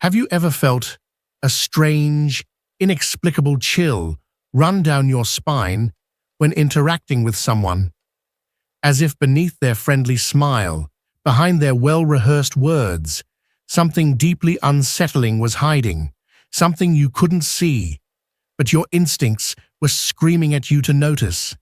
Have you ever felt a strange, inexplicable chill run down your spine when interacting with someone, as if beneath their friendly smile, behind their well-rehearsed words, something deeply unsettling was hiding, something you couldn't see, but your instincts were screaming at you to notice?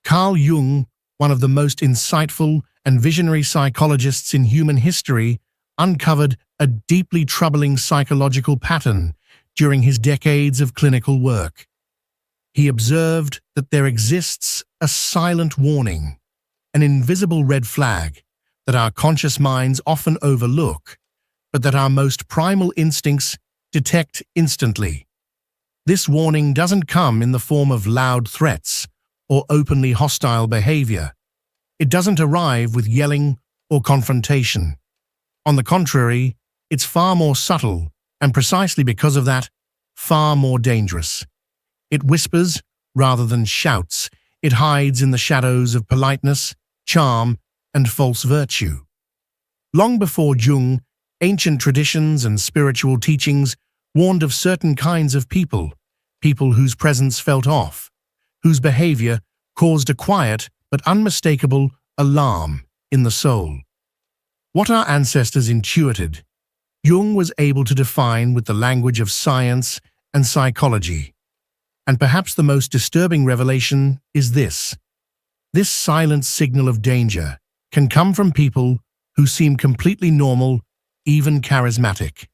Carl Jung, one of the most insightful and visionary psychologists in human history, uncovered a deeply troubling psychological pattern during his decades of clinical work. He observed that there exists a silent warning, an invisible red flag that our conscious minds often overlook, but that our most primal instincts detect instantly. This warning doesn't come in the form of loud threats or openly hostile behavior. It doesn't arrive with yelling or confrontation. On the contrary, it's far more subtle, and precisely because of that, far more dangerous. It whispers rather than shouts. It hides in the shadows of politeness, charm, and false virtue. Long before Jung, ancient traditions and spiritual teachings warned of certain kinds of people whose presence felt off, whose behavior caused a quiet but unmistakable alarm in the soul. What our ancestors intuited, Jung was able to define with the language of science and psychology. And perhaps the most disturbing revelation is this. This silent signal of danger can come from people who seem completely normal, even charismatic.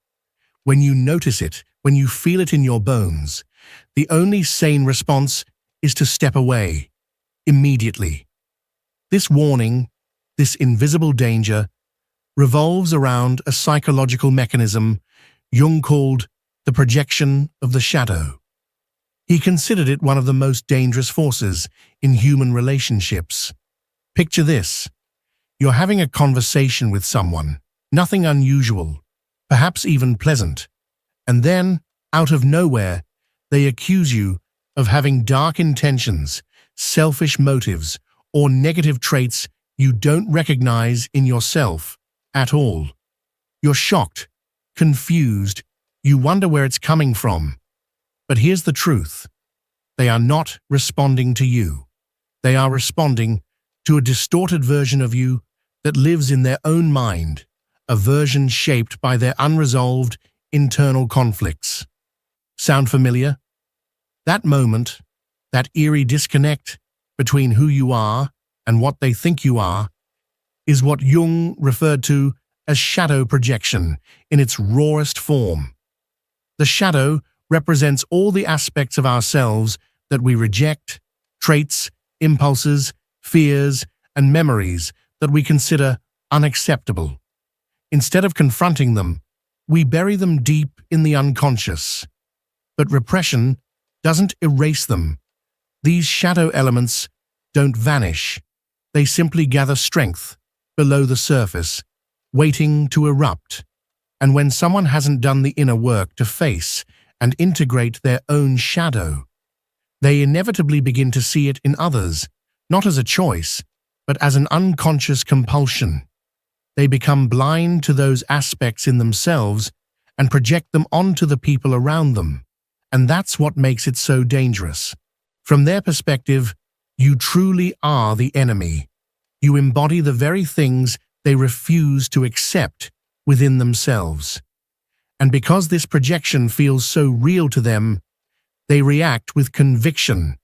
When you notice it, when you feel it in your bones, the only sane response is to step away, immediately. This warning, this invisible danger, revolves around a psychological mechanism Jung called the projection of the shadow. He considered it one of the most dangerous forces in human relationships. Picture this. You're having a conversation with someone, nothing unusual, perhaps even pleasant, and then, out of nowhere, they accuse you of having dark intentions, selfish motives, or negative traits you don't recognize in yourself at all. You're shocked, confused, you wonder where it's coming from. But here's the truth. They are not responding to you. They are responding to a distorted version of you that lives in their own mind, a version shaped by their unresolved internal conflicts. Sound familiar? That moment, that eerie disconnect between who you are and what they think you are, is what Jung referred to as shadow projection in its rawest form. The shadow represents all the aspects of ourselves that we reject, traits, impulses, fears, and memories that we consider unacceptable. Instead of confronting them, we bury them deep in the unconscious. But repression doesn't erase them. These shadow elements don't vanish. They simply gather strength below the surface, waiting to erupt. And when someone hasn't done the inner work to face and integrate their own shadow, they inevitably begin to see it in others, not as a choice, but as an unconscious compulsion. They become blind to those aspects in themselves and project them onto the people around them. And that's what makes it so dangerous. From their perspective, you truly are the enemy. You embody the very things they refuse to accept within themselves. And because this projection feels so real to them, they react with conviction,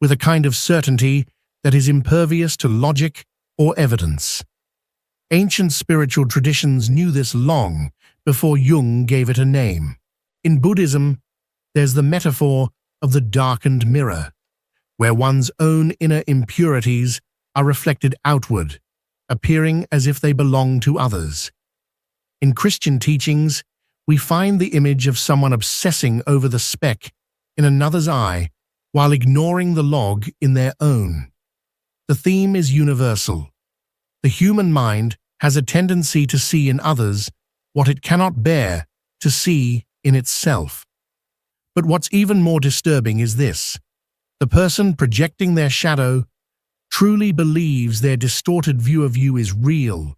with a kind of certainty that is impervious to logic or evidence. Ancient spiritual traditions knew this long before Jung gave it a name. In Buddhism, there's the metaphor of the darkened mirror, where one's own inner impurities are reflected outward, appearing as if they belong to others. In Christian teachings, we find the image of someone obsessing over the speck in another's eye while ignoring the log in their own. The theme is universal. The human mind has a tendency to see in others what it cannot bear to see in itself. But what's even more disturbing is this. The person projecting their shadow truly believes their distorted view of you is real.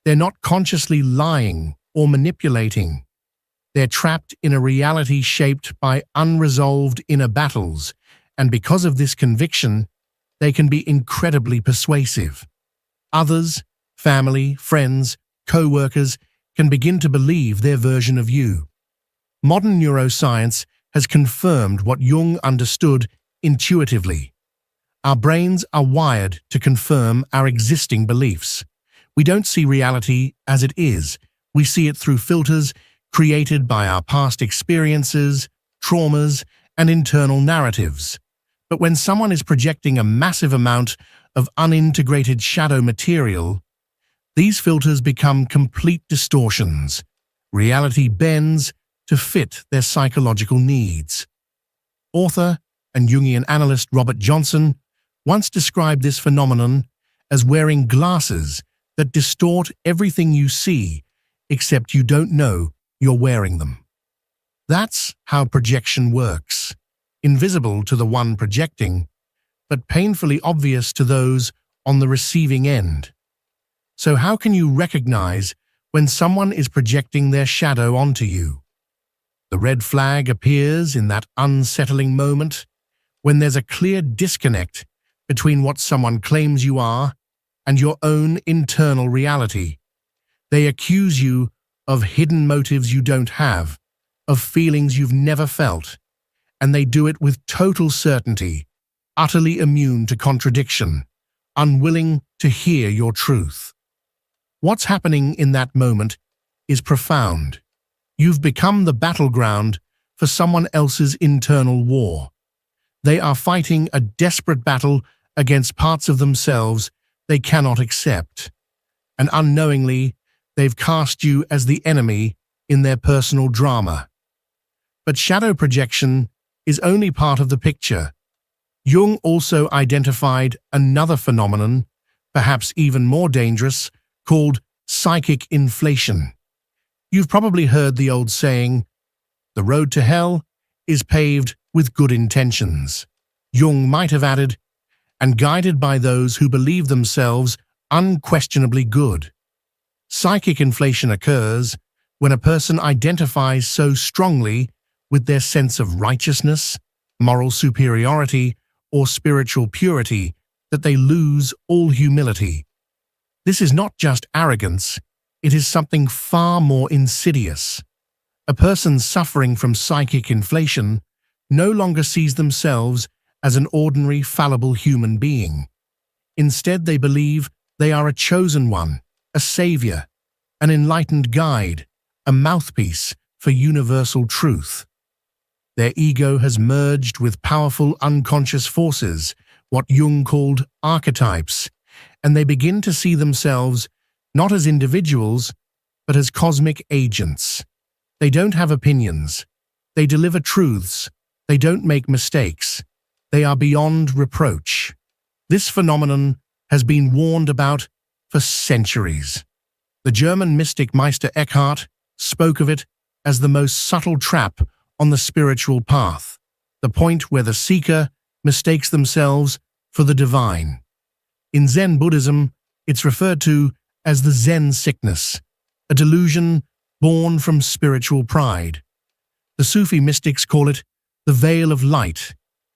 They're not consciously lying or manipulating. They're trapped in a reality shaped by unresolved inner battles, and because of this conviction, they can be incredibly persuasive. Others, family, friends, co-workers, can begin to believe their version of you. Modern neuroscience has confirmed what Jung understood intuitively. Our brains are wired to confirm our existing beliefs. We don't see reality as it is. We see it through filters created by our past experiences, traumas, and internal narratives. But when someone is projecting a massive amount of unintegrated shadow material, these filters become complete distortions. Reality bends to fit their psychological needs. Author and Jungian analyst Robert Johnson once described this phenomenon as wearing glasses that distort everything you see, except you don't know you're wearing them. That's how projection works. Invisible to the one projecting, but painfully obvious to those on the receiving end. So how can you recognize when someone is projecting their shadow onto you? The red flag appears in that unsettling moment when there's a clear disconnect between what someone claims you are and your own internal reality. They accuse you of hidden motives you don't have, of feelings you've never felt, and they do it with total certainty, utterly immune to contradiction, unwilling to hear your truth. What's happening in that moment is profound. You've become the battleground for someone else's internal war. They are fighting a desperate battle against parts of themselves they cannot accept, and unknowingly, they've cast you as the enemy in their personal drama. But shadow projection is only part of the picture. Jung also identified another phenomenon, perhaps even more dangerous, called psychic inflation. You've probably heard the old saying, "The road to hell is paved with good intentions." Jung might have added, "and guided by those who believe themselves unquestionably good." Psychic inflation occurs when a person identifies so strongly with their sense of righteousness, moral superiority, or spiritual purity that they lose all humility. This is not just arrogance, it is something far more insidious. A person suffering from psychic inflation no longer sees themselves as an ordinary, fallible human being. Instead, they believe they are a chosen one, a savior, an enlightened guide, a mouthpiece for universal truth. Their ego has merged with powerful unconscious forces, what Jung called archetypes, and they begin to see themselves not as individuals, but as cosmic agents. They don't have opinions. They deliver truths. They don't make mistakes. They are beyond reproach. This phenomenon has been warned about for centuries. The German mystic Meister Eckhart spoke of it as the most subtle trap on the spiritual path, the point where the seeker mistakes themselves for the divine. In Zen Buddhism, it's referred to as the Zen sickness, a delusion born from spiritual pride. The Sufi mystics call it the veil of light,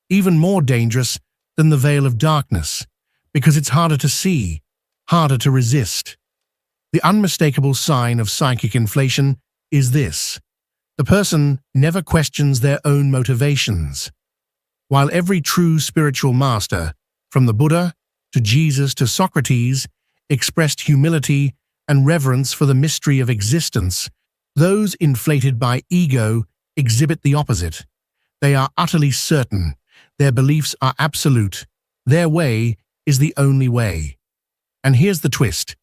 even more dangerous than the veil of darkness, because it's harder to see, harder to resist. The unmistakable sign of psychic inflation is this: the person never questions their own motivations. While every true spiritual master, from the Buddha to Jesus to Socrates, expressed humility and reverence for the mystery of existence, those inflated by ego exhibit the opposite. They are utterly certain. Their beliefs are absolute. Their way is the only way. And here's the twist.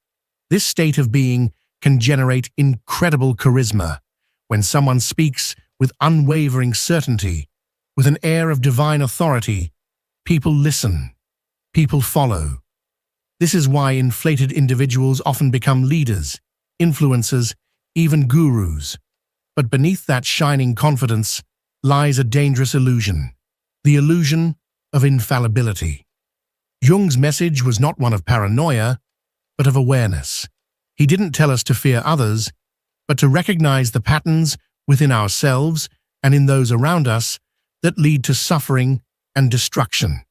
This state of being can generate incredible charisma. When someone speaks with unwavering certainty, with an air of divine authority, people listen. People follow. This is why inflated individuals often become leaders, influencers, even gurus. But beneath that shining confidence lies a dangerous illusion, the illusion of infallibility. Jung's message was not one of paranoia, but of awareness. He didn't tell us to fear others, but to recognize the patterns within ourselves and in those around us that lead to suffering and destruction.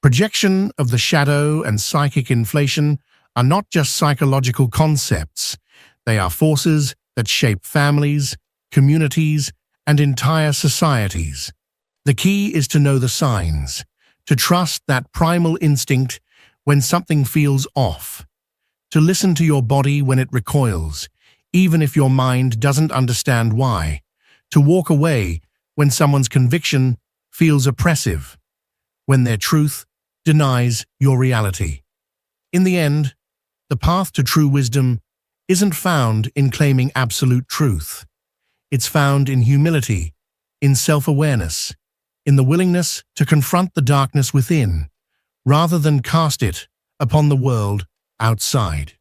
Projection of the shadow and psychic inflation are not just psychological concepts. They are forces that shape families, communities, and entire societies. The key is to know the signs, to trust that primal instinct when something feels off, to listen to your body when it recoils, even if your mind doesn't understand why, to walk away when someone's conviction feels oppressive, when their truth denies your reality. In the end, the path to true wisdom isn't found in claiming absolute truth. It's found in humility, in self-awareness, in the willingness to confront the darkness within, rather than cast it upon the world outside.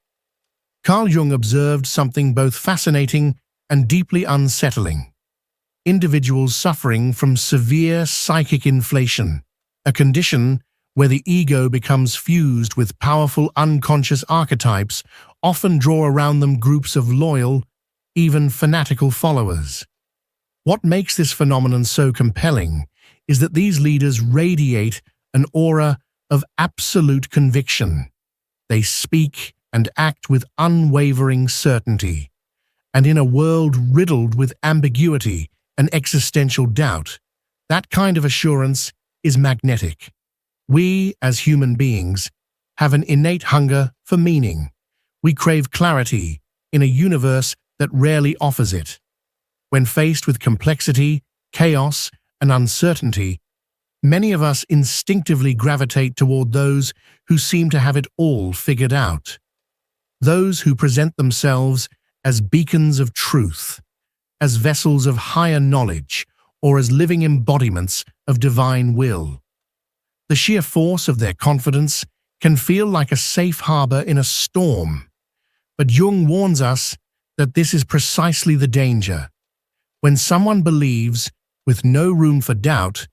Carl Jung observed something both fascinating and deeply unsettling. Individuals suffering from severe psychic inflation, a condition where the ego becomes fused with powerful unconscious archetypes, often draw around them groups of loyal, even fanatical followers. What makes this phenomenon so compelling is that these leaders radiate an aura of absolute conviction. They speak and act with unwavering certainty. And in a world riddled with ambiguity and existential doubt, that kind of assurance is magnetic. We, as human beings, have an innate hunger for meaning. We crave clarity in a universe that rarely offers it. When faced with complexity, chaos, and uncertainty, many of us instinctively gravitate toward those who seem to have it all figured out. Those who present themselves as beacons of truth, as vessels of higher knowledge, or as living embodiments of divine will. The sheer force of their confidence can feel like a safe harbor in a storm. But Jung warns us that this is precisely the danger. When someone believes, with no room for doubt,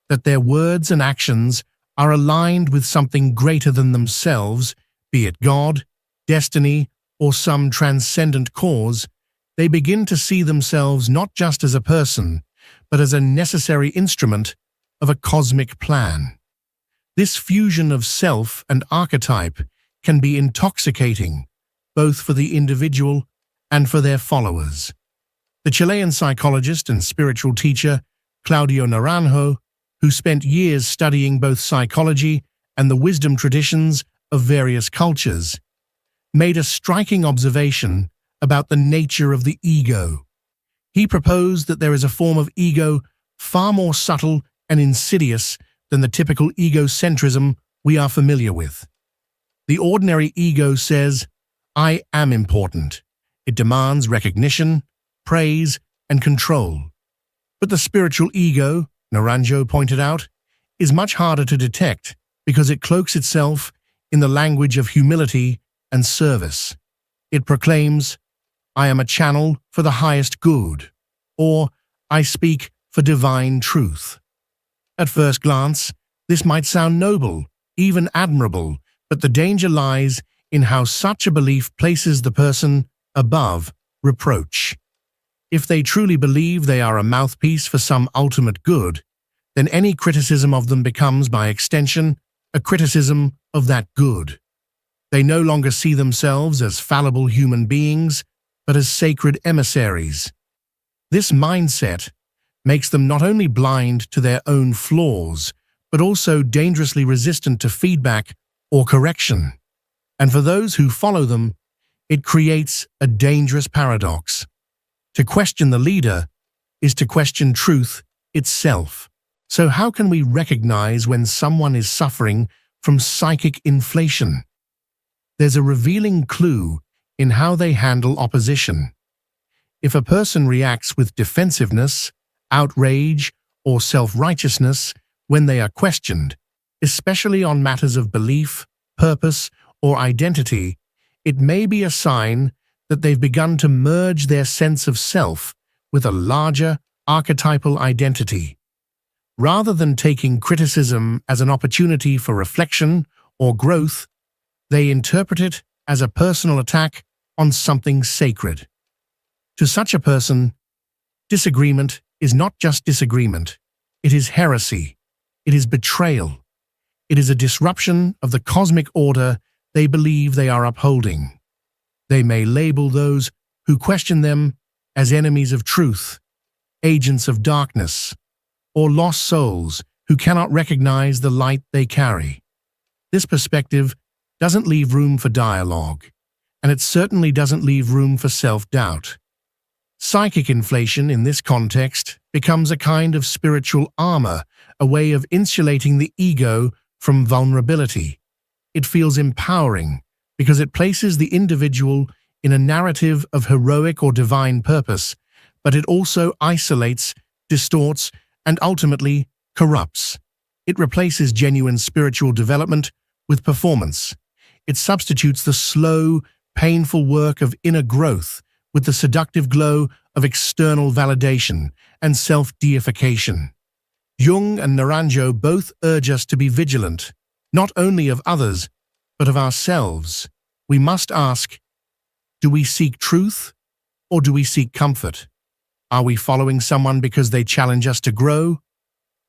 that their words and actions are aligned with something greater than themselves, be it God, destiny, or some transcendent cause, they begin to see themselves not just as a person, but as a necessary instrument of a cosmic plan. This fusion of self and archetype can be intoxicating, both for the individual and for their followers. The Chilean psychologist and spiritual teacher Claudio Naranjo, who spent years studying both psychology and the wisdom traditions of various cultures, made a striking observation about the nature of the ego. He proposed that there is a form of ego far more subtle and insidious than the typical egocentrism we are familiar with. The ordinary ego says, "I am important." It demands recognition, praise, and control. But the spiritual ego, Naranjo pointed out, is much harder to detect because it cloaks itself in the language of humility and service. It proclaims, "I am a channel for the highest good," or "I speak for divine truth." At first glance, this might sound noble, even admirable, but the danger lies in how such a belief places the person above reproach. If they truly believe they are a mouthpiece for some ultimate good, then any criticism of them becomes, by extension, a criticism of that good. They no longer see themselves as fallible human beings, but as sacred emissaries. This mindset makes them not only blind to their own flaws, but also dangerously resistant to feedback or correction. And for those who follow them, it creates a dangerous paradox. To question the leader is to question truth itself. So how can we recognize when someone is suffering from psychic inflation? There's a revealing clue in how they handle opposition. If a person reacts with defensiveness, outrage, or self-righteousness when they are questioned, especially on matters of belief, purpose, or identity, it may be a sign that they've begun to merge their sense of self with a larger archetypal identity. Rather than taking criticism as an opportunity for reflection or growth, they interpret it as a personal attack on something sacred. To such a person, Disagreement is not just disagreement. It is heresy. It is betrayal. It is a disruption of the cosmic order they believe they are upholding. They may label those who question them as enemies of truth, agents of darkness, or lost souls who cannot recognize the light they carry. This perspective doesn't leave room for dialogue, and it certainly doesn't leave room for self-doubt. Psychic inflation in this context becomes a kind of spiritual armor, a way of insulating the ego from vulnerability. It feels empowering because it places the individual in a narrative of heroic or divine purpose, but it also isolates, distorts, and ultimately corrupts. It replaces genuine spiritual development with performance. It substitutes the slow, painful work of inner growth with the seductive glow of external validation and self-deification. Jung and Naranjo both urge us to be vigilant, not only of others, but of ourselves. We must ask, do we seek truth or do we seek comfort? Are we following someone because they challenge us to grow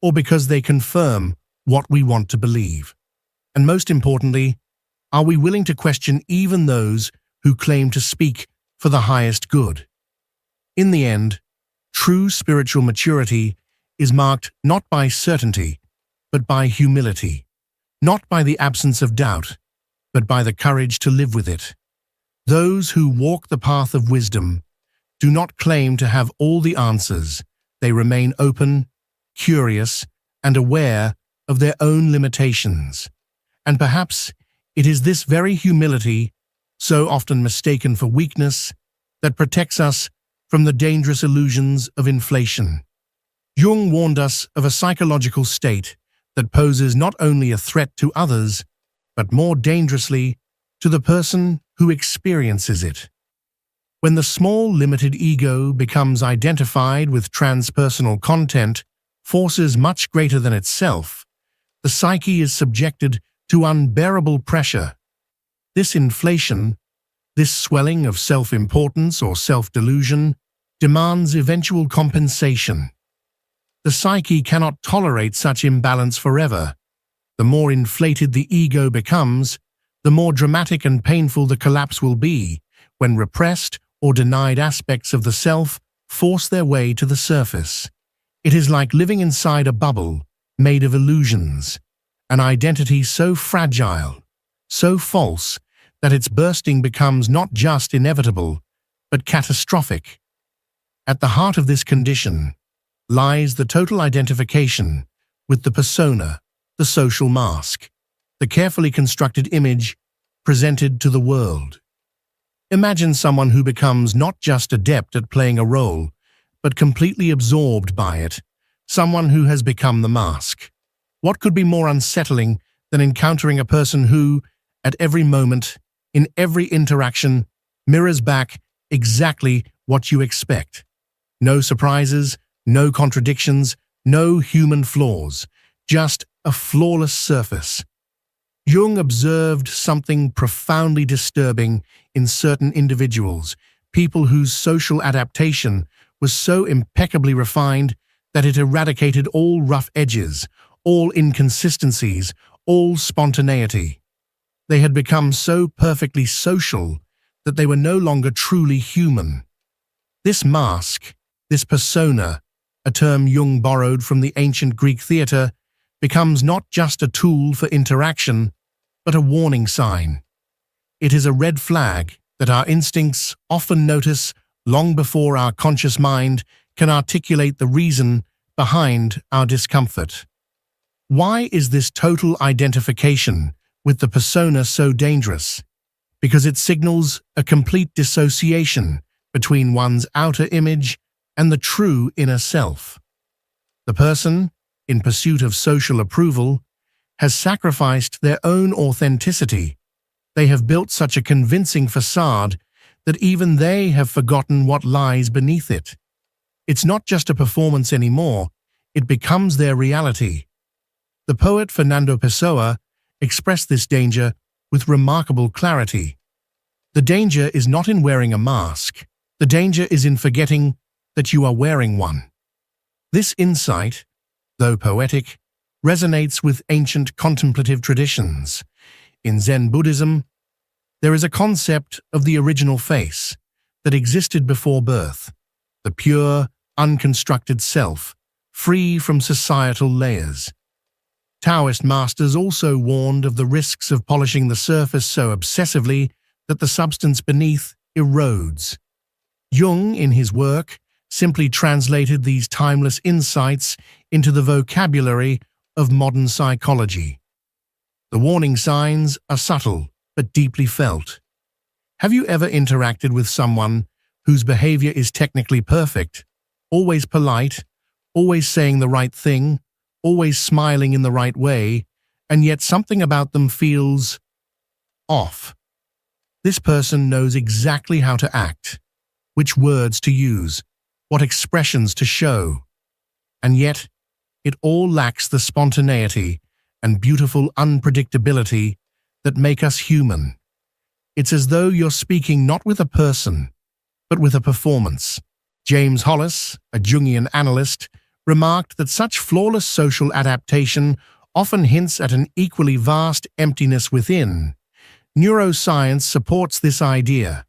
or because they confirm what we want to believe? And most importantly, are we willing to question even those who claim to speak for the highest good? In the end, true spiritual maturity is marked not by certainty, but by humility, not by the absence of doubt, but by the courage to live with it. Those who walk the path of wisdom do not claim to have all the answers. They remain open, curious, and aware of their own limitations. And perhaps it is this very humility, so often mistaken for weakness, that protects us from the dangerous illusions of inflation. Jung warned us of a psychological state that poses not only a threat to others, but more dangerously to the person who experiences it. When the small, limited ego becomes identified with transpersonal content, forces much greater than itself, the psyche is subjected to unbearable pressure. This inflation, this swelling of self-importance or self-delusion, demands eventual compensation. The psyche cannot tolerate such imbalance forever. The more inflated the ego becomes, the more dramatic and painful the collapse will be when repressed or denied aspects of the self force their way to the surface. It is like living inside a bubble made of illusions, an identity so fragile, so false, that its bursting becomes not just inevitable, but catastrophic. At the heart of this condition lies the total identification with the persona, the social mask, the carefully constructed image presented to the world. Imagine someone who becomes not just adept at playing a role, but completely absorbed by it, someone who has become the mask. What could be more unsettling than encountering a person who, at every moment, in every interaction, mirrors back exactly what you expect? No surprises, no contradictions, no human flaws, just a flawless surface. Jung observed something profoundly disturbing in certain individuals, people whose social adaptation was so impeccably refined that it eradicated all rough edges, all inconsistencies, all spontaneity. They had become so perfectly social that they were no longer truly human. This mask, this persona, a term Jung borrowed from the ancient Greek theatre, becomes not just a tool for interaction, but a warning sign. It is a red flag that our instincts often notice long before our conscious mind can articulate the reason behind our discomfort. Why is this total identification with the persona so dangerous? Because it signals a complete dissociation between one's outer image and the true inner self. The person, in pursuit of social approval, has sacrificed their own authenticity. They have built such a convincing facade that even they have forgotten what lies beneath it. It's not just a performance anymore, it becomes their reality. The poet Fernando Pessoa expressed this danger with remarkable clarity. The danger is not in wearing a mask. The danger is in forgetting that you are wearing one. This insight, though poetic, resonates with ancient contemplative traditions. In Zen Buddhism, there is a concept of the original face that existed before birth, the pure, unconstructed self, free from societal layers. Taoist masters also warned of the risks of polishing the surface so obsessively that the substance beneath erodes. Jung, in his work, simply translated these timeless insights into the vocabulary of modern psychology. The warning signs are subtle but deeply felt. Have you ever interacted with someone whose behavior is technically perfect, always polite, always saying the right thing, always smiling in the right way, and yet something about them feels off? This person knows exactly how to act, which words to use, what expressions to show, and yet it all lacks the spontaneity and beautiful unpredictability that make us human. It's as though you're speaking not with a person, but with a performance. James Hollis, a Jungian analyst, remarked that such flawless social adaptation often hints at an equally vast emptiness within. Neuroscience supports this idea.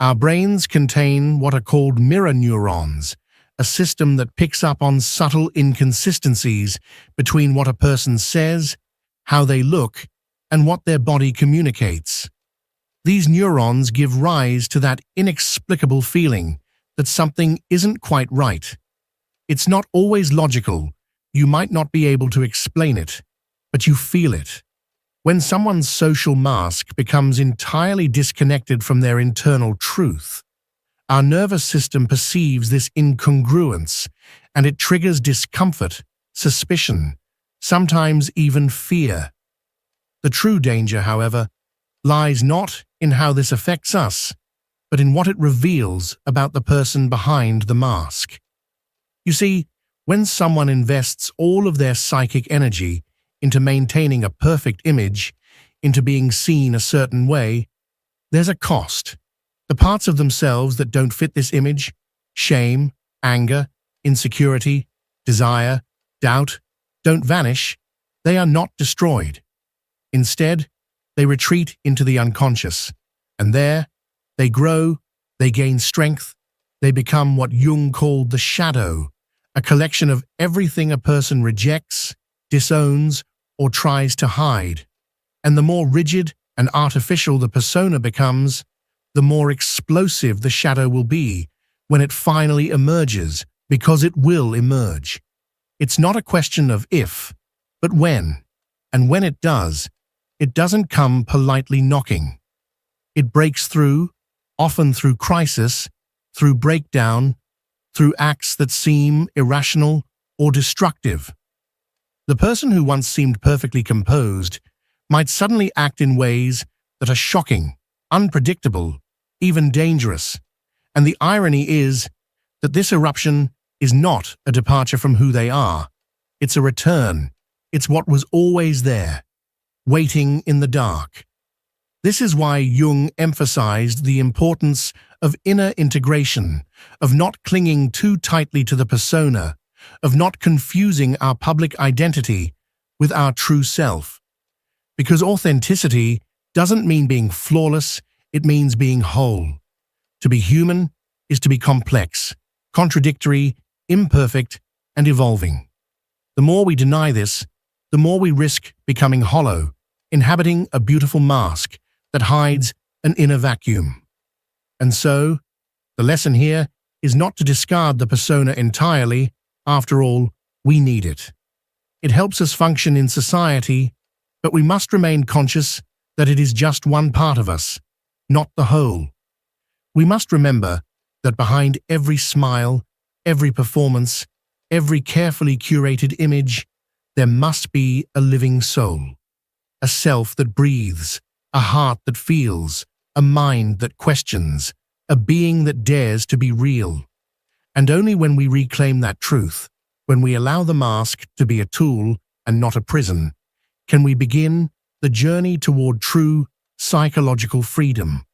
Our brains contain what are called mirror neurons, a system that picks up on subtle inconsistencies between what a person says, how they look, and what their body communicates. These neurons give rise to that inexplicable feeling that something isn't quite right. It's not always logical. You might not be able to explain it, but you feel it. When someone's social mask becomes entirely disconnected from their internal truth, our nervous system perceives this incongruence, and it triggers discomfort, suspicion, sometimes even fear. The true danger, however, lies not in how this affects us, but in what it reveals about the person behind the mask. You see, when someone invests all of their psychic energy into maintaining a perfect image, into being seen a certain way, there's a cost. The parts of themselves that don't fit this image, shame, anger, insecurity, desire, doubt, don't vanish. They are not destroyed. Instead, they retreat into the unconscious, and there, they grow, they gain strength, they become what Jung called the shadow, a collection of everything a person rejects, disowns, or tries to hide. And the more rigid and artificial the persona becomes, the more explosive the shadow will be when it finally emerges, because it will emerge. It's not a question of if, but when. And when it does, it doesn't come politely knocking. It breaks through, often through crisis, through breakdown, through acts that seem irrational or destructive. The person who once seemed perfectly composed might suddenly act in ways that are shocking, unpredictable, even dangerous. And the irony is that this eruption is not a departure from who they are. It's a return. It's what was always there, waiting in the dark. This is why Jung emphasized the importance of inner integration, of not clinging too tightly to the persona, of not confusing our public identity with our true self. Because authenticity doesn't mean being flawless, it means being whole. To be human is to be complex, contradictory, imperfect, and evolving. The more we deny this, the more we risk becoming hollow, inhabiting a beautiful mask that hides an inner vacuum. And so, the lesson here is not to discard the persona entirely. After all, we need it. It helps us function in society, but we must remain conscious that it is just one part of us, not the whole. We must remember that behind every smile, every performance, every carefully curated image, there must be a living soul, a self that breathes, a heart that feels, a mind that questions, a being that dares to be real. And only when we reclaim that truth, when we allow the mask to be a tool and not a prison, can we begin the journey toward true psychological freedom.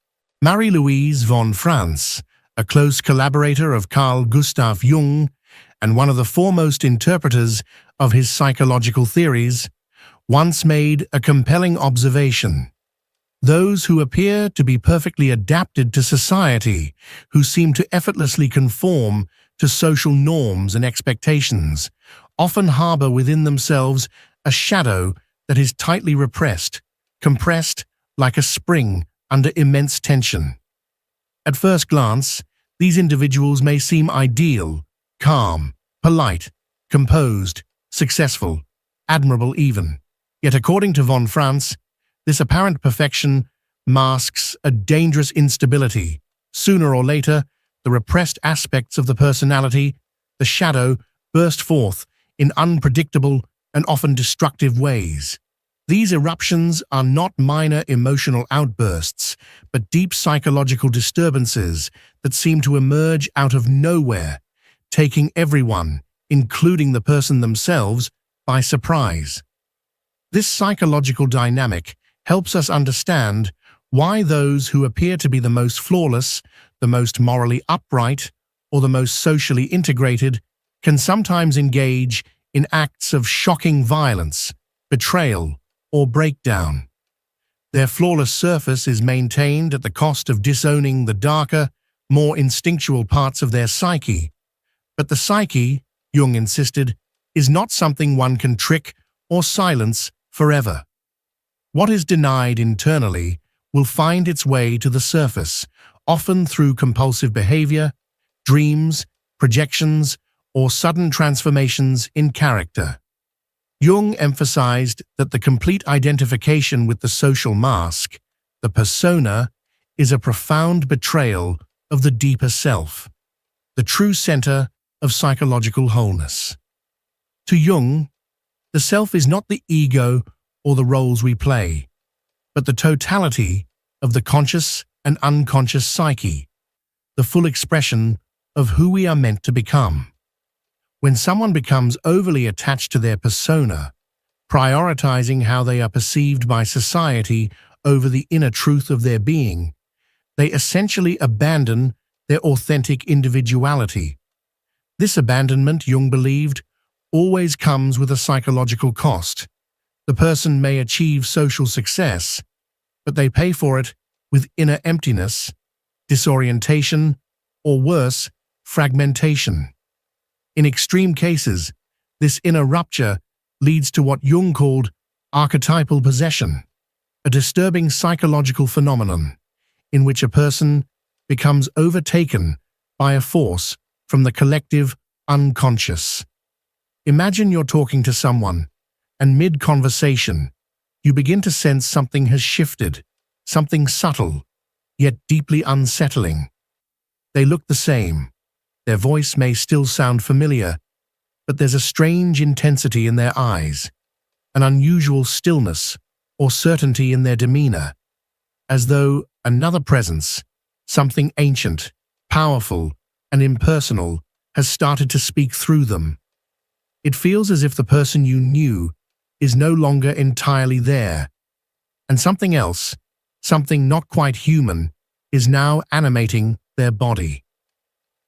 Marie-Louise von Franz, a close collaborator of Carl Gustav Jung and one of the foremost interpreters of his psychological theories, once made a compelling observation. Those who appear to be perfectly adapted to society, who seem to effortlessly conform to social norms and expectations, often harbor within themselves a shadow that is tightly repressed, compressed like a spring under immense tension. At first glance, these individuals may seem ideal, calm, polite, composed, successful, admirable even. Yet according to von Franz, this apparent perfection masks a dangerous instability. Sooner or later, the repressed aspects of the personality, the shadow, burst forth in unpredictable and often destructive ways. These eruptions are not minor emotional outbursts, but deep psychological disturbances that seem to emerge out of nowhere, taking everyone, including the person themselves, by surprise. This psychological dynamic helps us understand why those who appear to be the most flawless, the most morally upright, or the most socially integrated can sometimes engage in acts of shocking violence, betrayal, or breakdown. Their flawless surface is maintained at the cost of disowning the darker, more instinctual parts of their psyche. But the psyche, Jung insisted, is not something one can trick or silence forever. What is denied internally will find its way to the surface, often through compulsive behavior, dreams, projections, or sudden transformations in character. Jung emphasized that the complete identification with the social mask, the persona, is a profound betrayal of the deeper self, the true center of psychological wholeness. To Jung, the self is not the ego or the roles we play, but the totality of the conscious and unconscious psyche, the full expression of who we are meant to become. When someone becomes overly attached to their persona, prioritizing how they are perceived by society over the inner truth of their being, they essentially abandon their authentic individuality. This abandonment, Jung believed, always comes with a psychological cost. The person may achieve social success, but they pay for it with inner emptiness, disorientation, or worse, fragmentation. In extreme cases, this inner rupture leads to what Jung called archetypal possession, a disturbing psychological phenomenon in which a person becomes overtaken by a force from the collective unconscious. Imagine you're talking to someone, and mid-conversation, you begin to sense something has shifted, something subtle, yet deeply unsettling. They look the same. Their voice may still sound familiar, but there's a strange intensity in their eyes, an unusual stillness or certainty in their demeanor, as though another presence, something ancient, powerful, and impersonal, has started to speak through them. It feels as if the person you knew is no longer entirely there, and something else, something not quite human, is now animating their body.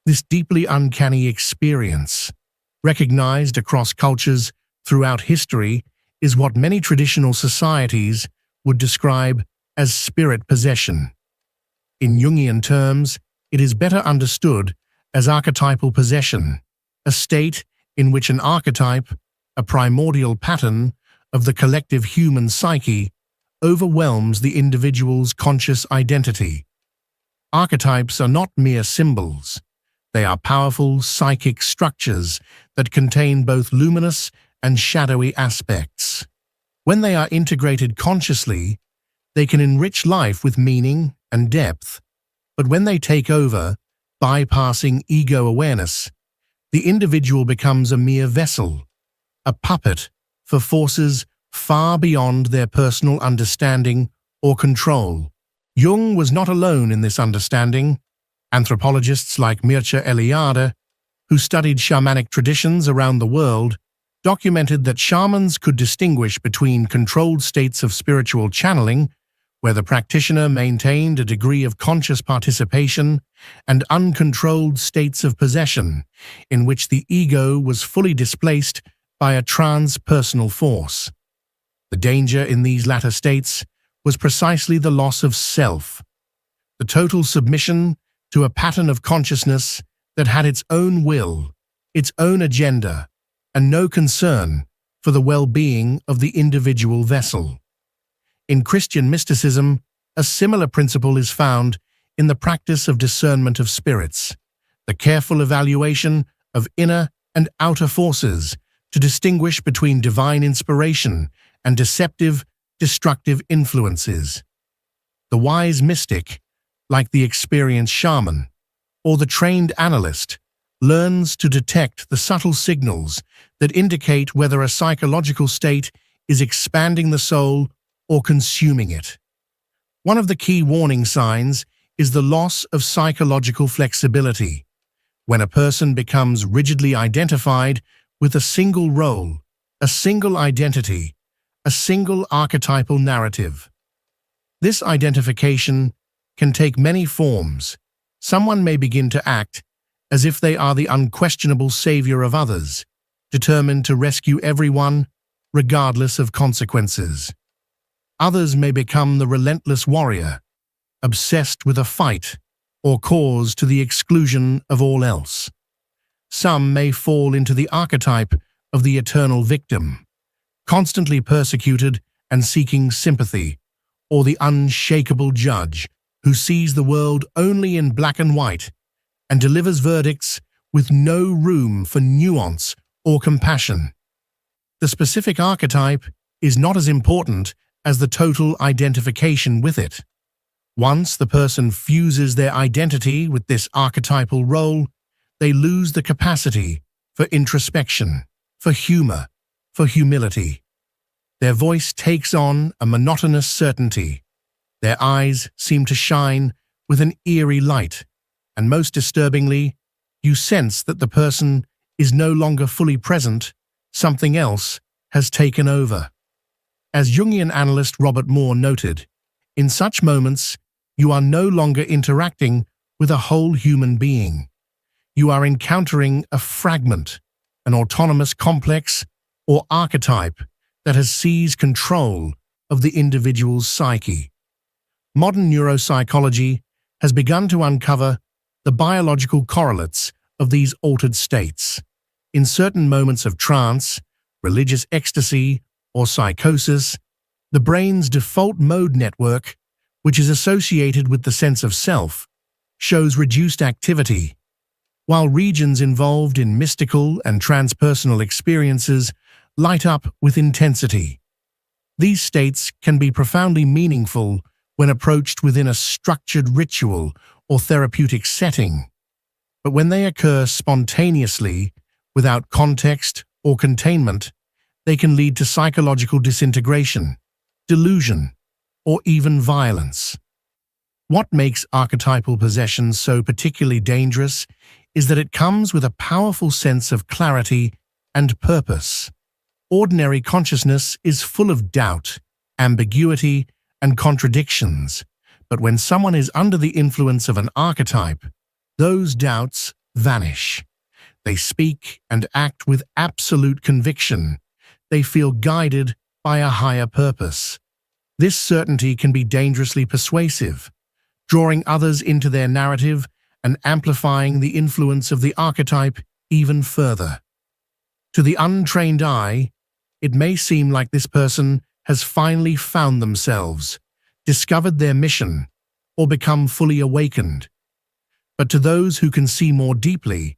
This deeply uncanny experience, recognized across cultures throughout history, is what many traditional societies would describe as spirit possession. In Jungian terms, it is better understood as archetypal possession, a state in which an archetype, a primordial pattern of the collective human psyche, overwhelms the individual's conscious identity. Archetypes are not mere symbols. They are powerful psychic structures that contain both luminous and shadowy aspects. When they are integrated consciously, they can enrich life with meaning and depth. But when they take over, bypassing ego awareness, the individual becomes a mere vessel, a puppet for forces far beyond their personal understanding or control. Jung was not alone in this understanding. Anthropologists like Mircea Eliade, who studied shamanic traditions around the world, documented that shamans could distinguish between controlled states of spiritual channeling, where the practitioner maintained a degree of conscious participation and uncontrolled states of possession, in which the ego was fully displaced by a transpersonal force. The danger in these latter states was precisely the loss of self, the total submission to a pattern of consciousness that had its own will, its own agenda, and no concern for the well-being of the individual vessel. In Christian mysticism, a similar principle is found in the practice of discernment of spirits, the careful evaluation of inner and outer forces to distinguish between divine inspiration and deceptive, destructive influences. The wise mystic, like the experienced shaman, or the trained analyst, learns to detect the subtle signals that indicate whether a psychological state is expanding the soul or consuming it. One of the key warning signs is the loss of psychological flexibility, when a person becomes rigidly identified with a single role, a single identity, a single archetypal narrative. This identification can take many forms. Someone may begin to act as if they are the unquestionable savior of others, determined to rescue everyone, regardless of consequences. Others may become the relentless warrior, obsessed with a fight or cause to the exclusion of all else. Some may fall into the archetype of the eternal victim, constantly persecuted and seeking sympathy, or the unshakable judge who sees the world only in black and white and delivers verdicts with no room for nuance or compassion. The specific archetype is not as important as the total identification with it. Once the person fuses their identity with this archetypal role, they lose the capacity for introspection, for humor, for humility. Their voice takes on a monotonous certainty. Their eyes seem to shine with an eerie light, and most disturbingly, you sense that the person is no longer fully present, something else has taken over. As Jungian analyst Robert Moore noted, in such moments, you are no longer interacting with a whole human being. You are encountering a fragment, an autonomous complex or archetype that has seized control of the individual's psyche. Modern neuropsychology has begun to uncover the biological correlates of these altered states. In certain moments of trance, religious ecstasy, or psychosis, the brain's default mode network, which is associated with the sense of self, shows reduced activity, while regions involved in mystical and transpersonal experiences light up with intensity. These states can be profoundly meaningful when approached within a structured ritual or therapeutic setting, but when they occur spontaneously, without context or containment, they can lead to psychological disintegration, delusion, or even violence. What makes archetypal possession so particularly dangerous is that it comes with a powerful sense of clarity and purpose. Ordinary consciousness is full of doubt, ambiguity, and contradictions, but when someone is under the influence of an archetype, those doubts vanish. They speak and act with absolute conviction. They feel guided by a higher purpose. This certainty can be dangerously persuasive, drawing others into their narrative and amplifying the influence of the archetype even further. To the untrained eye, it may seem like this person has finally found themselves, discovered their mission, or become fully awakened. But to those who can see more deeply,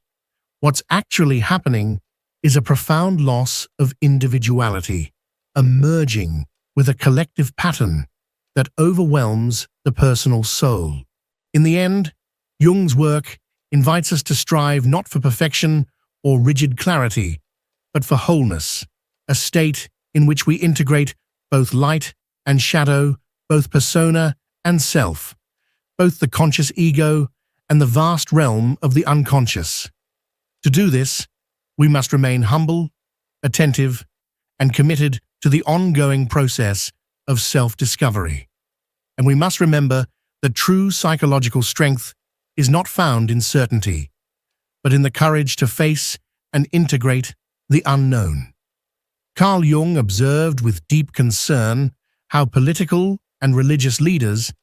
what's actually happening is a profound loss of individuality, a merging with a collective pattern that overwhelms the personal soul. In the end, Jung's work invites us to strive not for perfection or rigid clarity, but for wholeness, a state in which we integrate both light and shadow, both persona and self, both the conscious ego and the vast realm of the unconscious. To do this, we must remain humble, attentive, and committed to the ongoing process of self-discovery. And we must remember that true psychological strength is not found in certainty, but in the courage to face and integrate the unknown. Carl Jung observed with deep concern how political and religious leaders,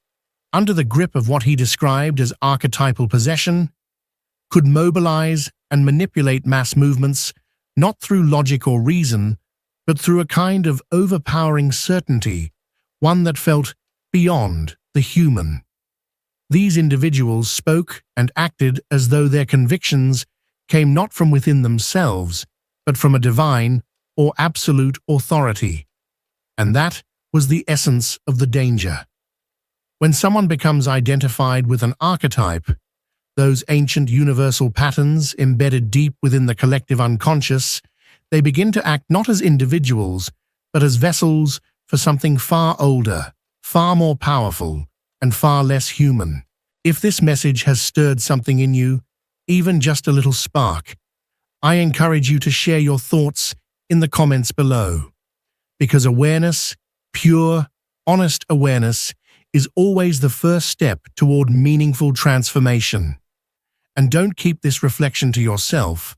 under the grip of what he described as archetypal possession, could mobilize and manipulate mass movements not through logic or reason, but through a kind of overpowering certainty, one that felt beyond the human. These individuals spoke and acted as though their convictions came not from within themselves, but from a divine or absolute authority. And that was the essence of the danger. When someone becomes identified with an archetype, those ancient universal patterns embedded deep within the collective unconscious, they begin to act not as individuals, but as vessels for something far older, far more powerful, and far less human. If this message has stirred something in you, even just a little spark, I encourage you to share your thoughts in the comments below. Because awareness, pure, honest awareness, is always the first step toward meaningful transformation. And don't keep this reflection to yourself.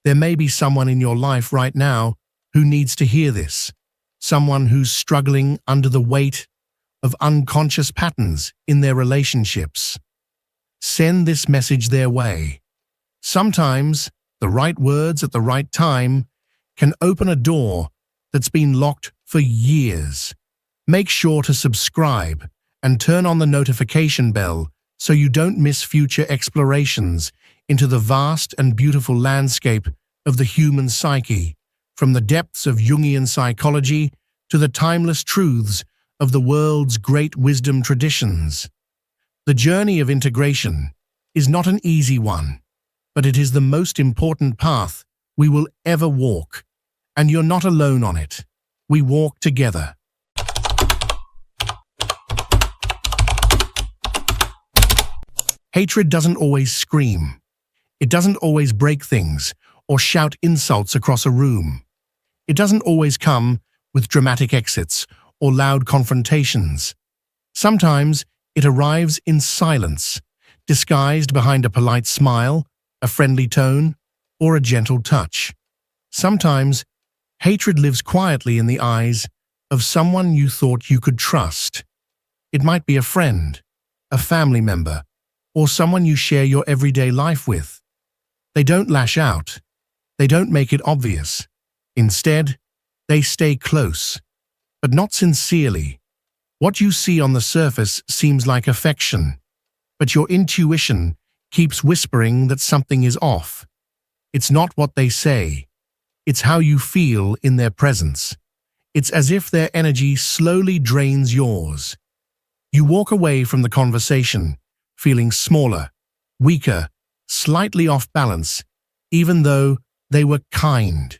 There may be someone in your life right now who needs to hear this. Someone who's struggling under the weight of unconscious patterns in their relationships. Send this message their way. Sometimes the right words at the right time can open a door that's been locked for years. Make sure to subscribe and turn on the notification bell so you don't miss future explorations into the vast and beautiful landscape of the human psyche, from the depths of Jungian psychology to the timeless truths of the world's great wisdom traditions. The journey of integration is not an easy one, but it is the most important path we will ever walk, and you're not alone on it. We walk together. Hatred doesn't always scream. It doesn't always break things or shout insults across a room. It doesn't always come with dramatic exits or loud confrontations. Sometimes it arrives in silence, disguised behind a polite smile, a friendly tone, or a gentle touch. Sometimes hatred lives quietly in the eyes of someone you thought you could trust. It might be a friend, a family member, or someone you share your everyday life with. They don't lash out. They don't make it obvious. Instead, they stay close, but not sincerely. What you see on the surface seems like affection, but your intuition keeps whispering that something is off. It's not what they say. It's how you feel in their presence. It's as if their energy slowly drains yours. You walk away from the conversation, feeling smaller, weaker, slightly off balance, even though they were kind.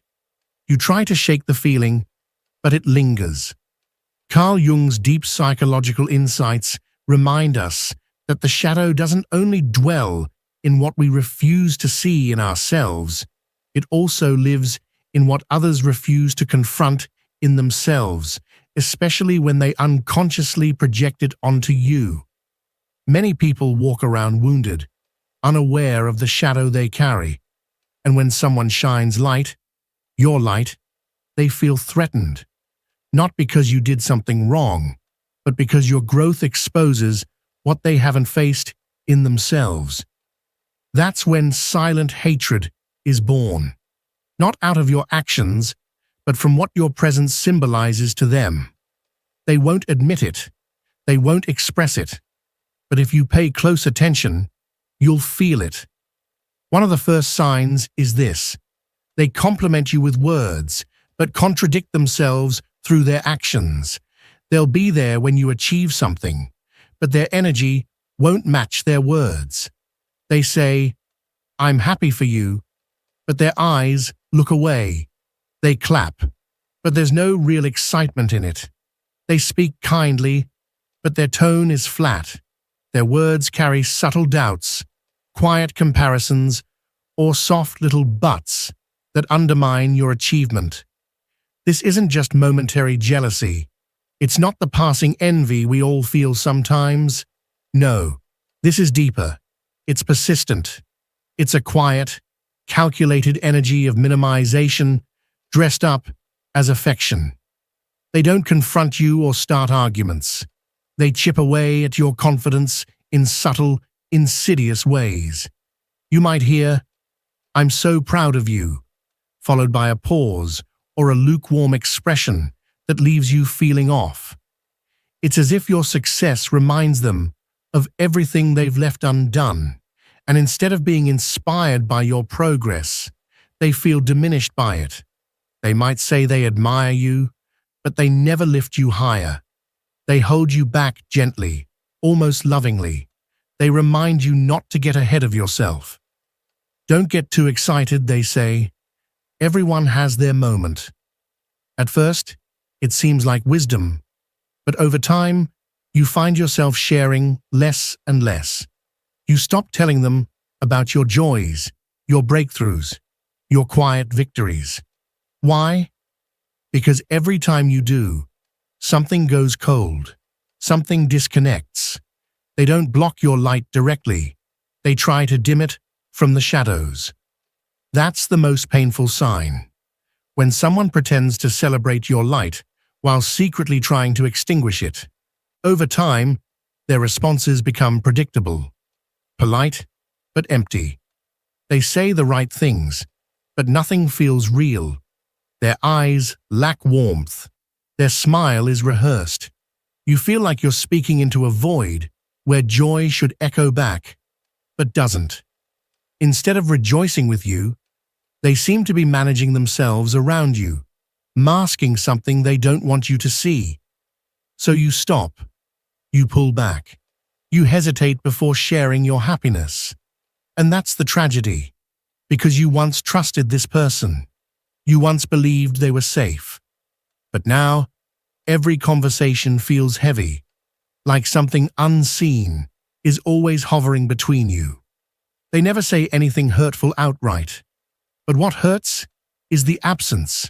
You try to shake the feeling, but it lingers. Carl Jung's deep psychological insights remind us that the shadow doesn't only dwell in what we refuse to see in ourselves, it also lives in what others refuse to confront in themselves, especially when they unconsciously project it onto you. Many people walk around wounded, unaware of the shadow they carry, and when someone shines light, your light, they feel threatened. Not because you did something wrong, but because your growth exposes what they haven't faced in themselves. That's when silent hatred is born, not out of your actions, but from what your presence symbolizes to them. They won't admit it, they won't express it, but if you pay close attention, you'll feel it. One of the first signs is this: they compliment you with words, but contradict themselves through their actions. They'll be there when you achieve something, but their energy won't match their words. They say, "I'm happy for you," but their eyes look away. They clap, but there's no real excitement in it. They speak kindly, but their tone is flat. Their words carry subtle doubts, quiet comparisons, or soft little buts that undermine your achievement. This isn't just momentary jealousy. It's not the passing envy we all feel sometimes. No, this is deeper. It's persistent. It's a quiet, calculated energy of minimization dressed up as affection. They don't confront you or start arguments. They chip away at your confidence in subtle, insidious ways. You might hear, "I'm so proud of you," followed by a pause or a lukewarm expression that leaves you feeling off. It's as if your success reminds them of everything they've left undone, and instead of being inspired by your progress, they feel diminished by it. They might say they admire you, but they never lift you higher. They hold you back gently, almost lovingly. They remind you not to get ahead of yourself. Don't get too excited, they say. Everyone has their moment. At first, it seems like wisdom, but over time, you find yourself sharing less and less. You stop telling them about your joys, your breakthroughs, your quiet victories. Why? Because every time you do, something goes cold, something disconnects. They don't block your light directly. They try to dim it from the shadows. That's the most painful sign. When someone pretends to celebrate your light while secretly trying to extinguish it. Over time, their responses become predictable, polite, but empty. They say the right things, but nothing feels real. Their eyes lack warmth. Their smile is rehearsed. You feel like you're speaking into a void where joy should echo back, but doesn't. Instead of rejoicing with you, they seem to be managing themselves around you, masking something they don't want you to see. So you stop. You pull back. You hesitate before sharing your happiness. And that's the tragedy, because you once trusted this person. You once believed they were safe. But now, every conversation feels heavy, like something unseen is always hovering between you. They never say anything hurtful outright. But what hurts is the absence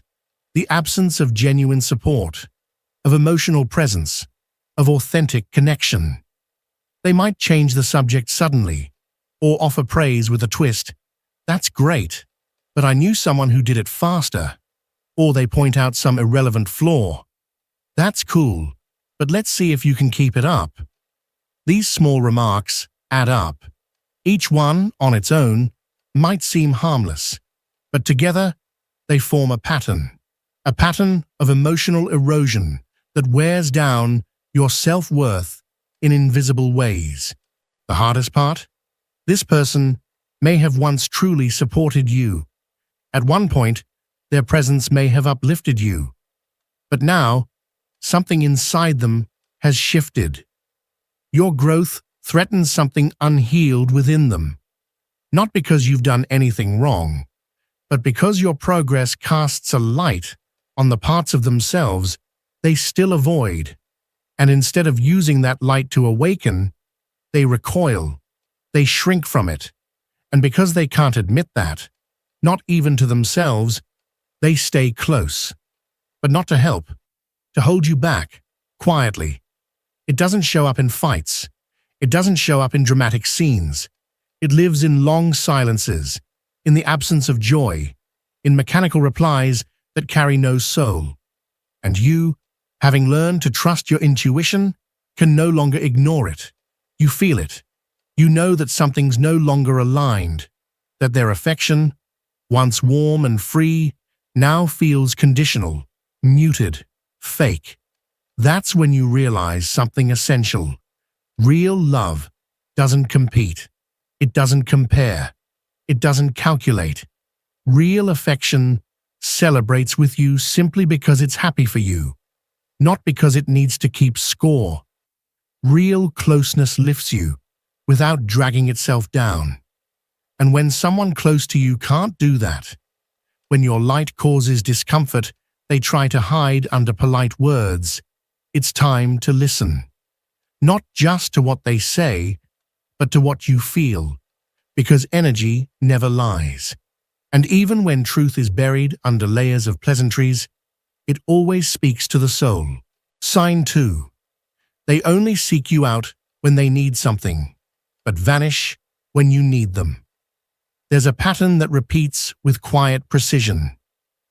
of genuine support, of emotional presence, of authentic connection. They might change the subject suddenly, or offer praise with a twist. That's great, but I knew someone who did it faster. Or they point out some irrelevant flaw. That's cool, but let's see if you can keep it up. These small remarks add up. Each one, on its own, might seem harmless, but together they form a pattern of emotional erosion that wears down your self-worth in invisible ways. The hardest part? This person may have once truly supported you. At one point, their presence may have uplifted you. But now, something inside them has shifted. Your growth threatens something unhealed within them. Not because you've done anything wrong, but because your progress casts a light on the parts of themselves they still avoid. And instead of using that light to awaken, they recoil. They shrink from it. And because they can't admit that, not even to themselves, they stay close. But not to help, to hold you back, quietly. It doesn't show up in fights. It doesn't show up in dramatic scenes. It lives in long silences, in the absence of joy, in mechanical replies that carry no soul. And you, having learned to trust your intuition, can no longer ignore it. You feel it. You know that something's no longer aligned, that their affection, once warm and free, now feels conditional, muted, fake. That's when you realize something essential. Real love doesn't compete. It doesn't compare. It doesn't calculate. Real affection celebrates with you simply because it's happy for you, not because it needs to keep score. Real closeness lifts you without dragging itself down. And when someone close to you can't do that, when your light causes discomfort they try to hide under polite words, it's time to listen. Not just to what they say, but to what you feel, because energy never lies. And even when truth is buried under layers of pleasantries, it always speaks to the soul. Sign 2. They only seek you out when they need something, but vanish when you need them. There's a pattern that repeats with quiet precision.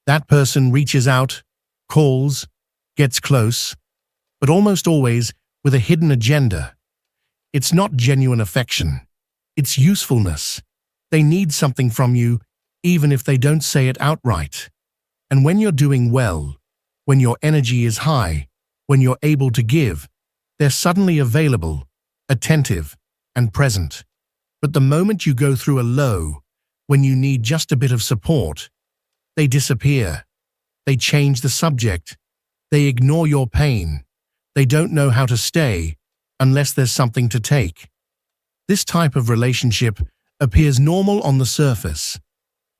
That person reaches out, calls, gets close, but almost always with a hidden agenda. It's not genuine affection. It's usefulness. They need something from you, even if they don't say it outright. And when you're doing well, when your energy is high, when you're able to give, they're suddenly available, attentive, and present. But the moment you go through a low, when you need just a bit of support, they disappear. They change the subject. They ignore your pain. They don't know how to stay unless there's something to take. This type of relationship appears normal on the surface.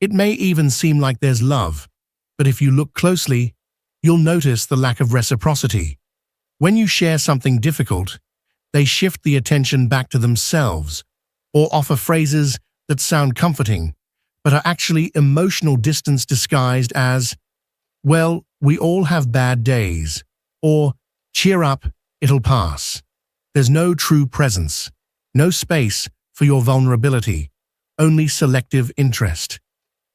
It may even seem like there's love, but if you look closely, you'll notice the lack of reciprocity. When you share something difficult, they shift the attention back to themselves or offer phrases that sound comforting, but are actually emotional distance disguised as, "Well, we all have bad days," or "Cheer up, it'll pass." There's no true presence, no space for your vulnerability, only selective interest.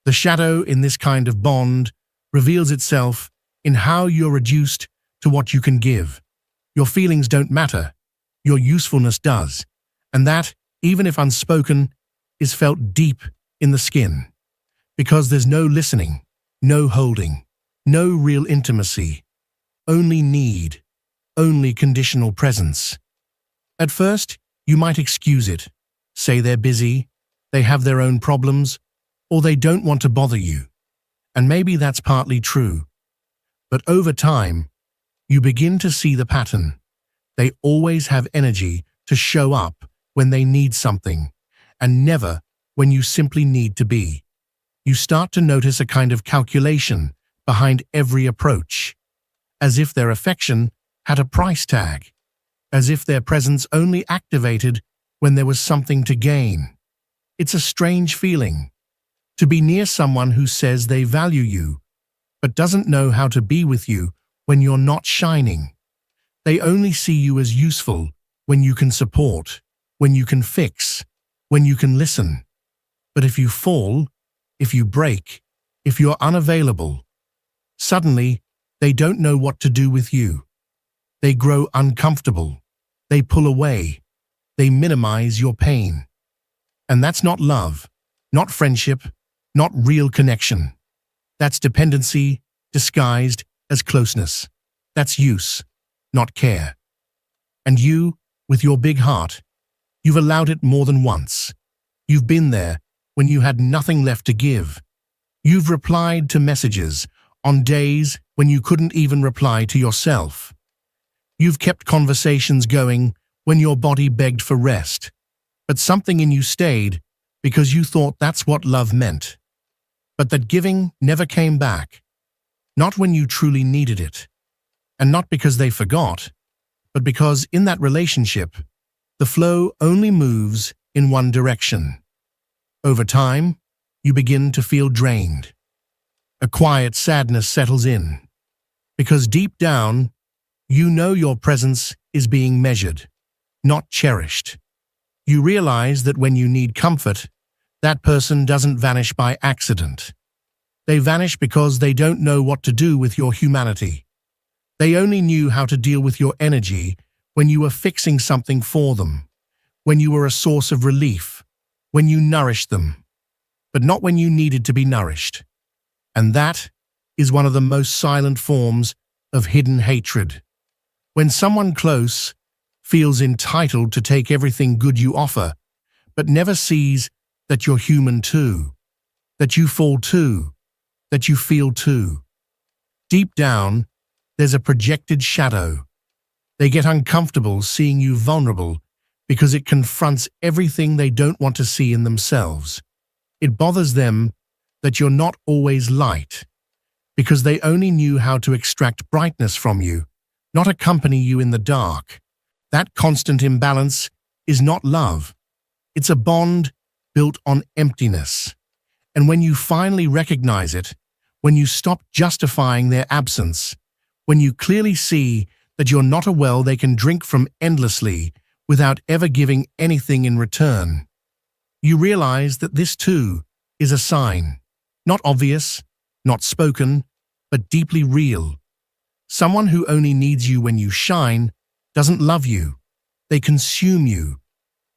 The shadow in this kind of bond reveals itself in how you're reduced to what you can give. Your feelings don't matter, your usefulness does, and that, even if unspoken, is felt deep in the skin. Because there's no listening, no holding, no real intimacy, only need, only conditional presence. At first, you might excuse it, say they're busy, they have their own problems, or they don't want to bother you. And maybe that's partly true. But over time, you begin to see the pattern. They always have energy to show up when they need something, and never when you simply need to be. You start to notice a kind of calculation behind every approach, as if their affection had a price tag, as if their presence only activated when there was something to gain. It's a strange feeling, to be near someone who says they value you, but doesn't know how to be with you when you're not shining. They only see you as useful when you can support, when you can fix, when you can listen. But if you fall, if you break, if you're unavailable, suddenly they don't know what to do with you. They grow uncomfortable. They pull away. They minimize your pain. And that's not love, not friendship, not real connection. That's dependency disguised as closeness. That's use, not care. And you, with your big heart, you've allowed it more than once. You've been there when you had nothing left to give. You've replied to messages on days when you couldn't even reply to yourself. You've kept conversations going when your body begged for rest. But something in you stayed because you thought that's what love meant. But that giving never came back. Not when you truly needed it. And not because they forgot, but because in that relationship, the flow only moves in one direction. Over time, you begin to feel drained. A quiet sadness settles in. Because deep down, you know your presence is being measured, not cherished. You realize that when you need comfort, that person doesn't vanish by accident. They vanish because they don't know what to do with your humanity. They only knew how to deal with your energy when you were fixing something for them, when you were a source of relief, when you nourished them, but not when you needed to be nourished. And that is one of the most silent forms of hidden hatred. When someone close feels entitled to take everything good you offer, but never sees that you're human too, that you fall too, that you feel too. Deep down, there's a projected shadow. They get uncomfortable seeing you vulnerable because it confronts everything they don't want to see in themselves. It bothers them that you're not always light, because they only knew how to extract brightness from you, not accompany you in the dark. That constant imbalance is not love. It's a bond built on emptiness. And when you finally recognize it, when you stop justifying their absence, when you clearly see that you're not a well they can drink from endlessly without ever giving anything in return. You realize that this too is a sign, not obvious, not spoken, but deeply real. Someone who only needs you when you shine doesn't love you. They consume you.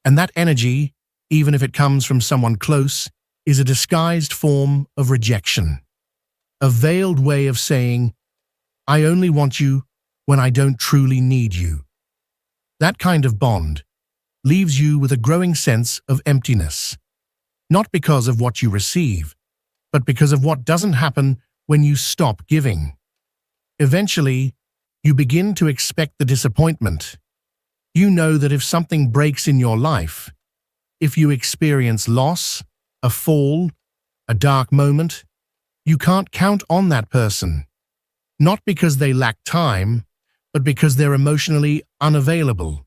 And that energy, even if it comes from someone close, is a disguised form of rejection. A veiled way of saying, I only want you when I don't truly need you. That kind of bond leaves you with a growing sense of emptiness, not because of what you receive, but because of what doesn't happen when you stop giving. Eventually, you begin to expect the disappointment. You know that if something breaks in your life, if you experience loss, a fall, a dark moment, you can't count on that person. Not because they lack time, but because they're emotionally unavailable.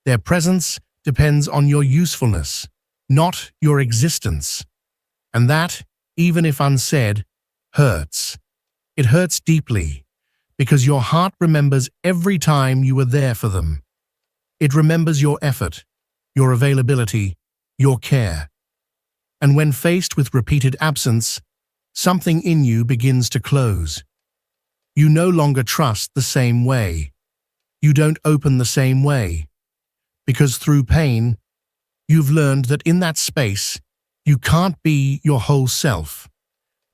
Their presence depends on your usefulness, not your existence. And that, even if unsaid, hurts. It hurts deeply, because your heart remembers every time you were there for them. It remembers your effort, your availability, your care. And when faced with repeated absence, something in you begins to close. You no longer trust the same way. You don't open the same way. Because through pain, you've learned that in that space, you can't be your whole self.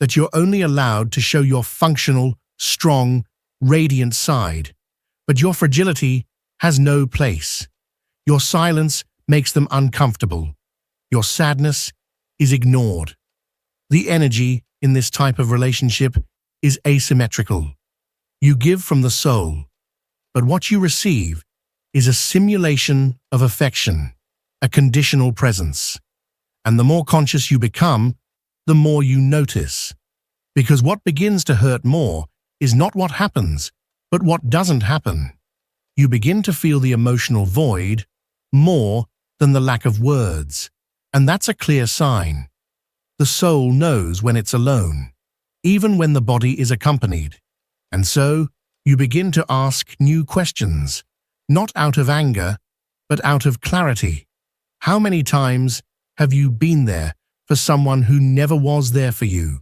That you're only allowed to show your functional, strong, radiant side. But your fragility has no place. Your silence makes them uncomfortable. Your sadness is ignored. The energy in this type of relationship is asymmetrical. You give from the soul, but what you receive is a simulation of affection, a conditional presence. And the more conscious you become, the more you notice. Because what begins to hurt more is not what happens, but what doesn't happen. You begin to feel the emotional void more than the lack of words. And that's a clear sign. The soul knows when it's alone, even when the body is accompanied. And so, you begin to ask new questions, not out of anger, but out of clarity. How many times have you been there for someone who never was there for you?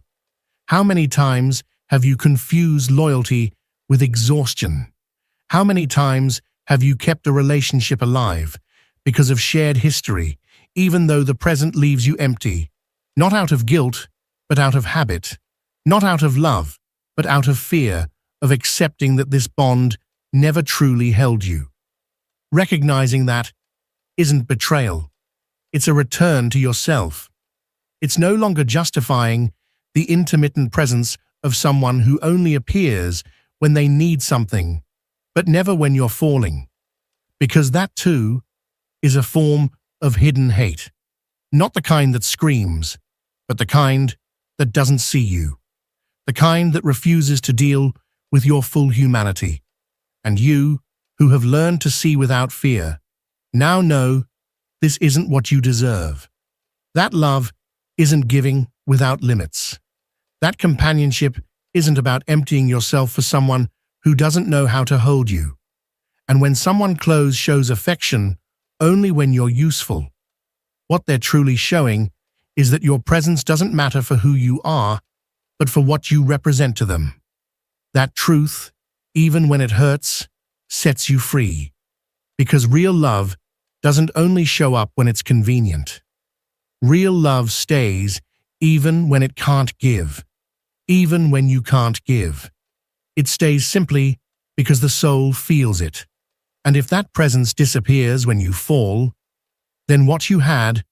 How many times have you confused loyalty with exhaustion? How many times have you kept a relationship alive because of shared history, even though the present leaves you empty? Not out of guilt, but out of habit. Not out of love, but out of fear of accepting that this bond never truly held you. Recognizing that isn't betrayal. It's a return to yourself. It's no longer justifying the intermittent presence of someone who only appears when they need something, but never when you're falling. Because that too is a form of hidden hate. Not the kind that screams, but the kind that doesn't see you. The kind that refuses to deal with your full humanity. And you, who have learned to see without fear, now know this isn't what you deserve. That love isn't giving without limits. That companionship isn't about emptying yourself for someone who doesn't know how to hold you. And when someone close shows affection only when you're useful, what they're truly showing is that your presence doesn't matter for who you are, but for what you represent to them. That truth, even when it hurts, sets you free. Because real love doesn't only show up when it's convenient. Real love stays even when it can't give. Even when you can't give. It stays simply because the soul feels it. And if that presence disappears when you fall, then what you had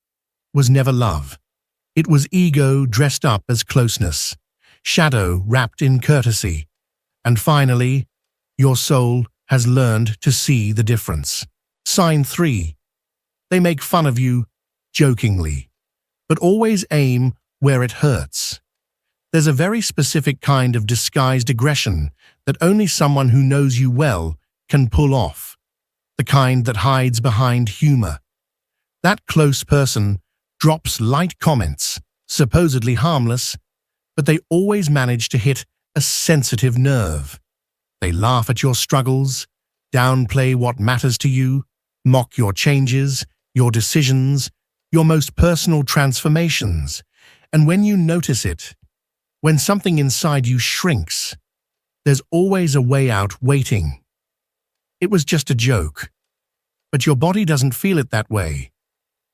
was never love. It was ego dressed up as closeness, shadow wrapped in courtesy. And finally, your soul has learned to see the difference. Sign 3. They make fun of you jokingly, but always aim where it hurts. There's a very specific kind of disguised aggression that only someone who knows you well can pull off. The kind that hides behind humor. That close person drops light comments, supposedly harmless, but they always manage to hit a sensitive nerve. They laugh at your struggles, downplay what matters to you, mock your changes, your decisions, your most personal transformations. And when you notice it, when something inside you shrinks, there's always a way out waiting. It was just a joke. But your body doesn't feel it that way,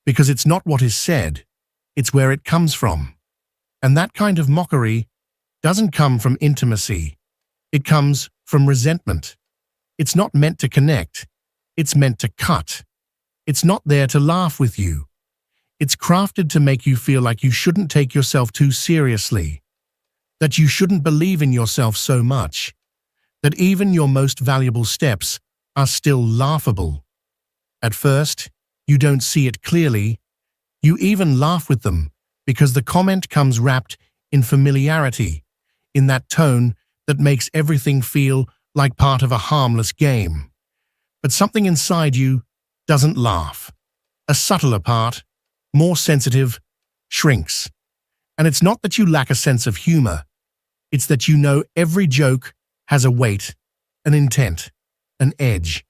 because it's not what is said, it's where it comes from. And that kind of mockery doesn't come from intimacy. It comes from resentment. It's not meant to connect. It's meant to cut. It's not there to laugh with you. It's crafted to make you feel like you shouldn't take yourself too seriously, that you shouldn't believe in yourself so much, that even your most valuable steps are still laughable. At first, you don't see it clearly. You even laugh with them because the comment comes wrapped in familiarity, in that tone that makes everything feel like part of a harmless game. But something inside you doesn't laugh. A subtler part, more sensitive, shrinks. And it's not that you lack a sense of humor. It's that you know every joke has a weight, an intent, an edge.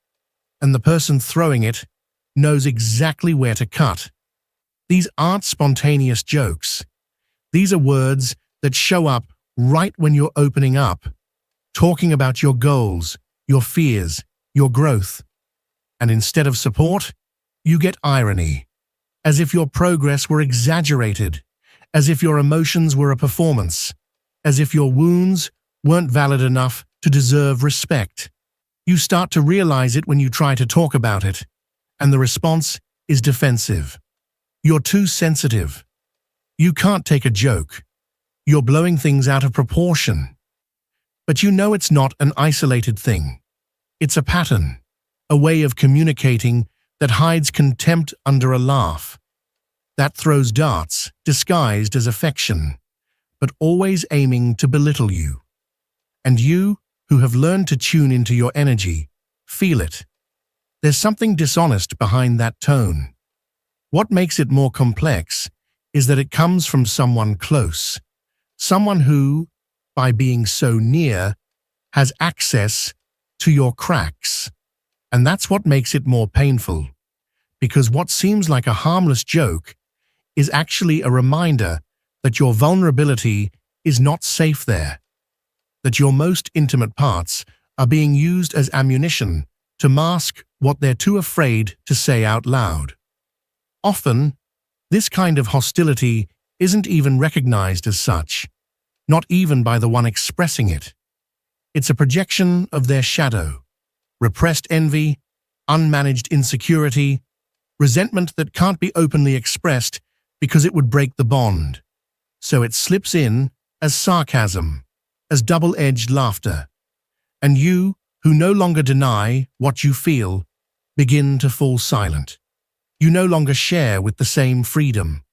And the person throwing it knows exactly where to cut. These aren't spontaneous jokes. These are words that show up right when you're opening up, talking about your goals, your fears, your growth. And instead of support, you get irony, as if your progress were exaggerated, as if your emotions were a performance, as if your wounds weren't valid enough to deserve respect. You start to realize it when you try to talk about it, and the response is defensive. You're too sensitive. You can't take a joke. You're blowing things out of proportion. But you know it's not an isolated thing. It's a pattern, a way of communicating that hides contempt under a laugh, that throws darts disguised as affection, but always aiming to belittle you. And you, who have learned to tune into your energy, feel it. There's something dishonest behind that tone. What makes it more complex is that it comes from someone close, someone who, by being so near, has access to your cracks. And that's what makes it more painful, because what seems like a harmless joke is actually a reminder that your vulnerability is not safe there, that your most intimate parts are being used as ammunition to mask what they're too afraid to say out loud. Often, this kind of hostility isn't even recognized as such, not even by the one expressing it. It's a projection of their shadow, repressed envy, unmanaged insecurity, resentment that can't be openly expressed because it would break the bond. So it slips in as sarcasm, as double-edged laughter. And you, who no longer deny what you feel, begin to fall silent. You no longer share with the same freedom.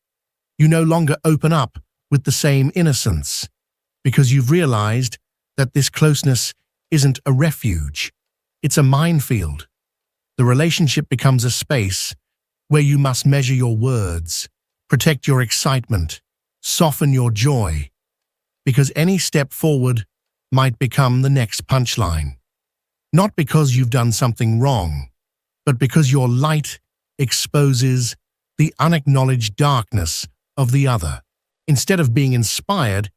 You no longer open up with the same innocence, because you've realized that this closeness isn't a refuge. It's a minefield. The relationship becomes a space where you must measure your words, protect your excitement, soften your joy, because any step forward might become the next punchline. Not because you've done something wrong, but because your light exposes the unacknowledged darkness of the other. Instead of being inspired,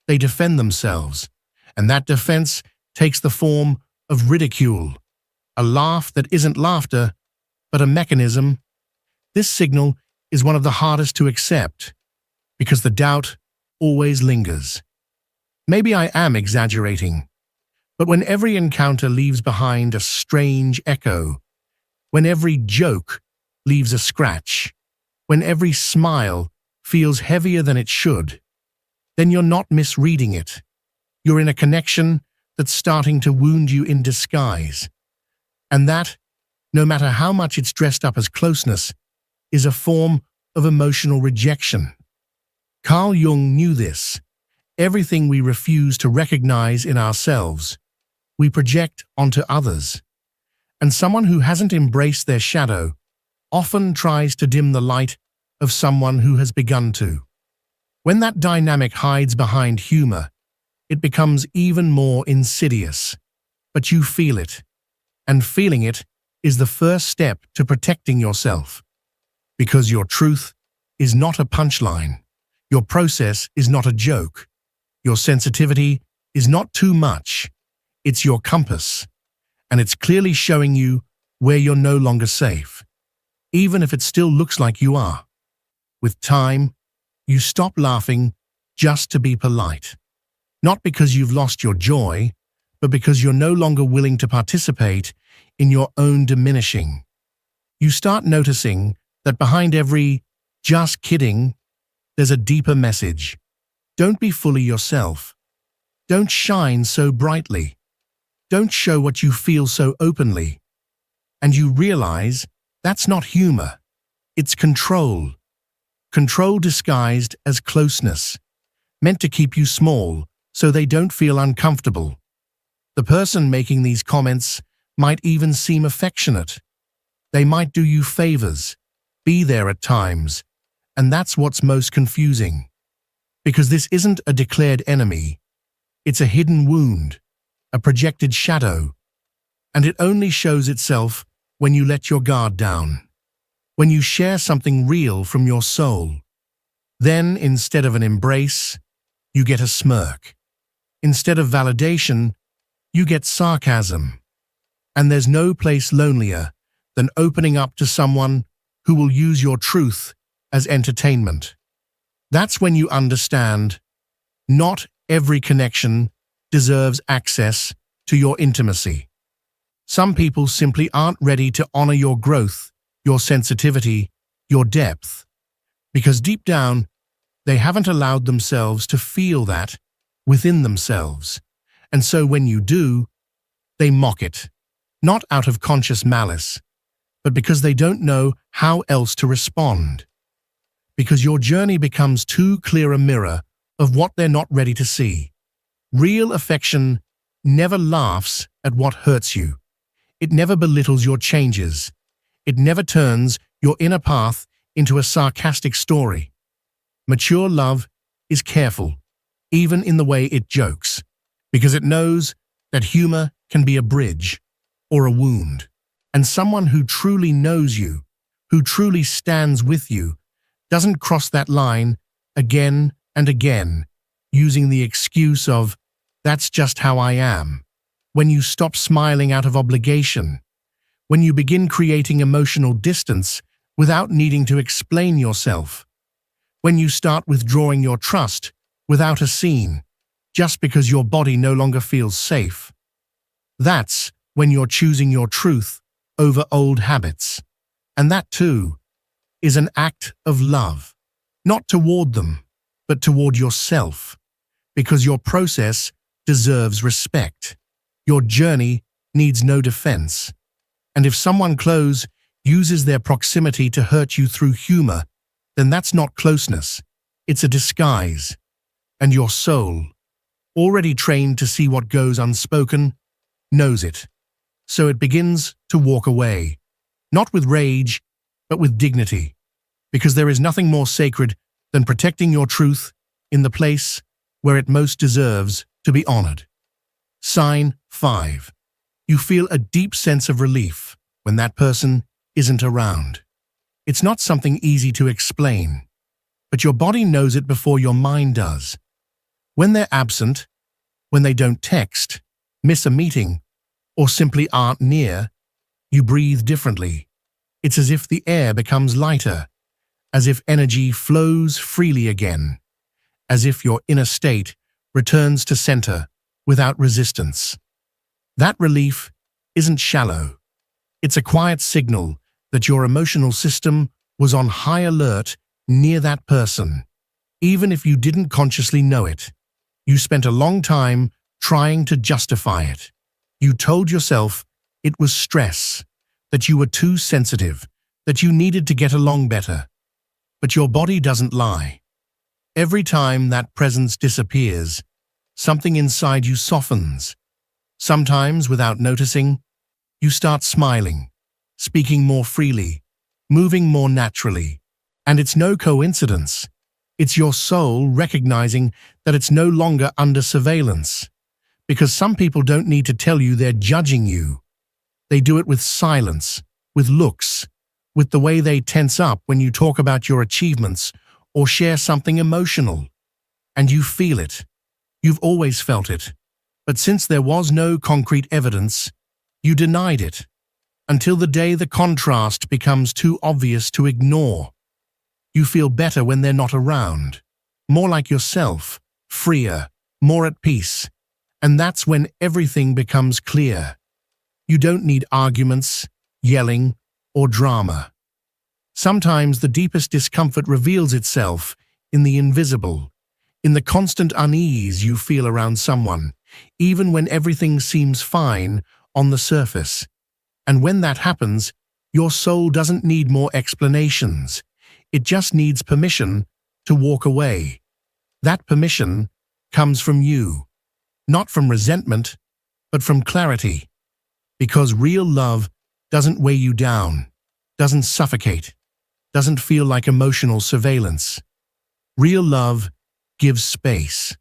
they defend themselves, and that defense takes the form of ridicule, a laugh that isn't laughter, but a mechanism. This signal is one of the hardest to accept, because the doubt always lingers. Maybe I am exaggerating, but when every encounter leaves behind a strange echo, when every joke leaves a scratch, when every smile feels heavier than it should, then you're not misreading it. You're in a connection that's starting to wound you in disguise. And that, no matter how much it's dressed up as closeness, is a form of emotional rejection. Carl Jung knew this. Everything we refuse to recognize in ourselves, we project onto others. And someone who hasn't embraced their shadow often tries to dim the light of someone who has begun to. When that dynamic hides behind humor, it becomes even more insidious. But you feel it. And feeling it is the first step to protecting yourself. Because your truth is not a punchline. Your process is not a joke. Your sensitivity is not too much. It's your compass. And it's clearly showing you where you're no longer safe, even if it still looks like you are. With time, you stop laughing just to be polite. Not because you've lost your joy, but because you're no longer willing to participate in your own diminishing. You start noticing that behind every "just kidding," there's a deeper message. Don't be fully yourself. Don't shine so brightly. Don't show what you feel so openly. And you realize that's not humor. It's control. Control disguised as closeness, meant to keep you small so they don't feel uncomfortable. The person making these comments might even seem affectionate. They might do you favors, be there at times, and that's what's most confusing. Because this isn't a declared enemy. It's a hidden wound, a projected shadow, and it only shows itself when you let your guard down, when you share something real from your soul. Then, instead of an embrace, you get a smirk. Instead of validation, you get sarcasm. And there's no place lonelier than opening up to someone who will use your truth as entertainment. That's when you understand not every connection deserves access to your intimacy. Some people simply aren't ready to honor your growth, your sensitivity, your depth, because deep down, they haven't allowed themselves to feel that within themselves. And so when you do, they mock it, not out of conscious malice, but because they don't know how else to respond. Because your journey becomes too clear a mirror of what they're not ready to see. Real affection never laughs at what hurts you. It never belittles your changes. It never turns your inner path into a sarcastic story. Mature love is careful, even in the way it jokes, because it knows that humor can be a bridge or a wound. And someone who truly knows you, who truly stands with you, doesn't cross that line again and again, using the excuse of, "That's just how I am." When you stop smiling out of obligation, when you begin creating emotional distance without needing to explain yourself, when you start withdrawing your trust without a scene, just because your body no longer feels safe, that's when you're choosing your truth over old habits. And that, too, is an act of love, not toward them, but toward yourself, because your process deserves respect. Your journey needs no defense. And if someone close uses their proximity to hurt you through humor, then that's not closeness, it's a disguise. And your soul, already trained to see what goes unspoken, knows it. So it begins to walk away, not with rage, but with dignity, because there is nothing more sacred than protecting your truth in the place where it most deserves to be honored. Sign 5. You feel a deep sense of relief when that person isn't around. It's not something easy to explain, but your body knows it before your mind does. When they're absent, when they don't text, miss a meeting, or simply aren't near, you breathe differently. It's as if the air becomes lighter, as if energy flows freely again, as if your inner state returns to center without resistance. That relief isn't shallow. It's a quiet signal that your emotional system was on high alert near that person, even if you didn't consciously know it. You spent a long time trying to justify it. You told yourself it was stress, that you were too sensitive, that you needed to get along better. But your body doesn't lie. Every time that presence disappears, something inside you softens. Sometimes, without noticing, you start smiling, speaking more freely, moving more naturally. And it's no coincidence. It's your soul recognizing that it's no longer under surveillance. Because some people don't need to tell you they're judging you. They do it with silence, with looks, with the way they tense up when you talk about your achievements or share something emotional. And you feel it. You've always felt it. But since there was no concrete evidence, you denied it, until the day the contrast becomes too obvious to ignore. You feel better when they're not around, more like yourself, freer, more at peace. And that's when everything becomes clear. You don't need arguments, yelling, or drama. Sometimes the deepest discomfort reveals itself in the invisible, in the constant unease you feel around someone, even when everything seems fine on the surface. And when that happens, your soul doesn't need more explanations. It just needs permission to walk away. That permission comes from you, not from resentment, but from clarity. Because real love doesn't weigh you down, doesn't suffocate, doesn't feel like emotional surveillance. Real love gives space.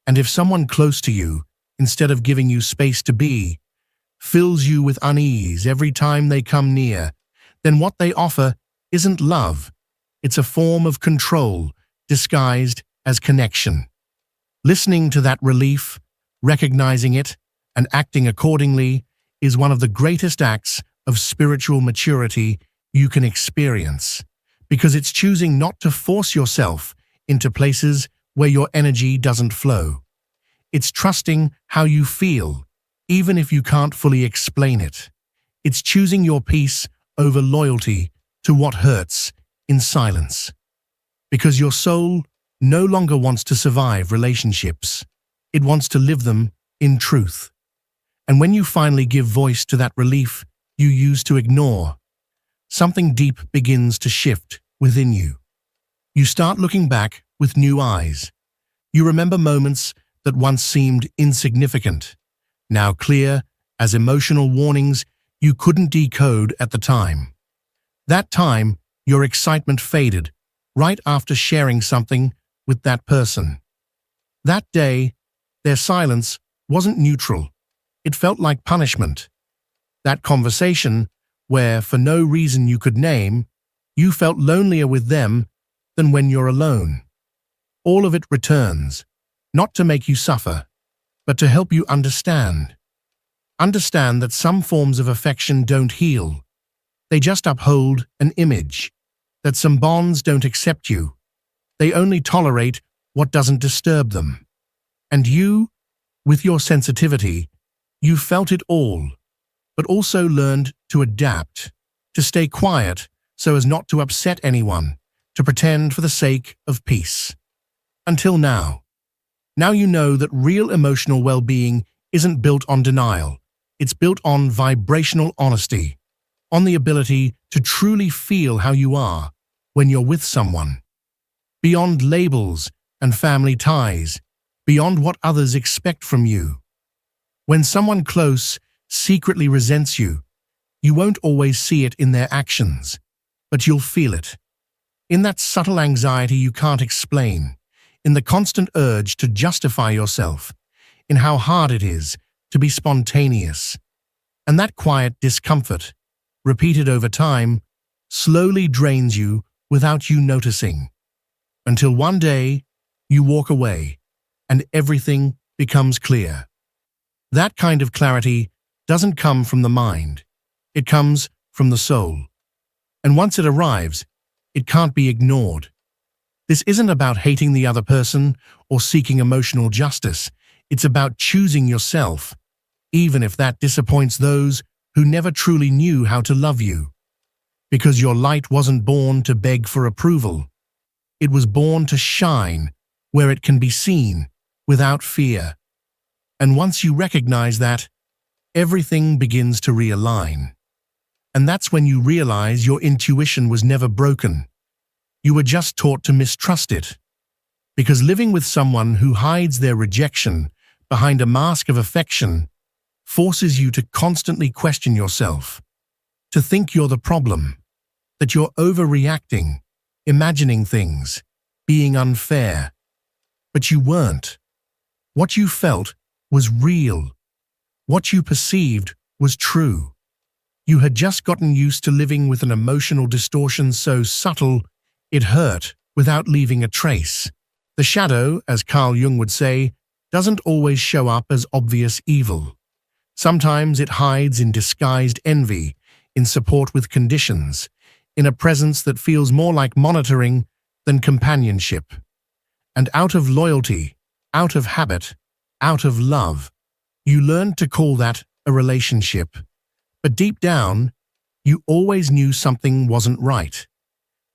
And if someone close to you, instead of giving you space to be, fills you with unease every time they come near, then what they offer isn't love. It's a form of control disguised as connection. Listening to that relief, recognizing it, and acting accordingly is one of the greatest acts of spiritual maturity you can experience, because it's choosing not to force yourself into places where your energy doesn't flow. It's trusting how you feel, even if you can't fully explain it. It's choosing your peace over loyalty to what hurts in silence. Because your soul no longer wants to survive relationships. It wants to live them in truth. And when you finally give voice to that relief you used to ignore, something deep begins to shift within you. You start looking back with new eyes. You remember moments that once seemed insignificant, now clear as emotional warnings you couldn't decode at the time. That time, your excitement faded right after sharing something with that person. That day, their silence wasn't neutral. It felt like punishment. That conversation, where for no reason you could name, you felt lonelier with them than when you're alone. All of it returns, not to make you suffer, but to help you understand. Understand that some forms of affection don't heal. They just uphold an image. That some bonds don't accept you. They only tolerate what doesn't disturb them. And you, with your sensitivity, you felt it all, but also learned to adapt, to stay quiet so as not to upset anyone, to pretend for the sake of peace. Until now. Now you know that real emotional well-being isn't built on denial. It's built on vibrational honesty, on the ability to truly feel how you are when you're with someone. Beyond labels and family ties, beyond what others expect from you. When someone close secretly resents you, you won't always see it in their actions, but you'll feel it. In that subtle anxiety you can't explain, in the constant urge to justify yourself, in how hard it is to be spontaneous. And that quiet discomfort, repeated over time, slowly drains you without you noticing. Until one day, you walk away, and everything becomes clear. That kind of clarity doesn't come from the mind. It comes from the soul. And once it arrives, it can't be ignored. This isn't about hating the other person or seeking emotional justice. It's about choosing yourself, even if that disappoints those who never truly knew how to love you. Because your light wasn't born to beg for approval. It was born to shine where it can be seen without fear. And once you recognize that, everything begins to realign. And that's when you realize your intuition was never broken. You were just taught to mistrust it. Because living with someone who hides their rejection behind a mask of affection forces you to constantly question yourself, to think you're the problem, that you're overreacting, imagining things, being unfair. But you weren't. What you felt was real. What you perceived was true. You had just gotten used to living with an emotional distortion so subtle it hurt without leaving a trace. The shadow, as Carl Jung would say, doesn't always show up as obvious evil. Sometimes it hides in disguised envy, in support with conditions, in a presence that feels more like monitoring than companionship. And out of loyalty, out of habit, out of love, you learned to call that a relationship. But deep down, you always knew something wasn't right.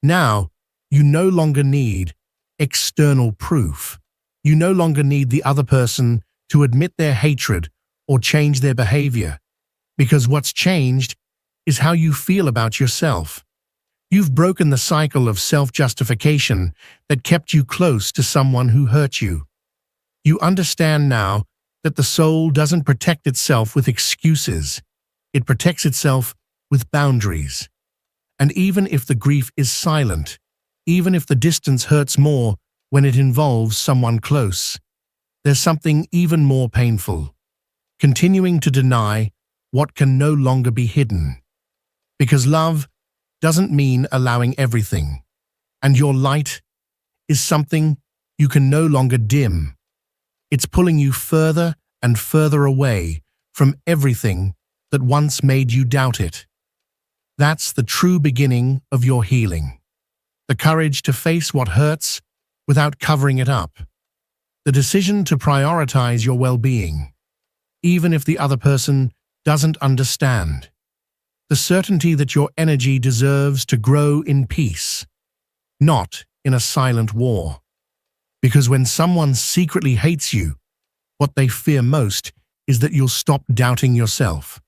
Now, you no longer need external proof. You no longer need the other person to admit their hatred or change their behavior, because what's changed is how you feel about yourself. You've broken the cycle of self-justification that kept you close to someone who hurt you. You understand now that the soul doesn't protect itself with excuses. It protects itself with boundaries. And even if the grief is silent, even if the distance hurts more when it involves someone close, there's something even more painful: continuing to deny what can no longer be hidden. Because love doesn't mean allowing everything, and your light is something you can no longer dim. It's pulling you further and further away from everything that once made you doubt it. That's the true beginning of your healing. The courage to face what hurts without covering it up. The decision to prioritize your well-being, even if the other person doesn't understand. The certainty that your energy deserves to grow in peace, not in a silent war. Because when someone secretly hates you, what they fear most is that you'll stop doubting yourself.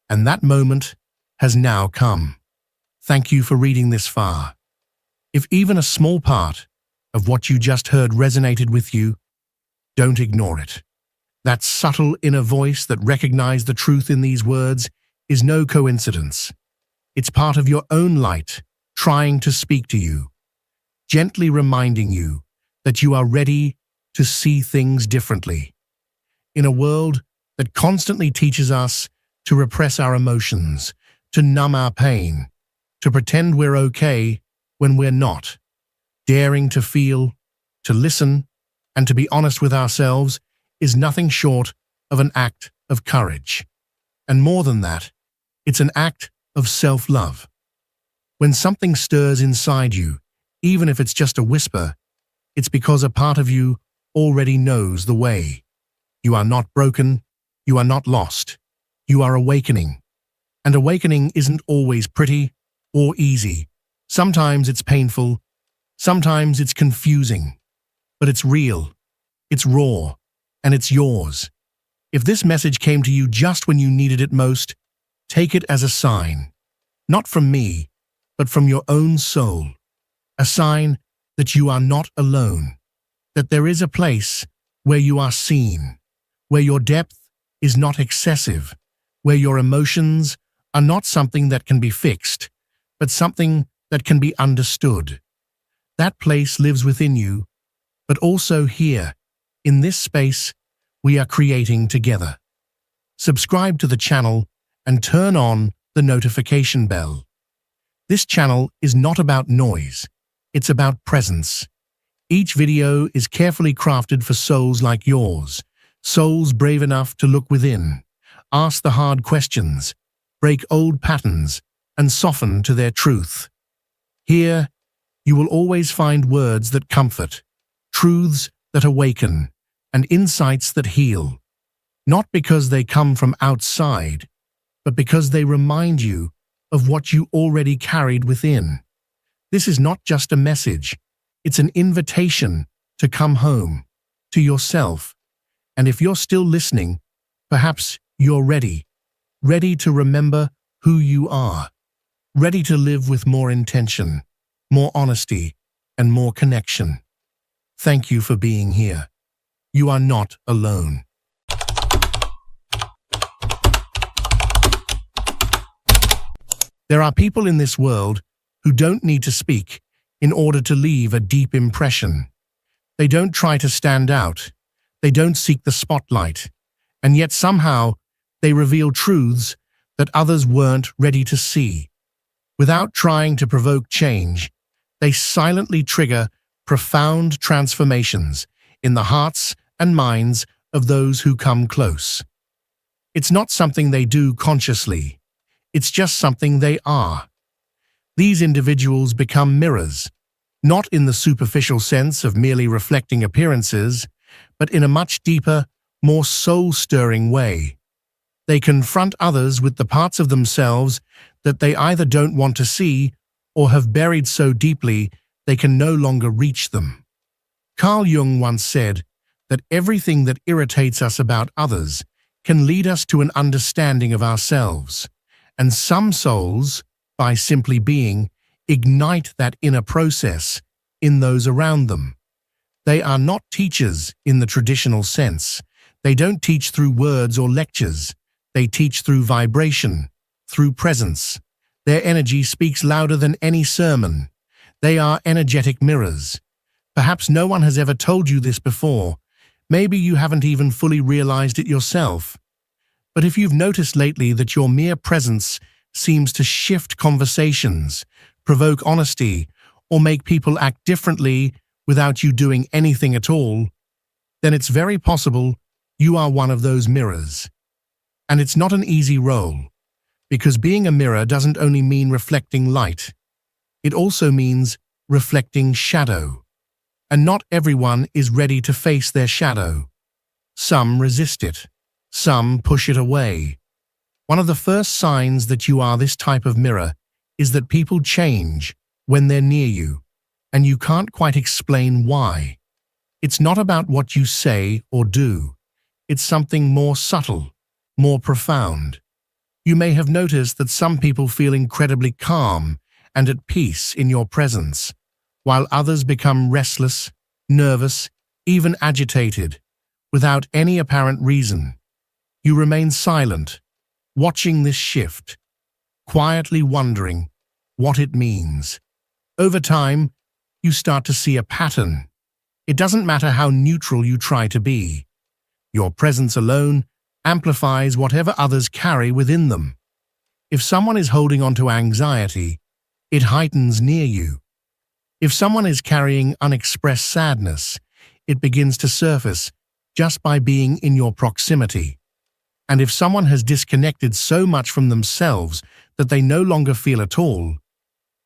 And that moment has now come. Thank you for reading this far. If even a small part of what you just heard resonated with you, don't ignore it. That subtle inner voice that recognized the truth in these words is no coincidence. It's part of your own light trying to speak to you, gently reminding you that you are ready to see things differently. In a world that constantly teaches us to repress our emotions, to numb our pain, to pretend we're okay when we're not, daring to feel, to listen, and to be honest with ourselves is nothing short of an act of courage. And more than that, it's an act of self-love. When something stirs inside you, even if it's just a whisper, it's because a part of you already knows the way. You are not broken, you are not lost, you are awakening. And awakening isn't always pretty or easy. Sometimes it's painful, sometimes it's confusing, but it's real, it's raw, and it's yours. If this message came to you just when you needed it most, take it as a sign, not from me, but from your own soul. A sign that you are not alone, that there is a place where you are seen, where your depth is not excessive, where your emotions are not something that can be fixed, but something that can be understood. That place lives within you, but also here, in this space we are creating together. Subscribe to the channel and turn on the notification bell. This channel is not about noise, it's about presence. Each video is carefully crafted for souls like yours, souls brave enough to look within, ask the hard questions, break old patterns, and soften to their truth. Here, you will always find words that comfort, truths that awaken, and insights that heal. Not because they come from outside, but because they remind you of what you already carried within. This is not just a message, it's an invitation to come home, to yourself. And if you're still listening, perhaps you're ready to remember who you are, ready to live with more intention, more honesty, and more connection. Thank you for being here. You are not alone. There are people in this world who don't need to speak in order to leave a deep impression. They don't try to stand out. They don't seek the spotlight. And yet somehow they reveal truths that others weren't ready to see. Without trying to provoke change, they silently trigger profound transformations in the hearts and minds of those who come close. It's not something they do consciously. It's just something they are. These individuals become mirrors, not in the superficial sense of merely reflecting appearances, but in a much deeper, more soul-stirring way. They confront others with the parts of themselves that they either don't want to see or have buried so deeply they can no longer reach them. Carl Jung once said that everything that irritates us about others can lead us to an understanding of ourselves, and some souls, by simply being, ignite that inner process in those around them. They are not teachers in the traditional sense. They don't teach through words or lectures. They teach through vibration, through presence. Their energy speaks louder than any sermon. They are energetic mirrors. Perhaps no one has ever told you this before. Maybe you haven't even fully realized it yourself. But if you've noticed lately that your mere presence seems to shift conversations, provoke honesty, or make people act differently without you doing anything at all, then it's very possible you are one of those mirrors. And it's not an easy role, because being a mirror doesn't only mean reflecting light. It also means reflecting shadow. And not everyone is ready to face their shadow. Some resist it. Some push it away. One of the first signs that you are this type of mirror is that people change when they're near you, and you can't quite explain why. It's not about what you say or do. It's something more subtle, more profound. You may have noticed that some people feel incredibly calm and at peace in your presence, while others become restless, nervous, even agitated, without any apparent reason. You remain silent, watching this shift, quietly wondering what it means. Over time, you start to see a pattern. It doesn't matter how neutral you try to be. Your presence alone amplifies whatever others carry within them. If someone is holding on to anxiety, it heightens near you. If someone is carrying unexpressed sadness, it begins to surface just by being in your proximity. And if someone has disconnected so much from themselves that they no longer feel at all,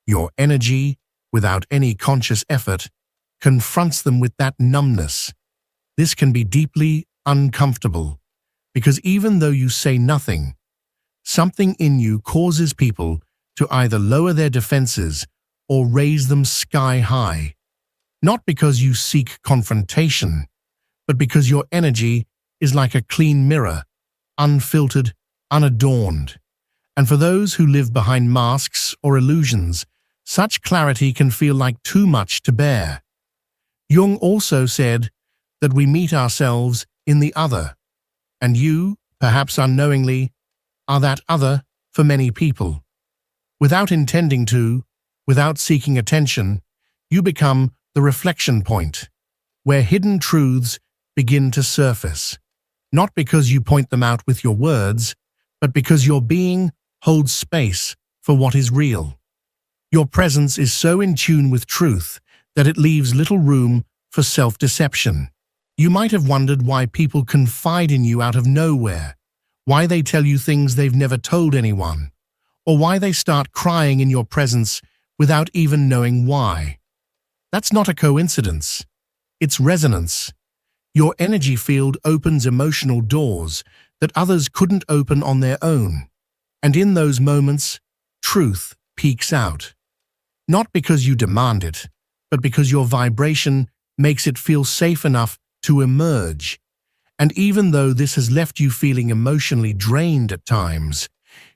your energy, without any conscious effort, confronts them with that numbness. This can be deeply uncomfortable, because even though you say nothing, something in you causes people to either lower their defenses or raise them sky high. Not because you seek confrontation, but because your energy is like a clean mirror, unfiltered, unadorned. And for those who live behind masks or illusions, such clarity can feel like too much to bear. Jung also said that we meet ourselves in the other, and you, perhaps unknowingly, are that other for many people. Without intending to, without seeking attention, you become the reflection point, where hidden truths begin to surface, not because you point them out with your words, but because your being holds space for what is real. Your presence is so in tune with truth that it leaves little room for self-deception. You might have wondered why people confide in you out of nowhere, why they tell you things they've never told anyone, or why they start crying in your presence without even knowing why. That's not a coincidence. It's resonance. Your energy field opens emotional doors that others couldn't open on their own. And in those moments, truth peeks out. Not because you demand it, but because your vibration makes it feel safe enough to emerge. And even though this has left you feeling emotionally drained at times,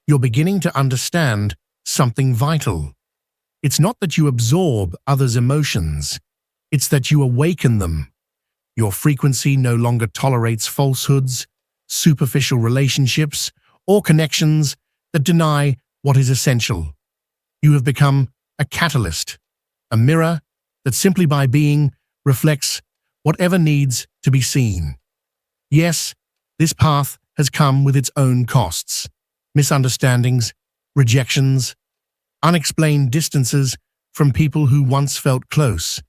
you're beginning to understand something vital. It's not that you absorb others' emotions, it's that you awaken them. Your frequency no longer tolerates falsehoods, superficial relationships, or connections that deny what is essential. You have become a catalyst, a mirror that simply by being reflects whatever needs to be seen. Yes, this path has come with its own costs. misunderstandings, rejections, unexplained distances from people who once felt close.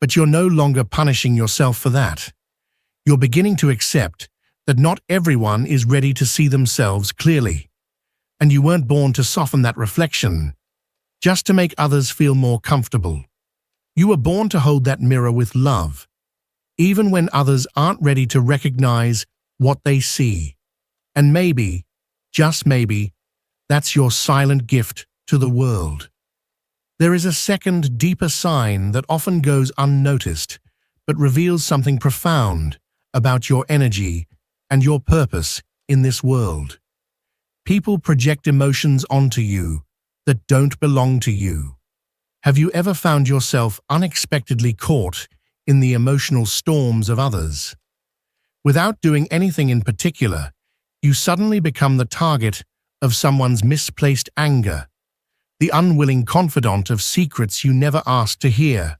But you're no longer punishing yourself for that. You're beginning to accept that not everyone is ready to see themselves clearly. And you weren't born to soften that reflection, just to make others feel more comfortable. You were born to hold that mirror with love, even when others aren't ready to recognize what they see. And maybe, just maybe, that's your silent gift to the world. There is a second, deeper sign that often goes unnoticed, but reveals something profound about your energy and your purpose in this world. People project emotions onto you that don't belong to you. Have you ever found yourself unexpectedly caught in the emotional storms of others? Without doing anything in particular, you suddenly become the target of someone's misplaced anger, the unwilling confidant of secrets you never asked to hear,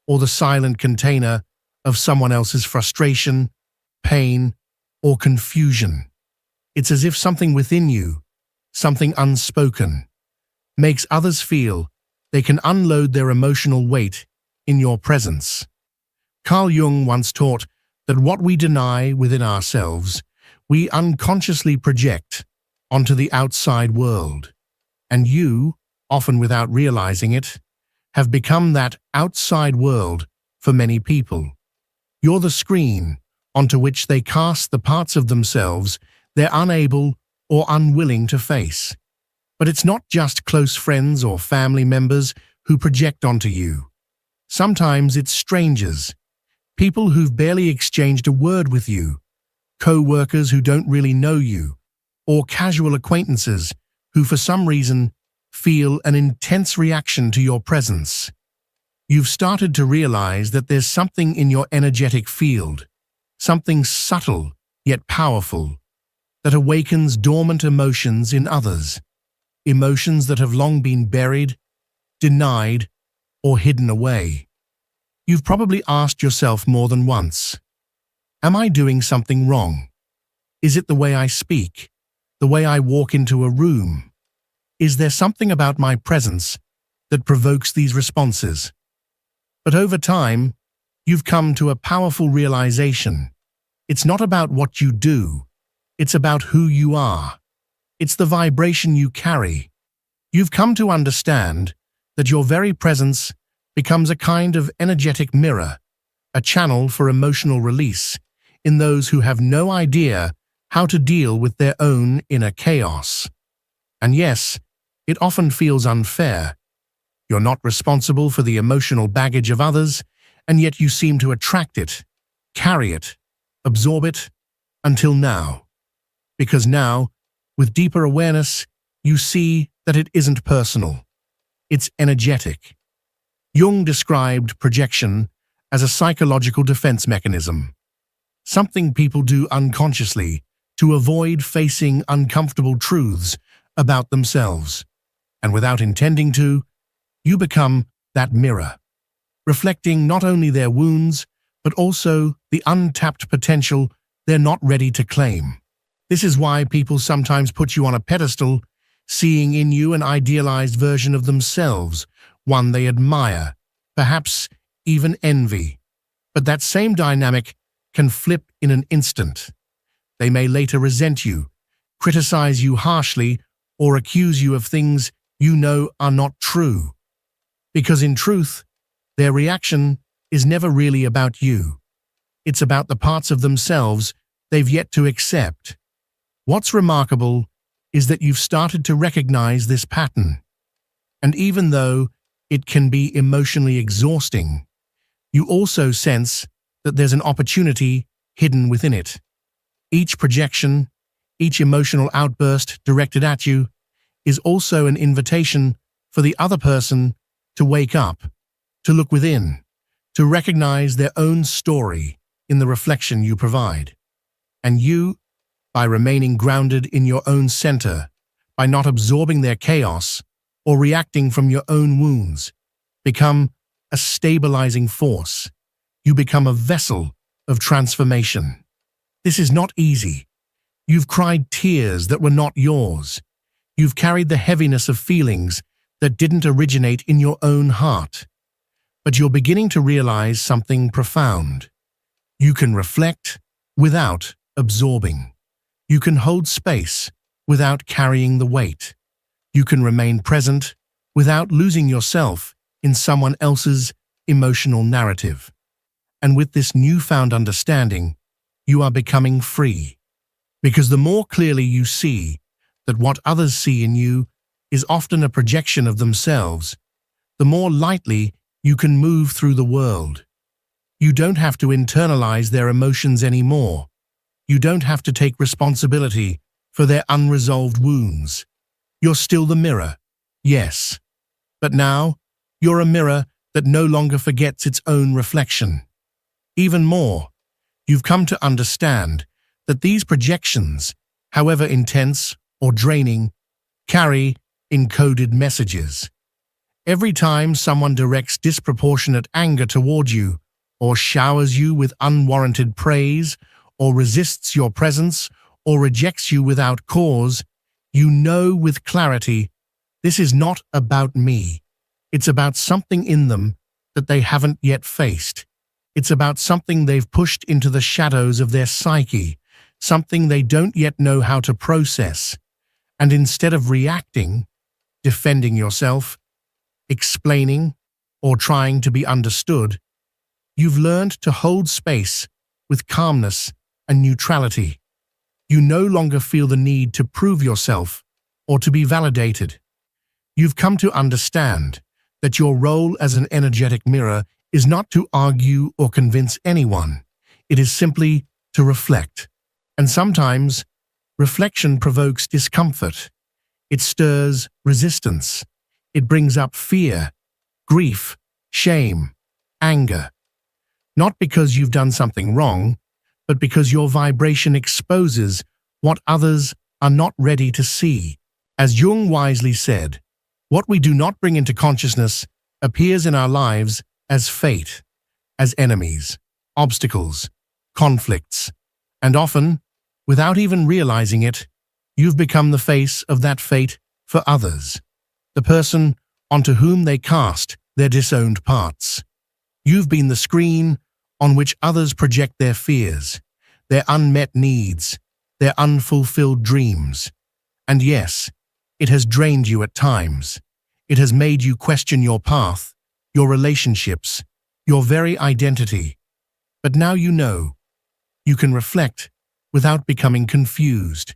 or the silent container of someone else's frustration, pain, or confusion. It's as if something within you, something unspoken, makes others feel they can unload their emotional weight in your presence. Carl Jung once taught that what we deny within ourselves, we unconsciously project onto the outside world. And you, often without realizing it, have become that outside world for many people. You're the screen onto which they cast the parts of themselves they're unable or unwilling to face. But it's not just close friends or family members who project onto you. Sometimes it's strangers, people who've barely exchanged a word with you, co-workers who don't really know you, or casual acquaintances who for some reason feel an intense reaction to your presence. You've started to realize that there's something in your energetic field, something subtle yet powerful, that awakens dormant emotions in others, emotions that have long been buried, denied, or hidden away. You've probably asked yourself more than once, am I doing something wrong? Is it the way I speak, the way I walk into a room? Is there something about my presence that provokes these responses? But over time, you've come to a powerful realization. It's not about what you do, it's about who you are. It's the vibration you carry. You've come to understand that your very presence becomes a kind of energetic mirror, a channel for emotional release in those who have no idea how to deal with their own inner chaos. And yes, it often feels unfair. You're not responsible for the emotional baggage of others, and yet you seem to attract it, carry it, absorb it, until now. Because now, with deeper awareness, you see that it isn't personal. It's energetic. Jung described projection as a psychological defense mechanism, something people do unconsciously to avoid facing uncomfortable truths about themselves. And without intending to, you become that mirror, reflecting not only their wounds, but also the untapped potential they're not ready to claim. This is why people sometimes put you on a pedestal, seeing in you an idealized version of themselves, one they admire, perhaps even envy. But that same dynamic can flip in an instant. They may later resent you, criticize you harshly, or accuse you of things you know are not true. Because in truth, their reaction is never really about you. It's about the parts of themselves they've yet to accept. What's remarkable is that you've started to recognize this pattern. And even though it can be emotionally exhausting, you also sense that there's an opportunity hidden within it. Each projection, each emotional outburst directed at you, is also an invitation for the other person to wake up, to look within, to recognize their own story in the reflection you provide. And you, by remaining grounded in your own center, by not absorbing their chaos or reacting from your own wounds, become a stabilizing force. You become a vessel of transformation. This is not easy. You've cried tears that were not yours. You've carried the heaviness of feelings that didn't originate in your own heart. But you're beginning to realize something profound. You can reflect without absorbing. You can hold space without carrying the weight. You can remain present without losing yourself in someone else's emotional narrative. And with this newfound understanding, you are becoming free. Because the more clearly you see that what others see in you is often a projection of themselves, the more lightly you can move through the world. You don't have to internalize their emotions anymore. You don't have to take responsibility for their unresolved wounds. You're still the mirror, yes. But now, you're a mirror that no longer forgets its own reflection. Even more, you've come to understand that these projections, however intense or draining, carry encoded messages. Every time someone directs disproportionate anger toward you, or showers you with unwarranted praise, or resists your presence, or rejects you without cause, you know with clarity, this is not about me. It's about something in them that they haven't yet faced. It's about something they've pushed into the shadows of their psyche, something they don't yet know how to process. And instead of reacting, defending yourself, explaining, or trying to be understood, you've learned to hold space with calmness and neutrality. You no longer feel the need to prove yourself or to be validated. You've come to understand that your role as an energetic mirror is not to argue or convince anyone. It is simply to reflect. And sometimes, reflection provokes discomfort. It stirs resistance. It brings up fear, grief, shame, anger. Not because you've done something wrong, but because your vibration exposes what others are not ready to see. As Jung wisely said, what we do not bring into consciousness appears in our lives as fate, as enemies, obstacles, conflicts, and often, without even realizing it, you've become the face of that fate for others, the person onto whom they cast their disowned parts. You've been the screen on which others project their fears, their unmet needs, their unfulfilled dreams. And yes, it has drained you at times. It has made you question your path, your relationships, your very identity. But now you know. You can reflect without becoming confused.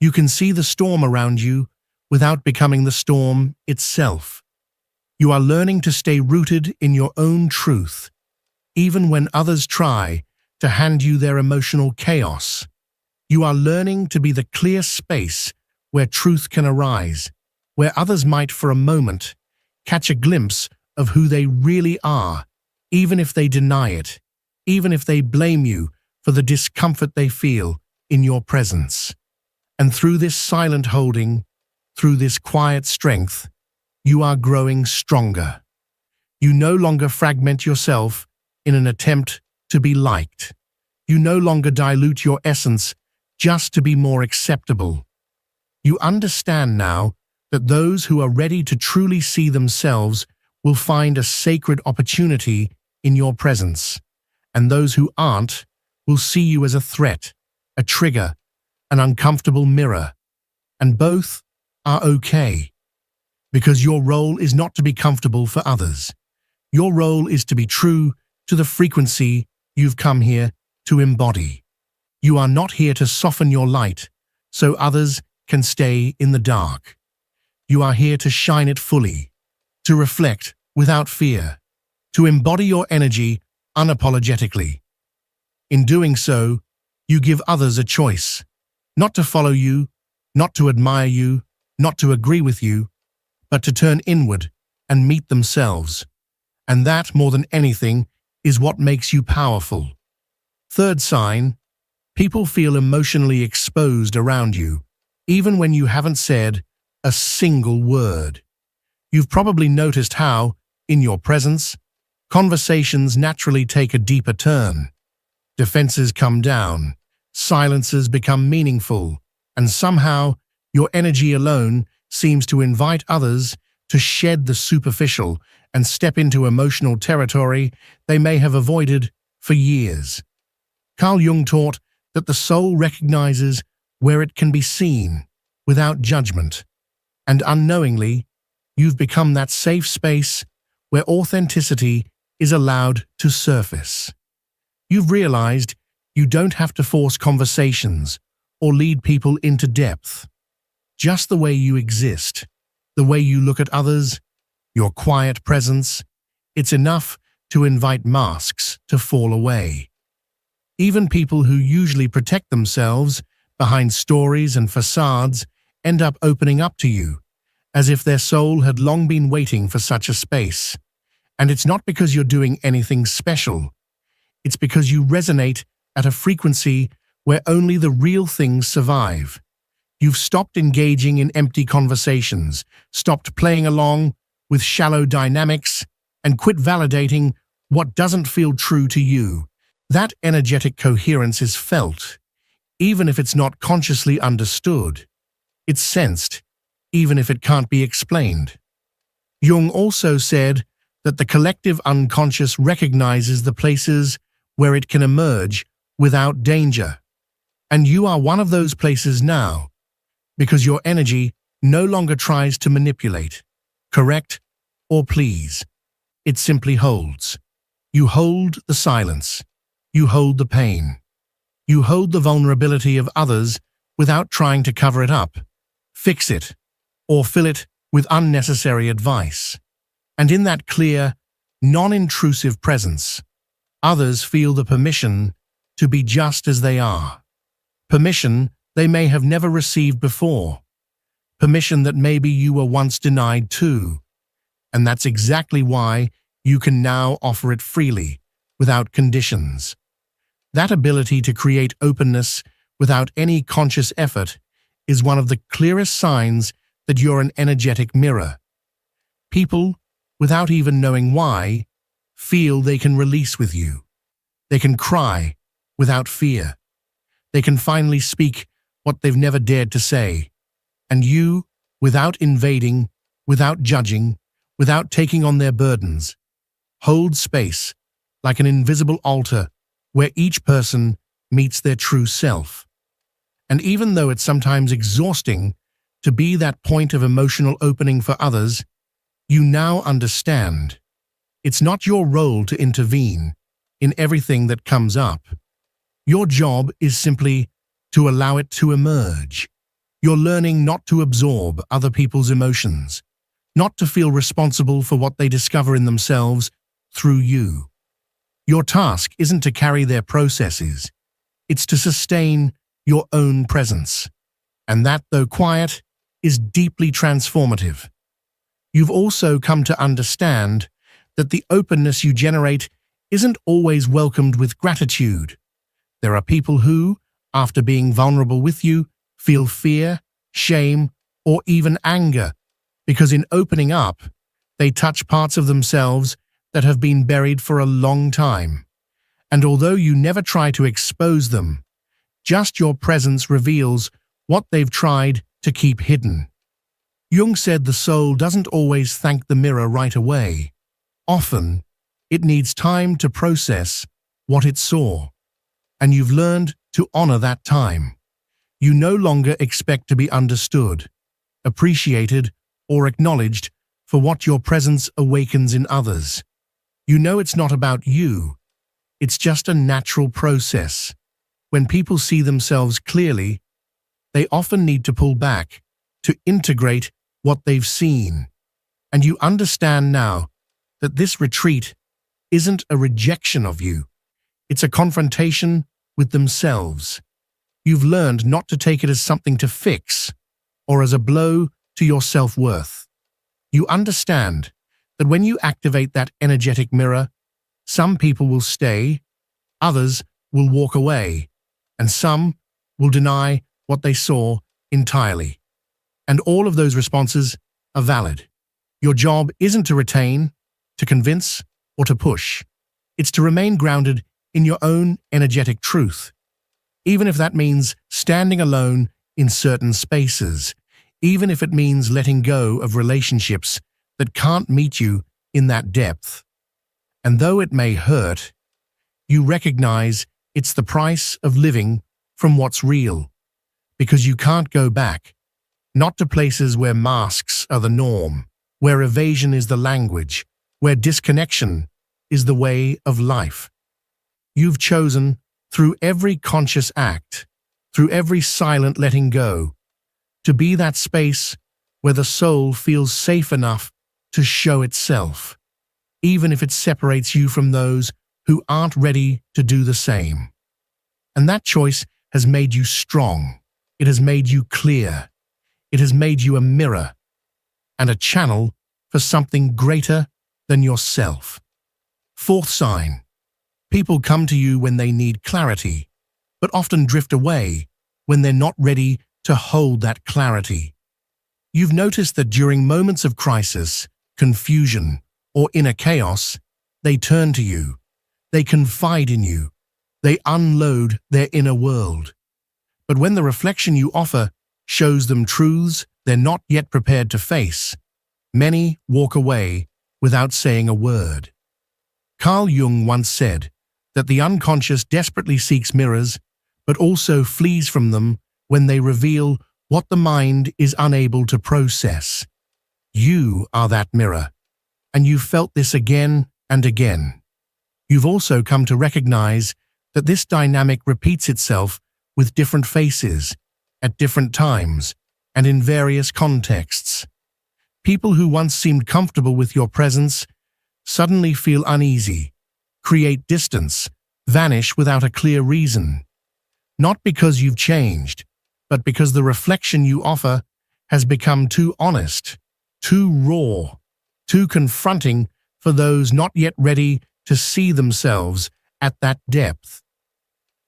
You can see the storm around you without becoming the storm itself. You are learning to stay rooted in your own truth, even when others try to hand you their emotional chaos. You are learning to be the clear space where truth can arise, where others might for a moment catch a glimpse of who they really are, even if they deny it, even if they blame you for the discomfort they feel in your presence. And through this silent holding, through this quiet strength, you are growing stronger. You no longer fragment yourself in an attempt to be liked. You no longer dilute your essence just to be more acceptable. You understand now that those who are ready to truly see themselves will find a sacred opportunity in your presence, and those who aren't will see you as a threat, a trigger, an uncomfortable mirror. And both are okay, because your role is not to be comfortable for others. Your role is to be true to the frequency you've come here to embody. You are not here to soften your light so others can stay in the dark. You are here to shine it fully, to reflect without fear, to embody your energy unapologetically. In doing so, you give others a choice, not to follow you, not to admire you, not to agree with you, but to turn inward and meet themselves. And that, more than anything, is what makes you powerful. Third sign, people feel emotionally exposed around you, even when you haven't said a single word. You've probably noticed how, in your presence, conversations naturally take a deeper turn. Defenses come down, silences become meaningful, and somehow your energy alone seems to invite others to shed the superficial and step into emotional territory they may have avoided for years. Carl Jung taught that the soul recognizes where it can be seen without judgment, and unknowingly, you've become that safe space where authenticity is allowed to surface. You've realized you don't have to force conversations or lead people into depth. Just the way you exist, the way you look at others, your quiet presence, it's enough to invite masks to fall away. Even people who usually protect themselves behind stories and facades end up opening up to you, as if their soul had long been waiting for such a space. And it's not because you're doing anything special. It's because you resonate at a frequency where only the real things survive. You've stopped engaging in empty conversations, stopped playing along with shallow dynamics, and quit validating what doesn't feel true to you. That energetic coherence is felt, even if it's not consciously understood. It's sensed, even if it can't be explained. Jung also said that the collective unconscious recognizes the places where it can emerge without danger. And you are one of those places now, because your energy no longer tries to manipulate, correct, or please. It simply holds. You hold the silence. You hold the pain. You hold the vulnerability of others without trying to cover it up, fix it, or fill it with unnecessary advice. And in that clear, non-intrusive presence, others feel the permission to be just as they are. Permission they may have never received before. Permission that maybe you were once denied too. And that's exactly why you can now offer it freely, without conditions. That ability to create openness without any conscious effort is one of the clearest signs that you're an energetic mirror. People, without even knowing why, feel they can release with you. They can cry without fear. They can finally speak what they've never dared to say. And you, without invading, without judging, without taking on their burdens, hold space like an invisible altar where each person meets their true self. And even though it's sometimes exhausting to be that point of emotional opening for others, you now understand. It's not your role to intervene in everything that comes up. Your job is simply to allow it to emerge. You're learning not to absorb other people's emotions, not to feel responsible for what they discover in themselves through you. Your task isn't to carry their processes, it's to sustain your own presence. And that, though quiet, is deeply transformative. You've also come to understand that the openness you generate isn't always welcomed with gratitude. There are people who, after being vulnerable with you, feel fear, shame, or even anger, because in opening up, they touch parts of themselves that have been buried for a long time. And although you never try to expose them, just your presence reveals what they've tried to keep hidden. Jung said the soul doesn't always thank the mirror right away. Often, it needs time to process what it saw. And you've learned to honor that time. You no longer expect to be understood, appreciated, or acknowledged for what your presence awakens in others. You know it's not about you. It's just a natural process. When people see themselves clearly, they often need to pull back to integrate what they've seen. And you understand now that this retreat isn't a rejection of you. It's a confrontation with themselves. You've learned not to take it as something to fix or as a blow to your self-worth. You understand that when you activate that energetic mirror, some people will stay, others will walk away, and some will deny what they saw entirely. And all of those responses are valid. Your job isn't to retain, to convince, or to push. It's to remain grounded in your own energetic truth. even if that means standing alone in certain spaces, even if it means letting go of relationships that can't meet you in that depth. And though it may hurt, you recognize it's the price of living from what's real, because you can't go back, not to places where masks are the norm, where evasion is the language, where disconnection is the way of life. You've chosen, through every conscious act, through every silent letting go, to be that space where the soul feels safe enough to show itself, even if it separates you from those who aren't ready to do the same. And that choice has made you strong. It has made you clear. It has made you a mirror and a channel for something greater than yourself. Fourth sign. People come to you when they need clarity, but often drift away when they're not ready to hold that clarity. You've noticed that during moments of crisis, confusion, or inner chaos, they turn to you. They confide in you. They unload their inner world. But when the reflection you offer shows them truths they're not yet prepared to face, many walk away without saying a word. Carl Jung once said that the unconscious desperately seeks mirrors, but also flees from them when they reveal what the mind is unable to process. You are that mirror, and you've felt this again and again. You've also come to recognize that this dynamic repeats itself with different faces, at different times, and in various contexts. People who once seemed comfortable with your presence suddenly feel uneasy, create distance, vanish without a clear reason. Not because you've changed, but because the reflection you offer has become too honest, too raw, too confronting for those not yet ready to see themselves at that depth.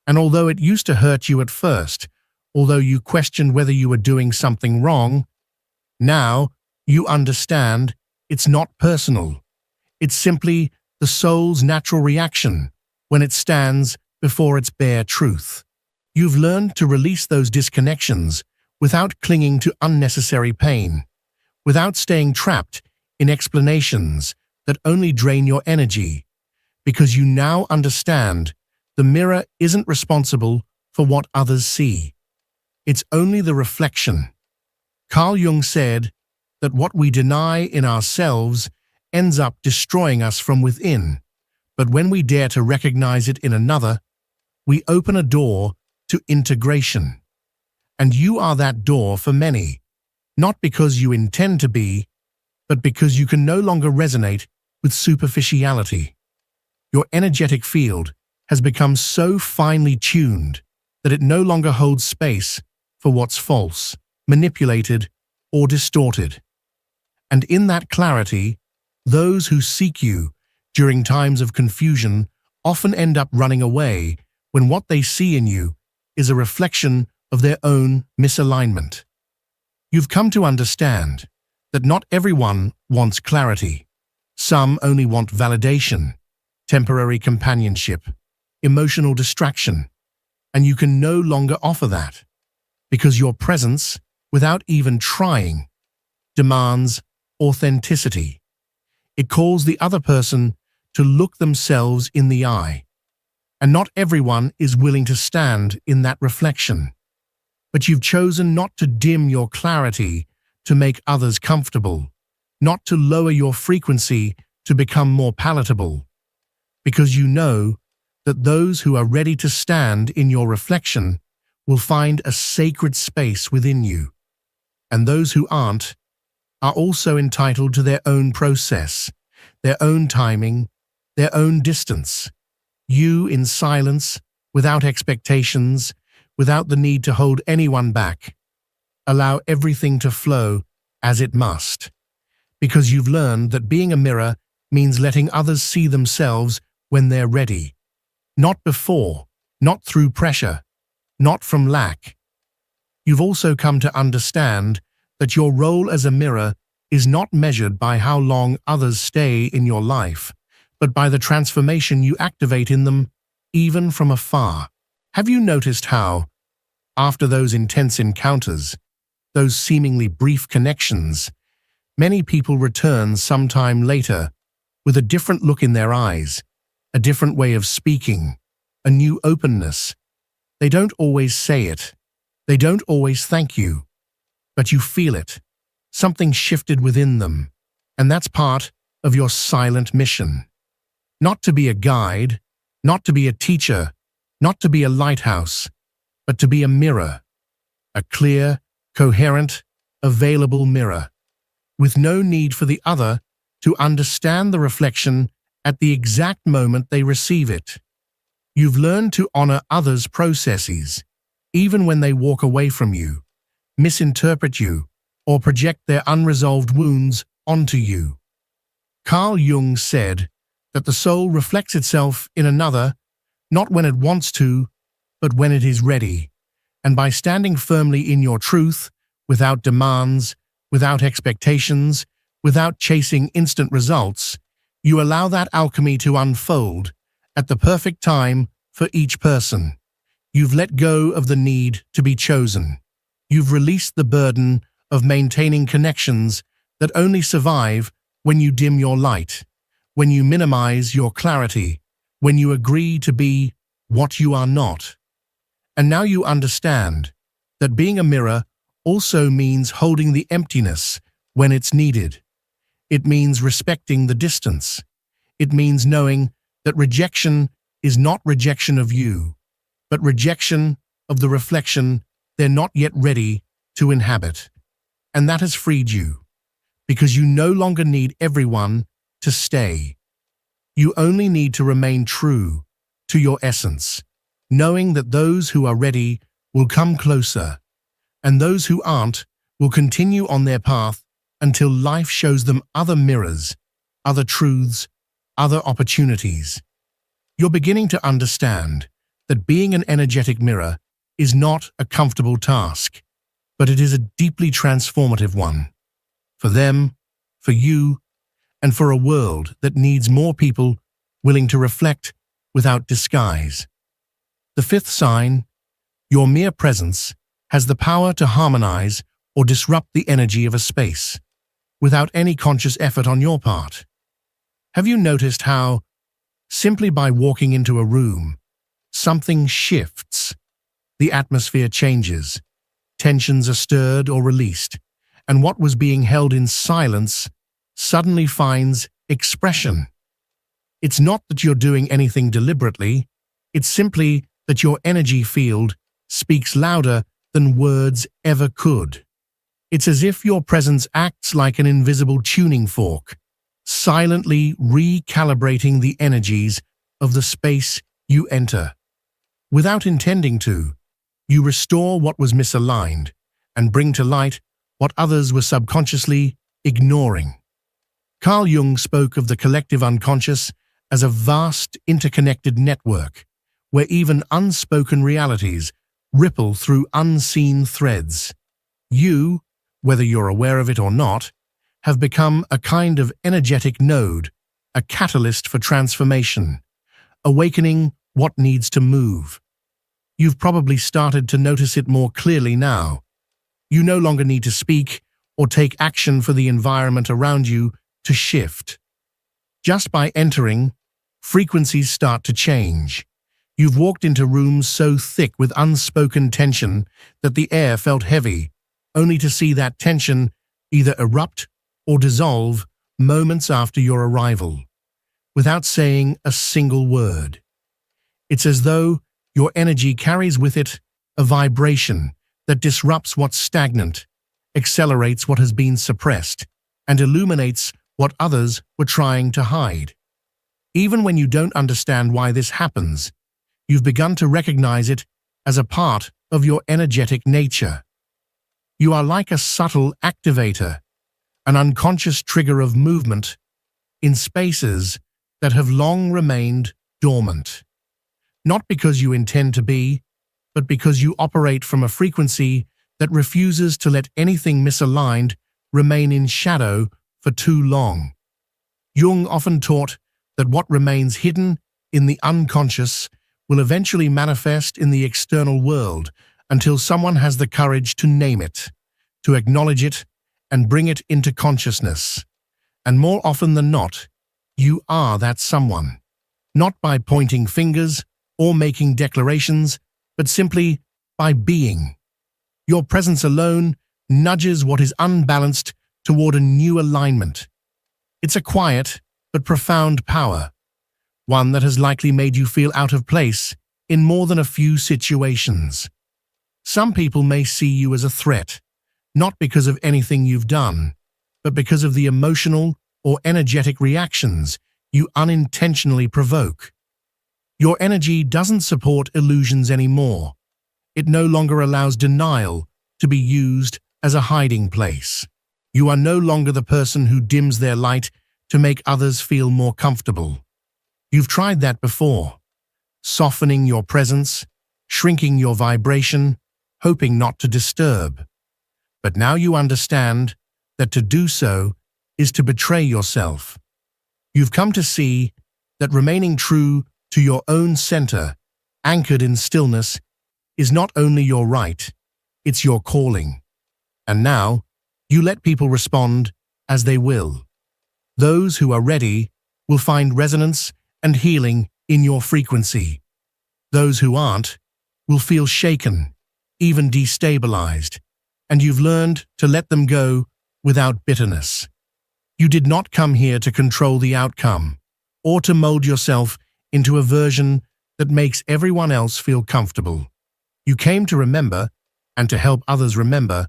And although it used to hurt you at first, although you questioned whether you were doing something wrong, now you understand it's not personal. It's simply the soul's natural reaction when it stands before its bare truth. You've learned to release those disconnections without clinging to unnecessary pain, without staying trapped in explanations that only drain your energy, because you now understand the mirror isn't responsible for what others see. It's only the reflection. Carl Jung said that what we deny in ourselves ends up destroying us from within, but when we dare to recognize it in another, we open a door to integration. And you are that door for many, not because you intend to be, but because you can no longer resonate with superficiality. Your energetic field has become so finely tuned that it no longer holds space for what's false, manipulated, or distorted. And in that clarity, those who seek you during times of confusion often end up running away when what they see in you is a reflection of their own misalignment. You've come to understand that not everyone wants clarity. Some only want validation, temporary companionship, emotional distraction, and you can no longer offer that because your presence, without even trying, demands authenticity. It calls the other person to look themselves in the eye, and not everyone is willing to stand in that reflection. But you've chosen not to dim your clarity to make others comfortable, not to lower your frequency to become more palatable, because you know that those who are ready to stand in your reflection will find a sacred space within you, and those who aren't are also entitled to their own process, their own timing, their own distance. You in silence, without expectations, without the need to hold anyone back. Allow everything to flow as it must, because you've learned that being a mirror means letting others see themselves when they're ready. Not before, not through pressure, not from lack. You've also come to understand that your role as a mirror is not measured by how long others stay in your life, but by the transformation you activate in them, even from afar. Have you noticed how, after those intense encounters, those seemingly brief connections, many people return sometime later with a different look in their eyes, a different way of speaking, a new openness? They don't always say it. They don't always thank you. But you feel it. Something shifted within them. And that's part of your silent mission. Not to be a guide, not to be a teacher, not to be a lighthouse, but to be a mirror. A clear, coherent, available mirror, with no need for the other to understand the reflection at the exact moment they receive it. You've learned to honor others' processes, even when they walk away from you, misinterpret you, or project their unresolved wounds onto you. Carl Jung said that the soul reflects itself in another, not when it wants to, but when it is ready. And by standing firmly in your truth, without demands, without expectations, without chasing instant results, you allow that alchemy to unfold at the perfect time for each person. You've let go of the need to be chosen. You've released the burden of maintaining connections that only survive when you dim your light, when you minimize your clarity, when you agree to be what you are not. And now you understand that being a mirror also means holding the emptiness when it's needed. It means respecting the distance. It means knowing that rejection is not rejection of you, but rejection of the reflection they're not yet ready to inhabit. And that has freed you, because you no longer need everyone to stay. You only need to remain true to your essence, knowing that those who are ready will come closer, and those who aren't will continue on their path until life shows them other mirrors, other truths, other opportunities. You're beginning to understand that being an energetic mirror is not a comfortable task, but it is a deeply transformative one. For them, for you, and for a world that needs more people willing to reflect without disguise. The fifth sign, your mere presence, has the power to harmonize or disrupt the energy of a space, without any conscious effort on your part. Have you noticed how, simply by walking into a room, something shifts? The atmosphere changes, tensions are stirred or released, and what was being held in silence suddenly finds expression. It's not that you're doing anything deliberately, it's simply that your energy field speaks louder than words ever could. It's as if your presence acts like an invisible tuning fork, silently recalibrating the energies of the space you enter. Without intending to, you restore what was misaligned and bring to light what others were subconsciously ignoring. Carl Jung spoke of the collective unconscious as a vast interconnected network, where even unspoken realities ripple through unseen threads. You, whether you're aware of it or not, have become a kind of energetic node, a catalyst for transformation, awakening what needs to move. You've probably started to notice it more clearly now. You no longer need to speak or take action for the environment around you to shift. Just by entering, frequencies start to change. You've walked into rooms so thick with unspoken tension that the air felt heavy, only to see that tension either erupt or dissolve moments after your arrival, without saying a single word. It's as though your energy carries with it a vibration that disrupts what's stagnant, accelerates what has been suppressed, and illuminates what others were trying to hide. Even when you don't understand why this happens, you've begun to recognize it as a part of your energetic nature. You are like a subtle activator, an unconscious trigger of movement in spaces that have long remained dormant. Not because you intend to be, but because you operate from a frequency that refuses to let anything misaligned remain in shadow for too long. Jung often taught that what remains hidden in the unconscious will eventually manifest in the external world until someone has the courage to name it, to acknowledge it, and bring it into consciousness. And more often than not, you are that someone. Not by pointing fingers or making declarations, but simply by being. Your presence alone nudges what is unbalanced toward a new alignment. It's a quiet but profound power, one that has likely made you feel out of place in more than a few situations. Some people may see you as a threat, not because of anything you've done, but because of the emotional or energetic reactions you unintentionally provoke. Your energy doesn't support illusions anymore. It no longer allows denial to be used as a hiding place. You are no longer the person who dims their light to make others feel more comfortable. You've tried that before, softening your presence, shrinking your vibration, hoping not to disturb. But now you understand that to do so is to betray yourself. You've come to see that remaining true to your own center, anchored in stillness, is not only your right, it's your calling. And now, you let people respond as they will. Those who are ready will find resonance and healing in your frequency. Those who aren't will feel shaken, even destabilized, and you've learned to let them go without bitterness. You did not come here to control the outcome, or to mold yourself into a version that makes everyone else feel comfortable. You came to remember, and to help others remember,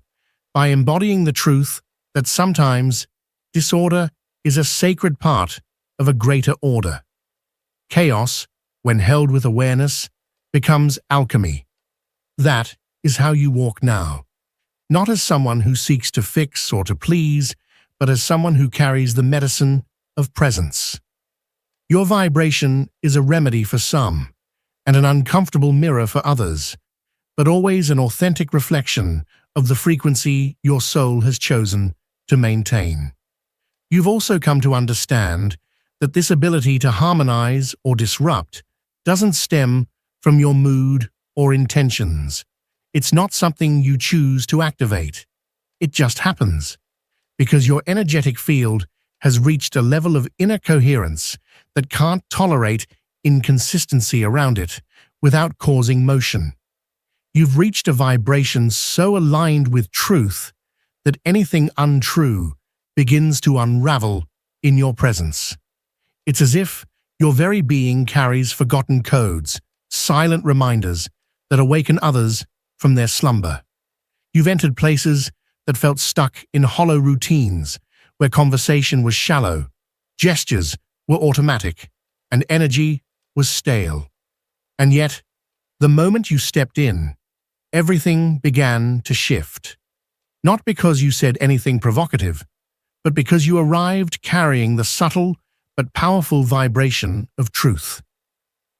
by embodying the truth that sometimes disorder is a sacred part of a greater order. Chaos, when held with awareness, becomes alchemy. That is how you walk now. Not as someone who seeks to fix or to please, but as someone who carries the medicine of presence. Your vibration is a remedy for some, and an uncomfortable mirror for others, but always an authentic reflection of the frequency your soul has chosen to maintain. You've also come to understand that this ability to harmonize or disrupt doesn't stem from your mood or intentions. It's not something you choose to activate. It just happens, because your energetic field has reached a level of inner coherence that can't tolerate inconsistency around it without causing motion. You've reached a vibration so aligned with truth that anything untrue begins to unravel in your presence. It's as if your very being carries forgotten codes, silent reminders that awaken others from their slumber. You've entered places that felt stuck in hollow routines, where conversation was shallow, gestures were automatic, and energy was stale. And yet, the moment you stepped in, everything began to shift. Not because you said anything provocative, but because you arrived carrying the subtle but powerful vibration of truth.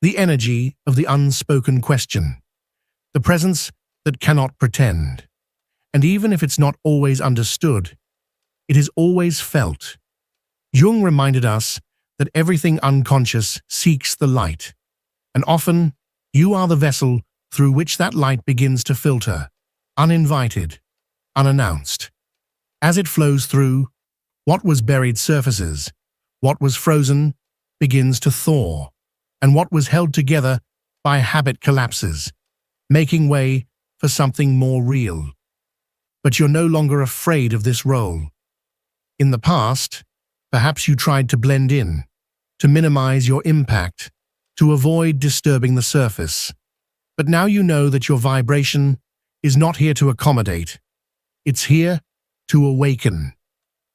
The energy of the unspoken question. The presence that cannot pretend. And even if it's not always understood, it is always felt. Jung reminded us that everything unconscious seeks the light, and often you are the vessel through which that light begins to filter, uninvited, unannounced. As it flows through, what was buried surfaces, what was frozen begins to thaw, and what was held together by habit collapses, making way for something more real. But you're no longer afraid of this role. In the past, perhaps you tried to blend in, to minimize your impact, to avoid disturbing the surface. But now you know that your vibration is not here to accommodate. It's here to awaken.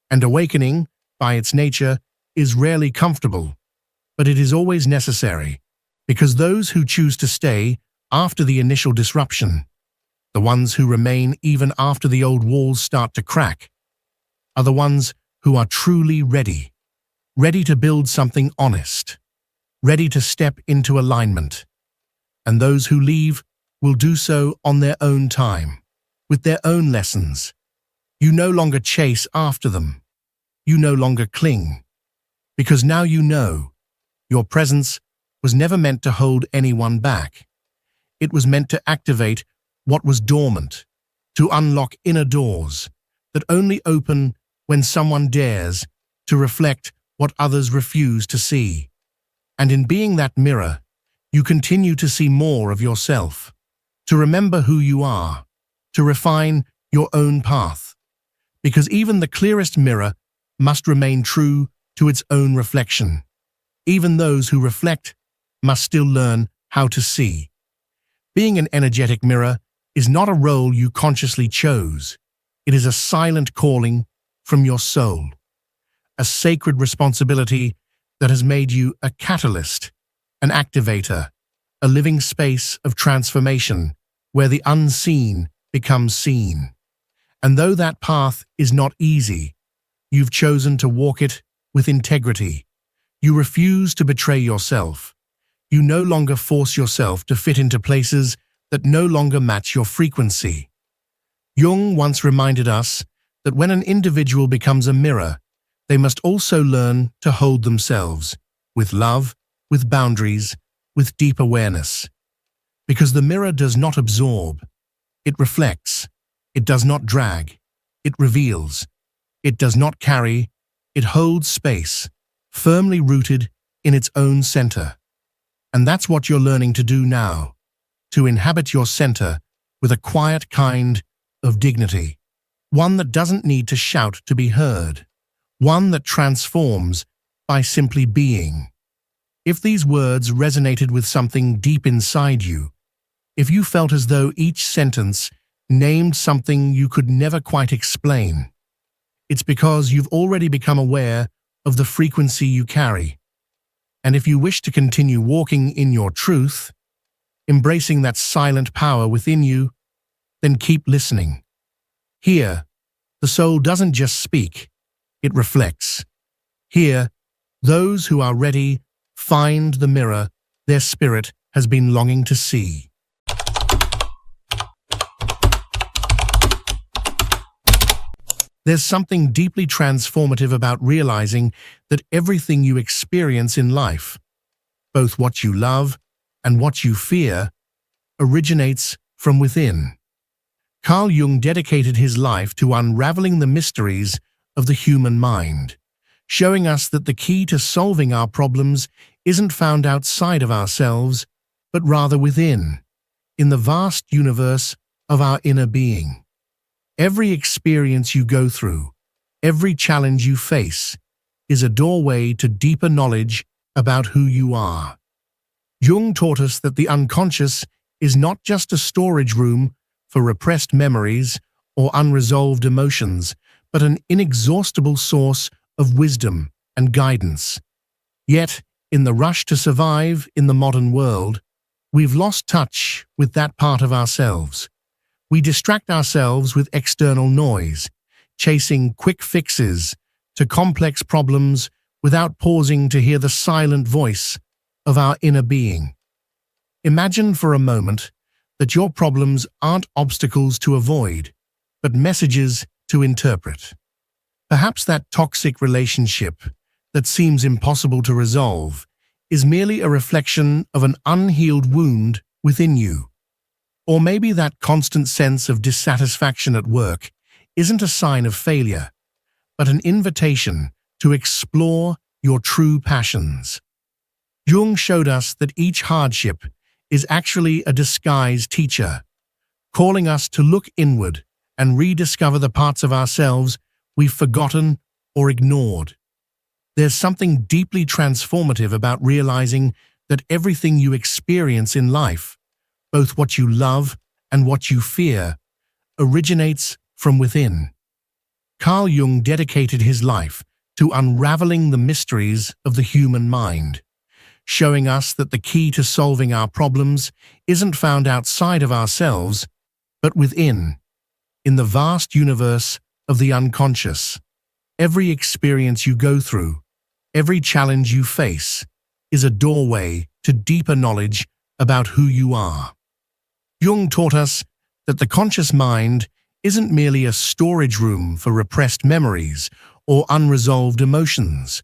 And awakening, by its nature, is rarely comfortable, but it is always necessary, because those who choose to stay after the initial disruption, the ones who remain even after the old walls start to crack, are the ones who are truly ready, ready to build something honest, ready to step into alignment. And those who leave will do so on their own time, with their own lessons. You no longer chase after them. You no longer cling, because now you know your presence was never meant to hold anyone back. It was meant to activate what was dormant, to unlock inner doors that only open when someone dares to reflect what others refuse to see. And in being that mirror, you continue to see more of yourself, to remember who you are, to refine your own path. Because even the clearest mirror must remain true to its own reflection. Even those who reflect must still learn how to see. Being an energetic mirror is not a role you consciously chose. It is a silent calling from your soul, a sacred responsibility that has made you a catalyst, an activator, a living space of transformation where the unseen becomes seen. And though that path is not easy, you've chosen to walk it with integrity. You refuse to betray yourself. You no longer force yourself to fit into places that no longer match your frequency. Jung once reminded us that when an individual becomes a mirror, they must also learn to hold themselves with love, with boundaries, with deep awareness. Because the mirror does not absorb, it reflects. It does not drag, it reveals. It does not carry, it holds space, firmly rooted in its own center. And that's what you're learning to do now, to inhabit your center with a quiet kind of dignity, one that doesn't need to shout to be heard, one that transforms by simply being. If these words resonated with something deep inside you, if you felt as though each sentence named something you could never quite explain, it's because you've already become aware of the frequency you carry. And if you wish to continue walking in your truth, embracing that silent power within you, then keep listening. Here, the soul doesn't just speak, it reflects. Here, those who are ready find the mirror their spirit has been longing to see. There's something deeply transformative about realizing that everything you experience in life, both what you love and what you fear, originates from within. Carl Jung dedicated his life to unraveling the mysteries of the human mind, showing us that the key to solving our problems isn't found outside of ourselves, but rather within, in the vast universe of our inner being. Every experience you go through, every challenge you face, is a doorway to deeper knowledge about who you are. Jung taught us that the unconscious is not just a storage room for repressed memories or unresolved emotions, but an inexhaustible source of wisdom and guidance. Yet, in the rush to survive in the modern world, we've lost touch with that part of ourselves. We distract ourselves with external noise, chasing quick fixes to complex problems without pausing to hear the silent voice of our inner being. Imagine for a moment that your problems aren't obstacles to avoid, but messages to interpret. Perhaps that toxic relationship that seems impossible to resolve is merely a reflection of an unhealed wound within you. Or maybe that constant sense of dissatisfaction at work isn't a sign of failure, but an invitation to explore your true passions. Jung showed us that each hardship is actually a disguised teacher, calling us to look inward and rediscover the parts of ourselves we've forgotten or ignored. There's something deeply transformative about realizing that everything you experience in life, both what you love and what you fear, originates from within. Carl Jung dedicated his life to unraveling the mysteries of the human mind, showing us that the key to solving our problems isn't found outside of ourselves, but within, in the vast universe of the unconscious. Every experience you go through, every challenge you face, is a doorway to deeper knowledge about who you are. Jung taught us that the conscious mind isn't merely a storage room for repressed memories or unresolved emotions,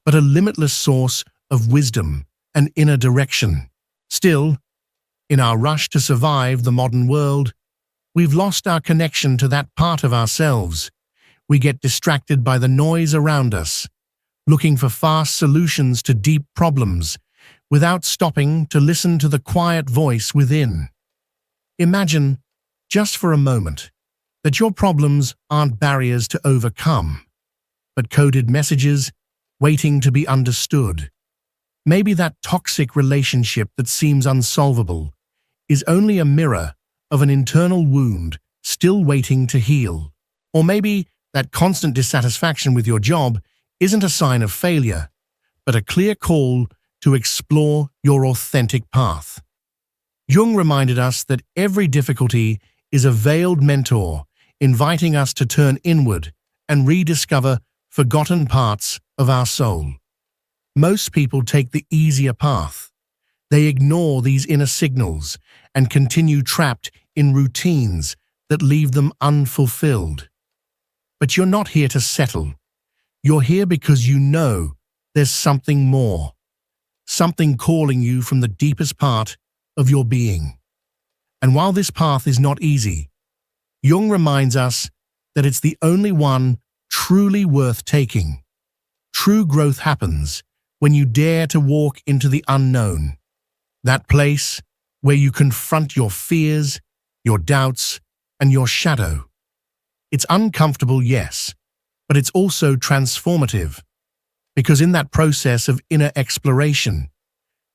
but a limitless source of wisdom and inner direction. Still, in our rush to survive the modern world, we've lost our connection to that part of ourselves. We get distracted by the noise around us, looking for fast solutions to deep problems, without stopping to listen to the quiet voice within. Imagine, just for a moment, that your problems aren't barriers to overcome, but coded messages waiting to be understood. Maybe that toxic relationship that seems unsolvable is only a mirror of an internal wound still waiting to heal. Or maybe that constant dissatisfaction with your job isn't a sign of failure, but a clear call to explore your authentic path. Jung reminded us that every difficulty is a veiled mentor, inviting us to turn inward and rediscover forgotten parts of our soul. Most people take the easier path. They ignore these inner signals and continue trapped in routines that leave them unfulfilled. But you're not here to settle. You're here because you know there's something more, something calling you from the deepest part of your being. And while this path is not easy, Jung reminds us that it's the only one truly worth taking. True growth happens when you dare to walk into the unknown, that place where you confront your fears, your doubts, and your shadow. It's uncomfortable, yes, but it's also transformative, because in that process of inner exploration,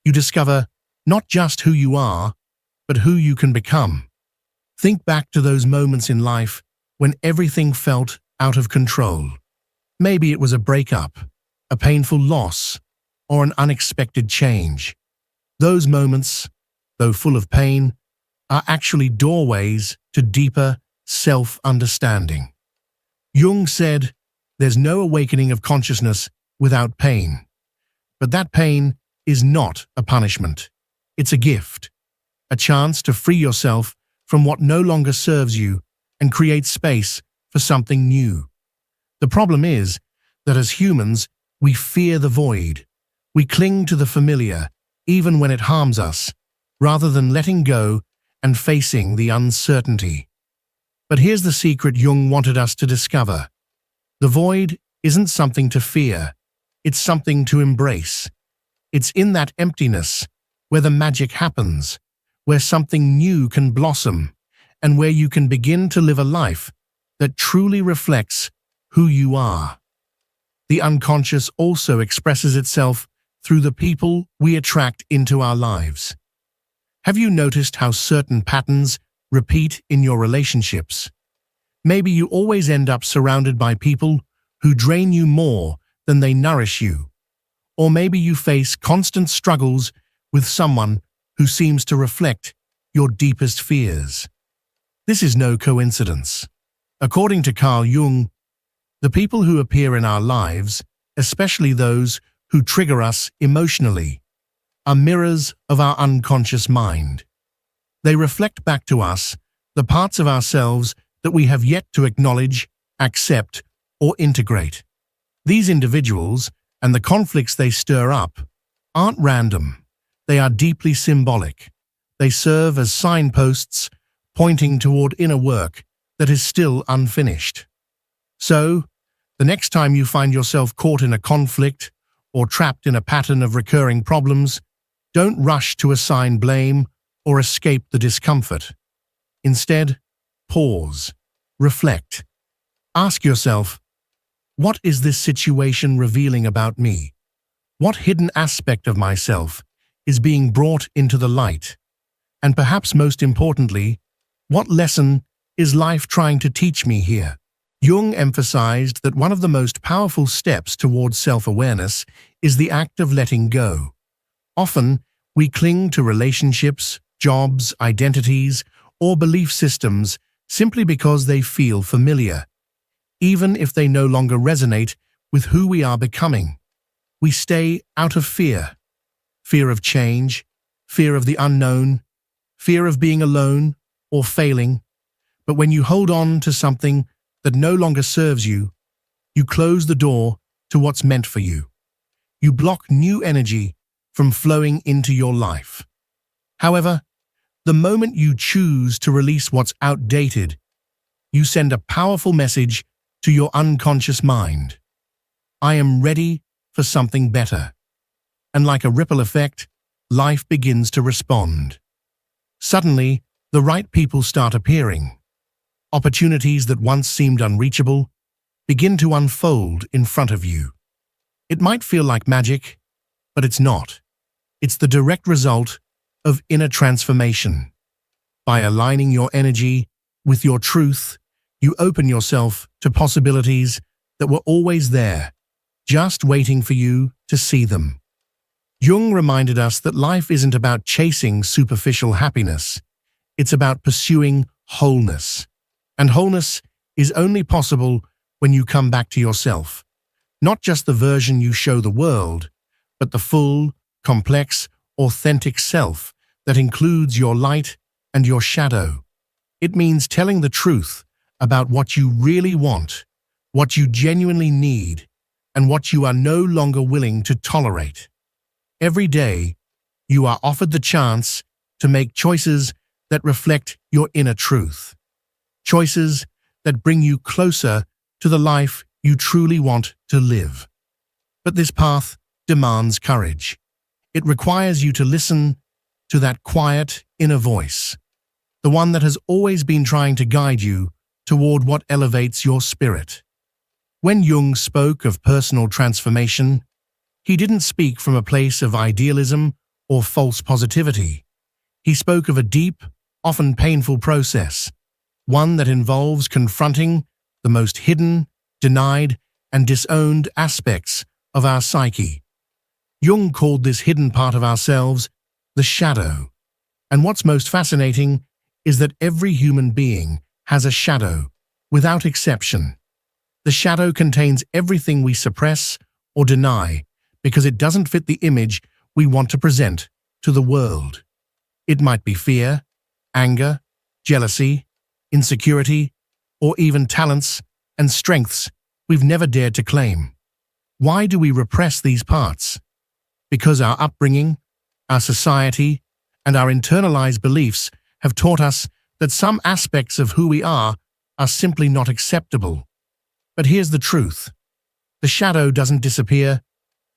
you discover not just who you are, but who you can become. Think back to those moments in life when everything felt out of control. Maybe it was a breakup, a painful loss, or an unexpected change. Those moments, though full of pain, are actually doorways to deeper self-understanding. Jung said, "There's no awakening of consciousness without pain." But that pain is not a punishment. It's a gift, a chance to free yourself from what no longer serves you and create space for something new. The problem is that as humans, we fear the void. We cling to the familiar, even when it harms us, rather than letting go and facing the uncertainty. But here's the secret Jung wanted us to discover. The void isn't something to fear, it's something to embrace. It's in that emptiness where the magic happens, where something new can blossom, and where you can begin to live a life that truly reflects who you are. The unconscious also expresses itself through the people we attract into our lives. Have you noticed how certain patterns repeat in your relationships? Maybe you always end up surrounded by people who drain you more than they nourish you. Or maybe you face constant struggles with someone who seems to reflect your deepest fears. This is no coincidence. According to Carl Jung, the people who appear in our lives, especially those who trigger us emotionally, are mirrors of our unconscious mind. They reflect back to us the parts of ourselves that we have yet to acknowledge, accept, or integrate. These individuals and the conflicts they stir up aren't random. They are deeply symbolic. They serve as signposts pointing toward inner work that is still unfinished. So, the next time you find yourself caught in a conflict or trapped in a pattern of recurring problems, don't rush to assign blame or escape the discomfort. Instead, pause, reflect. Ask yourself, what is this situation revealing about me? What hidden aspect of myself is being brought into the light? And perhaps most importantly, what lesson is life trying to teach me here? Jung emphasized that one of the most powerful steps towards self-awareness is the act of letting go. Often, we cling to relationships, jobs, identities, or belief systems simply because they feel familiar, even if they no longer resonate with who we are becoming. We stay out of fear. Fear of change, fear of the unknown, fear of being alone or failing. But when you hold on to something that no longer serves you, you close the door to what's meant for you. You block new energy from flowing into your life. However, the moment you choose to release what's outdated, you send a powerful message to your unconscious mind. I am ready for something better. And like a ripple effect, life begins to respond. Suddenly, the right people start appearing. Opportunities that once seemed unreachable begin to unfold in front of you. It might feel like magic, but it's not. It's the direct result of inner transformation. By aligning your energy with your truth, you open yourself to possibilities that were always there, just waiting for you to see them. Jung reminded us that life isn't about chasing superficial happiness. It's about pursuing wholeness. And wholeness is only possible when you come back to yourself. Not just the version you show the world, but the full, complex, authentic self that includes your light and your shadow. It means telling the truth about what you really want, what you genuinely need, and what you are no longer willing to tolerate. Every day, you are offered the chance to make choices that reflect your inner truth. Choices that bring you closer to the life you truly want to live. But this path demands courage. It requires you to listen to that quiet inner voice, the one that has always been trying to guide you toward what elevates your spirit. When Jung spoke of personal transformation, he didn't speak from a place of idealism or false positivity. He spoke of a deep, often painful process, one that involves confronting the most hidden, denied, and disowned aspects of our psyche. Jung called this hidden part of ourselves the shadow. And what's most fascinating is that every human being has a shadow, without exception. The shadow contains everything we suppress or deny because it doesn't fit the image we want to present to the world. It might be fear, anger, jealousy, insecurity, or even talents and strengths we've never dared to claim. Why do we repress these parts? Because our upbringing, our society, and our internalized beliefs have taught us that some aspects of who we are simply not acceptable. But here's the truth. The shadow doesn't disappear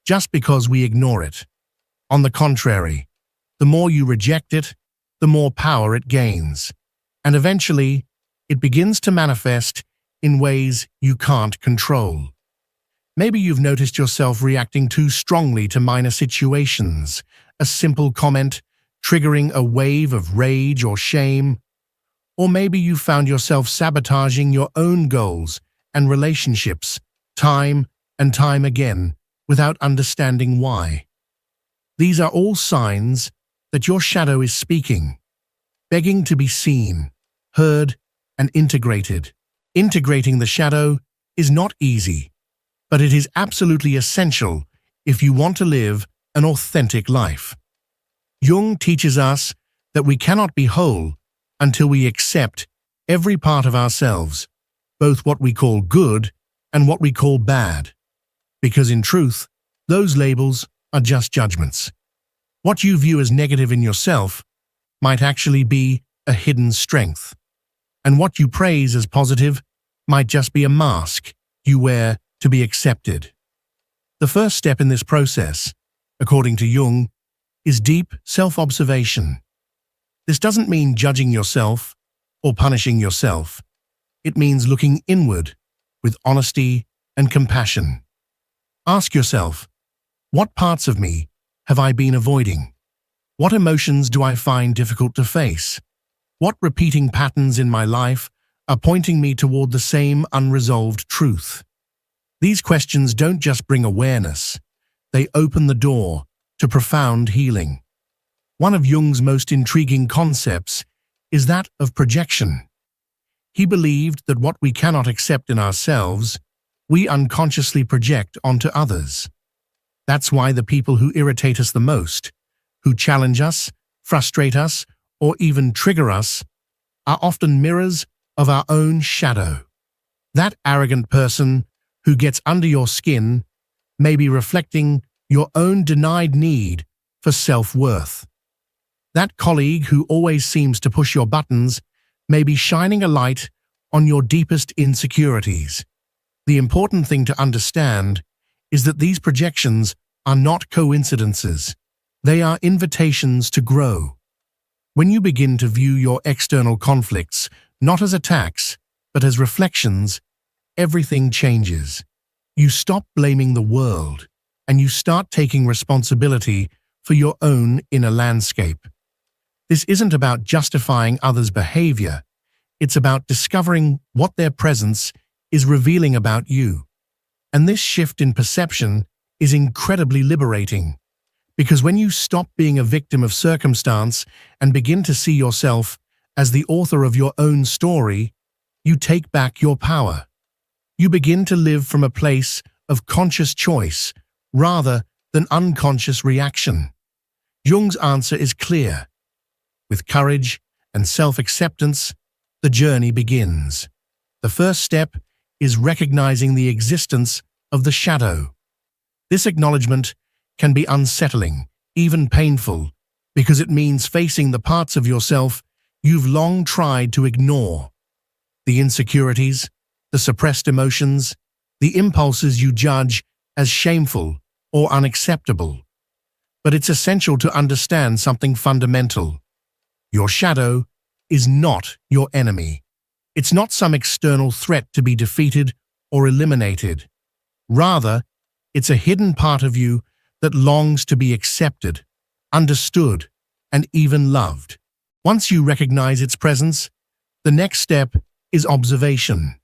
just because we ignore it. On the contrary, the more you reject it, the more power it gains. And eventually, it begins to manifest in ways you can't control. Maybe you've noticed yourself reacting too strongly to minor situations, a simple comment triggering a wave of rage or shame. Or maybe you found yourself sabotaging your own goals and relationships time and time again without understanding why. These are all signs that your shadow is speaking, begging to be seen, heard, and integrated. Integrating the shadow is not easy, but it is absolutely essential if you want to live an authentic life. Jung teaches us that we cannot be whole until we accept every part of ourselves, both what we call good and what we call bad. Because in truth, those labels are just judgments. What you view as negative in yourself might actually be a hidden strength. And what you praise as positive might just be a mask you wear to be accepted. The first step in this process, according to Jung, is deep self-observation. This doesn't mean judging yourself or punishing yourself. It means looking inward with honesty and compassion. Ask yourself, what parts of me have I been avoiding? What emotions do I find difficult to face? What repeating patterns in my life are pointing me toward the same unresolved truth? These questions don't just bring awareness, they open the door to profound healing. One of Jung's most intriguing concepts is that of projection. He believed that what we cannot accept in ourselves, we unconsciously project onto others. That's why the people who irritate us the most, who challenge us, frustrate us, or even trigger us, are often mirrors of our own shadow. That arrogant person who gets under your skin may be reflecting your own denied need for self-worth. That colleague who always seems to push your buttons may be shining a light on your deepest insecurities. The important thing to understand is that these projections are not coincidences. They are invitations to grow. When you begin to view your external conflicts not as attacks, but as reflections, everything changes. You stop blaming the world, and you start taking responsibility for your own inner landscape. This isn't about justifying others' behavior. It's about discovering what their presence is revealing about you. And this shift in perception is incredibly liberating, because when you stop being a victim of circumstance and begin to see yourself as the author of your own story, you take back your power. You begin to live from a place of conscious choice rather than unconscious reaction. Jung's answer is clear. With courage and self-acceptance, the journey begins. The first step is recognizing the existence of the shadow. This acknowledgement can be unsettling, even painful, because it means facing the parts of yourself you've long tried to ignore. The insecurities, the suppressed emotions, the impulses you judge as shameful or unacceptable. But it's essential to understand something fundamental. Your shadow is not your enemy. It's not some external threat to be defeated or eliminated. Rather, it's a hidden part of you that longs to be accepted, understood, and even loved. Once you recognize its presence, the next step is observation.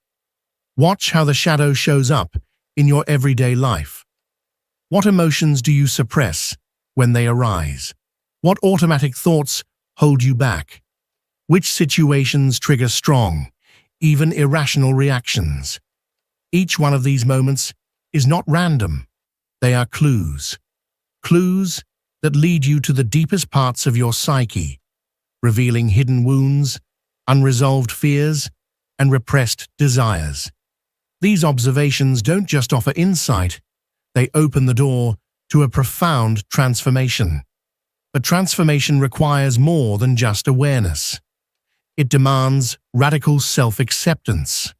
Watch how the shadow shows up in your everyday life. What emotions do you suppress when they arise? What automatic thoughts hold you back? Which situations trigger strong, even irrational reactions? Each one of these moments is not random. They are clues. Clues that lead you to the deepest parts of your psyche, revealing hidden wounds, unresolved fears, and repressed desires. These observations don't just offer insight, they open the door to a profound transformation. But transformation requires more than just awareness. It demands radical self-acceptance.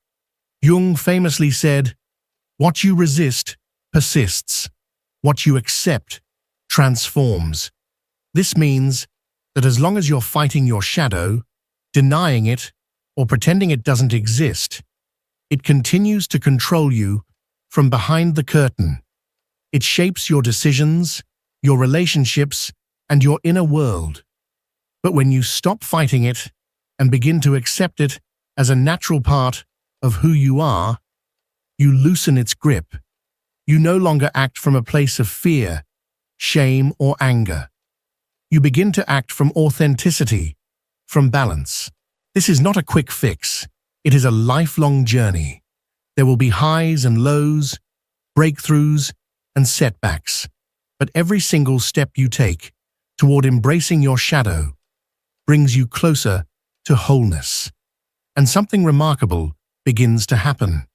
Jung famously said, "What you resist persists. What you accept transforms." This means that as long as you're fighting your shadow, denying it, or pretending it doesn't exist, it continues to control you from behind the curtain. It shapes your decisions, your relationships, and your inner world. But when you stop fighting it and begin to accept it as a natural part of who you are, you loosen its grip. You no longer act from a place of fear, shame, or anger. You begin to act from authenticity, from balance. This is not a quick fix. It is a lifelong journey. There will be highs and lows, breakthroughs, and setbacks. But every single step you take toward embracing your shadow brings you closer to wholeness. And something remarkable begins to happen.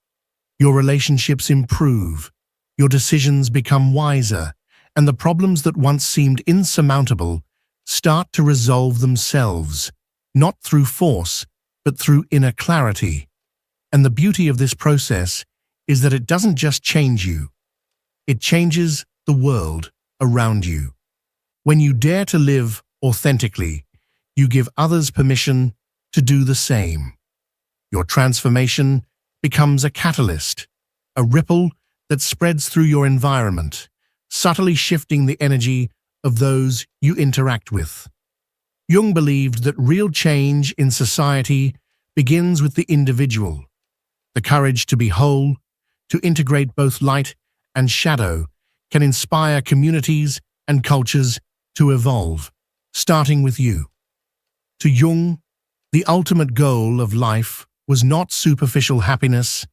Your relationships improve, your decisions become wiser, and the problems that once seemed insurmountable start to resolve themselves, not through force, but through inner clarity. And the beauty of this process is that it doesn't just change you, it changes the world around you. When you dare to live authentically, you give others permission to do the same. Your transformation becomes a catalyst, a ripple that spreads through your environment, subtly shifting the energy of those you interact with. Jung believed that real change in society begins with the individual. The courage to be whole, to integrate both light and shadow, can inspire communities and cultures to evolve, starting with you. To Jung, the ultimate goal of life was not superficial happiness,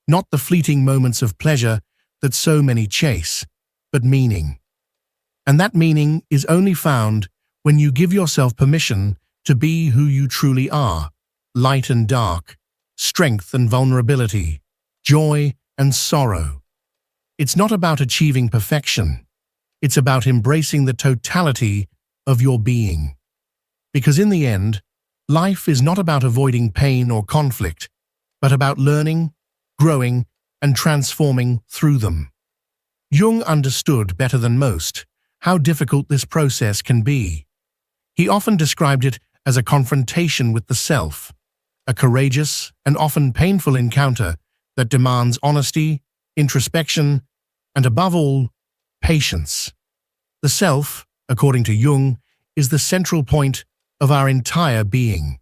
not the fleeting moments of pleasure that so many chase, but meaning. And that meaning is only found when you give yourself permission to be who you truly are, light and dark, strength and vulnerability, joy and sorrow. It's not about achieving perfection. It's about embracing the totality of your being. Because in the end, life is not about avoiding pain or conflict, but about learning, growing, and transforming through them. Jung understood better than most how difficult this process can be. He often described it as a confrontation with the self, a courageous and often painful encounter that demands honesty, introspection, and above all, patience. The self, according to Jung, is the central point of our entire being.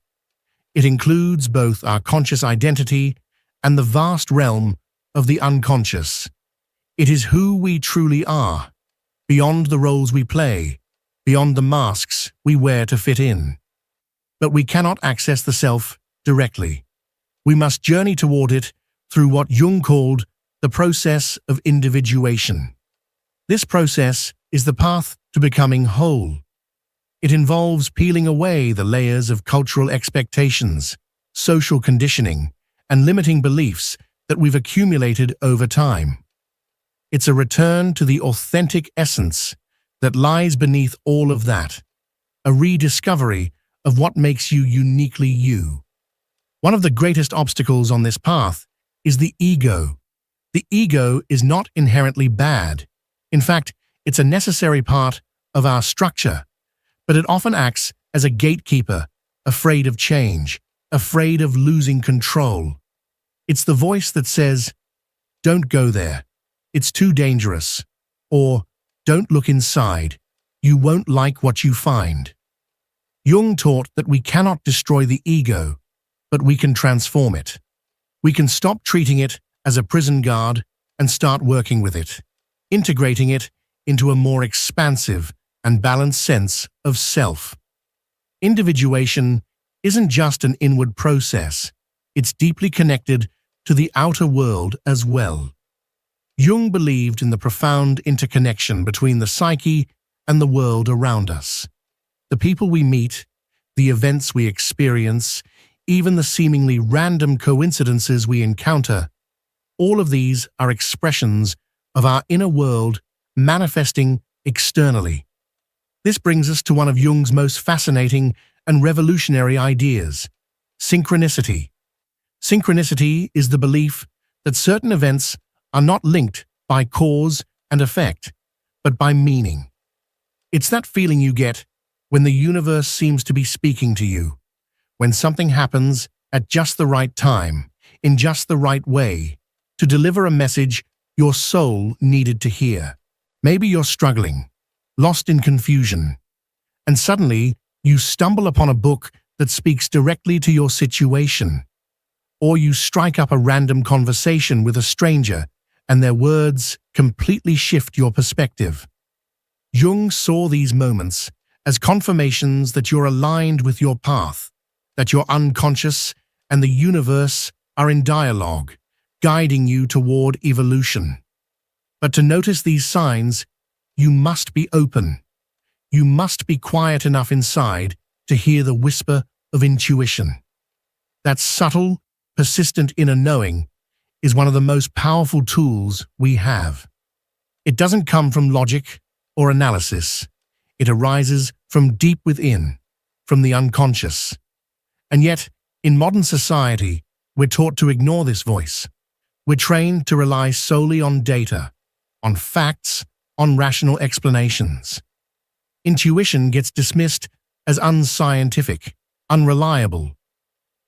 It includes both our conscious identity and the vast realm of the unconscious. It is who we truly are, beyond the roles we play, beyond the masks we wear to fit in. But we cannot access the self directly. We must journey toward it through what Jung called the process of individuation. This process is the path to becoming whole. It involves peeling away the layers of cultural expectations, social conditioning, and limiting beliefs that we've accumulated over time. It's a return to the authentic essence that lies beneath all of that, a rediscovery of what makes you uniquely you. One of the greatest obstacles on this path is the ego. The ego is not inherently bad. In fact, it's a necessary part of our structure, but it often acts as a gatekeeper, afraid of change, afraid of losing control. It's the voice that says, "Don't go there. It's too dangerous," or "Don't look inside. You won't like what you find." Jung taught that we cannot destroy the ego, but we can transform it. We can stop treating it as a prison guard and start working with it, integrating it into a more expansive and balanced sense of self. Individuation isn't just an inward process, it's deeply connected to the outer world as well. Jung believed in the profound interconnection between the psyche and the world around us. The people we meet, the events we experience, even the seemingly random coincidences we encounter, all of these are expressions of our inner world manifesting externally. This brings us to one of Jung's most fascinating and revolutionary ideas: synchronicity. Synchronicity is the belief that certain events are not linked by cause and effect, but by meaning. It's that feeling you get when the universe seems to be speaking to you, when something happens at just the right time, in just the right way, to deliver a message your soul needed to hear. Maybe you're struggling, lost in confusion, and suddenly you stumble upon a book that speaks directly to your situation. Or you strike up a random conversation with a stranger and their words completely shift your perspective. Jung saw these moments as confirmations that you're aligned with your path, that your unconscious and the universe are in dialogue, guiding you toward evolution. But to notice these signs, you must be open. You must be quiet enough inside to hear the whisper of intuition. That subtle, persistent inner knowing is one of the most powerful tools we have. It doesn't come from logic or analysis. It arises from deep within, from the unconscious. And yet, in modern society, we're taught to ignore this voice. We're trained to rely solely on data, on facts, on rational explanations. Intuition gets dismissed as unscientific, unreliable.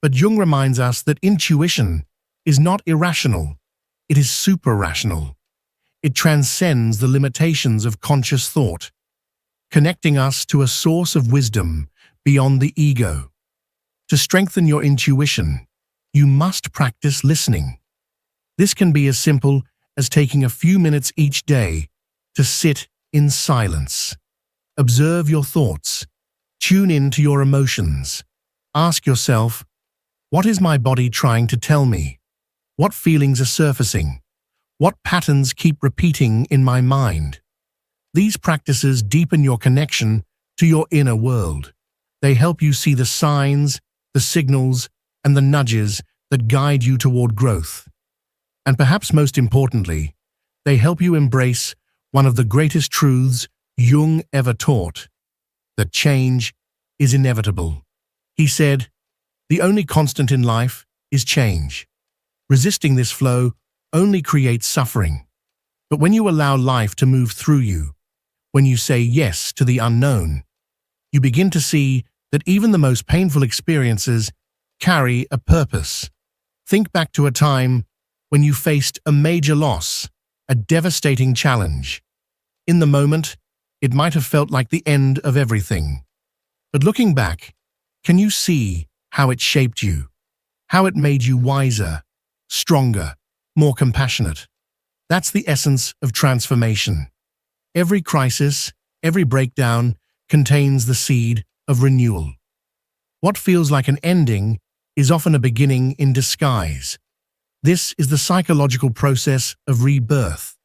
But Jung reminds us that intuition is not irrational, it is super-rational. It transcends the limitations of conscious thought, connecting us to a source of wisdom beyond the ego. To strengthen your intuition, you must practice listening. This can be as simple as taking a few minutes each day to sit in silence. Observe your thoughts. Tune in to your emotions. Ask yourself, what is my body trying to tell me? What feelings are surfacing? What patterns keep repeating in my mind? These practices deepen your connection to your inner world. They help you see the signs, the signals, and the nudges that guide you toward growth. And perhaps most importantly, they help you embrace one of the greatest truths Jung ever taught, that change is inevitable. He said, "The only constant in life is change. Resisting this flow only creates suffering. But when you allow life to move through you, when you say yes to the unknown, you begin to see that even the most painful experiences carry a purpose." Think back to a time when you faced a major loss, a devastating challenge. In the moment, it might have felt like the end of everything. But looking back, can you see how it shaped you? How it made you wiser, stronger, more compassionate? That's the essence of transformation. Every crisis, every breakdown contains the seed of renewal. What feels like an ending is often a beginning in disguise. This is the psychological process of rebirth,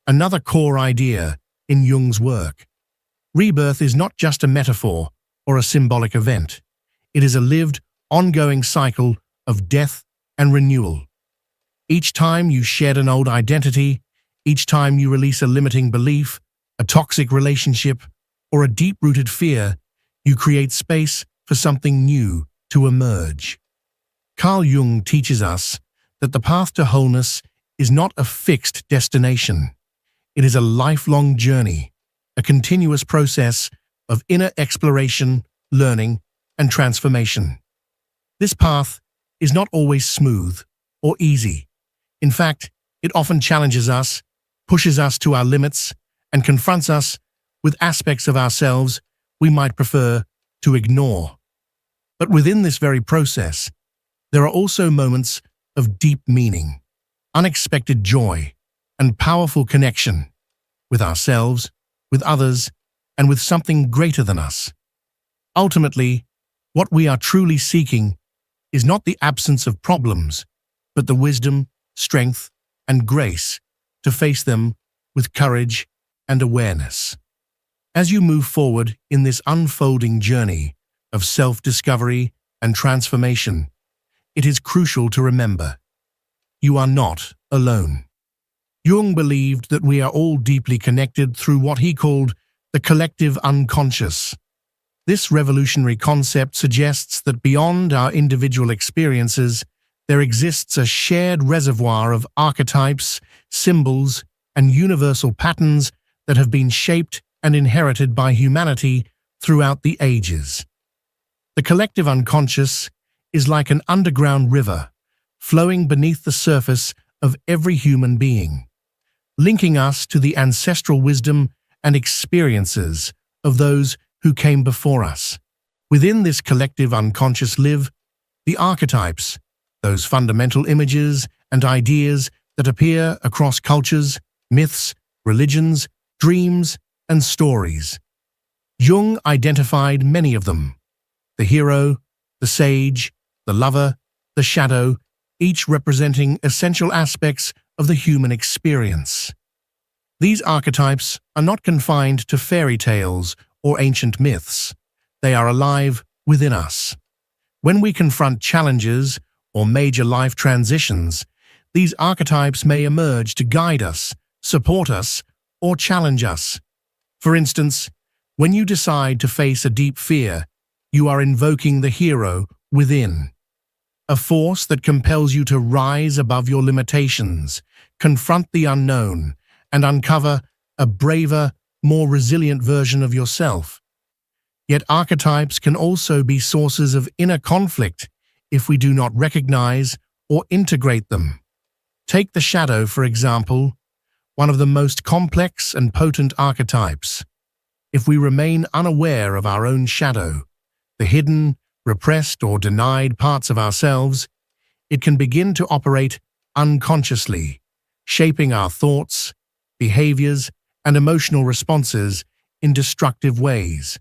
another core idea in Jung's work. Rebirth is not just a metaphor or a symbolic event. It is a lived, ongoing cycle of death and renewal. Each time you shed an old identity, each time you release a limiting belief, a toxic relationship, or a deep-rooted fear, you create space for something new to emerge. Carl Jung teaches us that the path to wholeness is not a fixed destination. It is a lifelong journey, a continuous process of inner exploration, learning, and transformation. This path is not always smooth or easy. In fact, it often challenges us, pushes us to our limits, and confronts us with aspects of ourselves we might prefer to ignore. But within this very process, there are also moments of deep meaning, unexpected joy, and powerful connection with ourselves, with others, and with something greater than us. Ultimately, what we are truly seeking is not the absence of problems, but the wisdom, strength, and grace to face them with courage and awareness. As you move forward in this unfolding journey of self-discovery and transformation, it is crucial to remember, you are not alone. Jung believed that we are all deeply connected through what he called the collective unconscious. This revolutionary concept suggests that beyond our individual experiences, there exists a shared reservoir of archetypes, symbols, and universal patterns that have been shaped and inherited by humanity throughout the ages. The collective unconscious is like an underground river flowing beneath the surface of every human being, linking us to the ancestral wisdom and experiences of those who came before us. Within this collective unconscious live the archetypes, those fundamental images and ideas that appear across cultures, myths, religions, dreams, and stories. Jung identified many of them: the hero, the sage, the lover, the shadow, each representing essential aspects of the human experience. These archetypes are not confined to fairy tales or ancient myths. They are alive within us. When we confront challenges or major life transitions, these archetypes may emerge to guide us, support us, or challenge us. For instance, when you decide to face a deep fear, you are invoking the hero within, a force that compels you to rise above your limitations, confront the unknown, and uncover a braver, more resilient version of yourself. Yet archetypes can also be sources of inner conflict if we do not recognize or integrate them. Take the shadow, for example, one of the most complex and potent archetypes. If we remain unaware of our own shadow, the hidden, repressed, or denied parts of ourselves, it can begin to operate unconsciously, shaping our thoughts, behaviors, and emotional responses in destructive ways.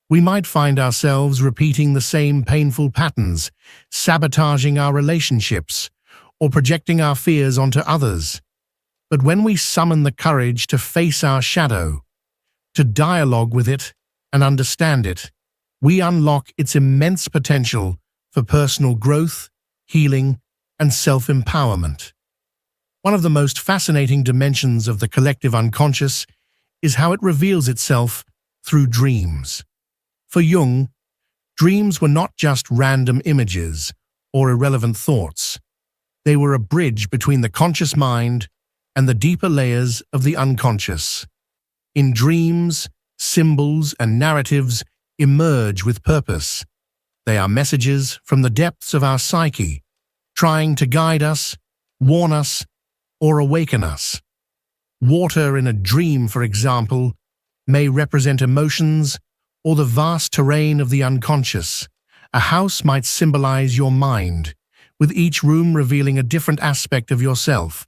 We might find ourselves repeating the same painful patterns, sabotaging our relationships, or projecting our fears onto others. But when we summon the courage to face our shadow, to dialogue with it and understand it, we unlock its immense potential for personal growth, healing, and self-empowerment. One of the most fascinating dimensions of the collective unconscious is how it reveals itself through dreams. For Jung, dreams were not just random images or irrelevant thoughts. They were a bridge between the conscious mind and the deeper layers of the unconscious. In dreams, symbols and narratives emerge with purpose. They are messages from the depths of our psyche, trying to guide us, warn us, or awaken us. Water in a dream, for example, may represent emotions or the vast terrain of the unconscious. A house might symbolize your mind, with each room revealing a different aspect of yourself.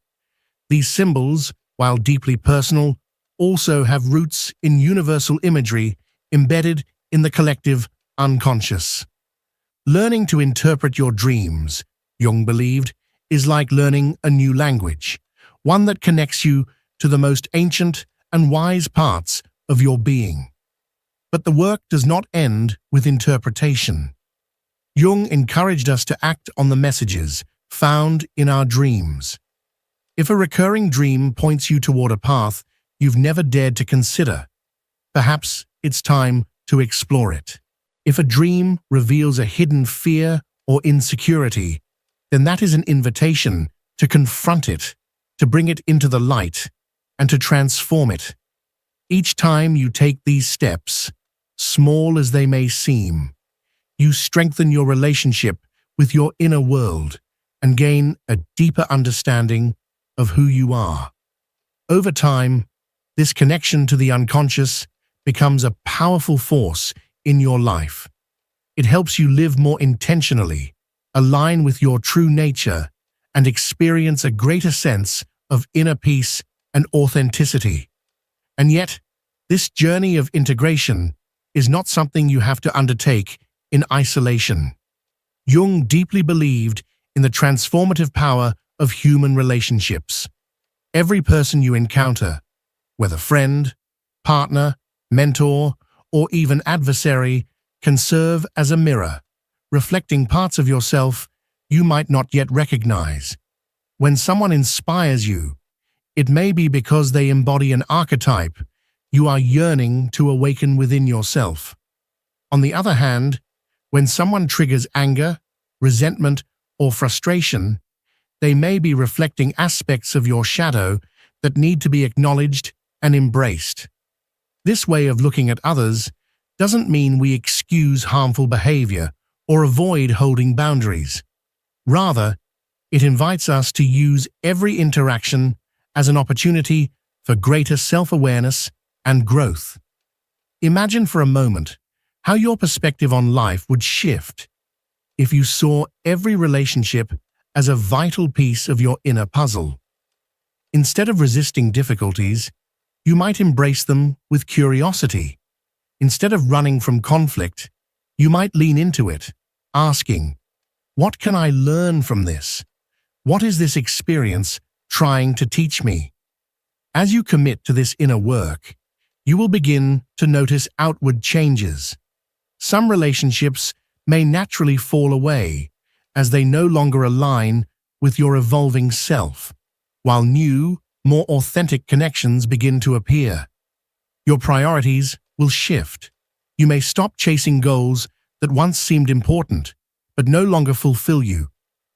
These symbols, while deeply personal, also have roots in universal imagery embedded in the collective unconscious. Learning to interpret your dreams, Jung believed, is like learning a new language, one that connects you to the most ancient and wise parts of your being. But the work does not end with interpretation. Jung encouraged us to act on the messages found in our dreams. If a recurring dream points you toward a path you've never dared to consider, perhaps it's time to explore it. If a dream reveals a hidden fear or insecurity, then that is an invitation to confront it, to bring it into the light, and to transform it. Each time you take these steps, small as they may seem, you strengthen your relationship with your inner world and gain a deeper understanding of who you are. Over time, this connection to the unconscious becomes a powerful force in your life. It helps you live more intentionally, align with your true nature, and experience a greater sense of inner peace and authenticity. And yet, this journey of integration is not something you have to undertake in isolation. Jung deeply believed in the transformative power of human relationships. Every person you encounter, whether friend, partner, mentor, or even adversary, can serve as a mirror, reflecting parts of yourself you might not yet recognize. When someone inspires you, it may be because they embody an archetype you are yearning to awaken within yourself. On the other hand, when someone triggers anger, resentment, or frustration, they may be reflecting aspects of your shadow that need to be acknowledged and embraced. This way of looking at others doesn't mean we excuse harmful behavior or avoid holding boundaries. Rather, it invites us to use every interaction as an opportunity for greater self-awareness and growth. Imagine for a moment how your perspective on life would shift if you saw every relationship as a vital piece of your inner puzzle. Instead of resisting difficulties, you might embrace them with curiosity. Instead of running from conflict, you might lean into it, asking, "What can I learn from this? What is this experience trying to teach me?" As you commit to this inner work, you will begin to notice outward changes. Some relationships may naturally fall away as they no longer align with your evolving self, while new, more authentic connections begin to appear. Your priorities will shift. You may stop chasing goals that once seemed important, but no longer fulfill you,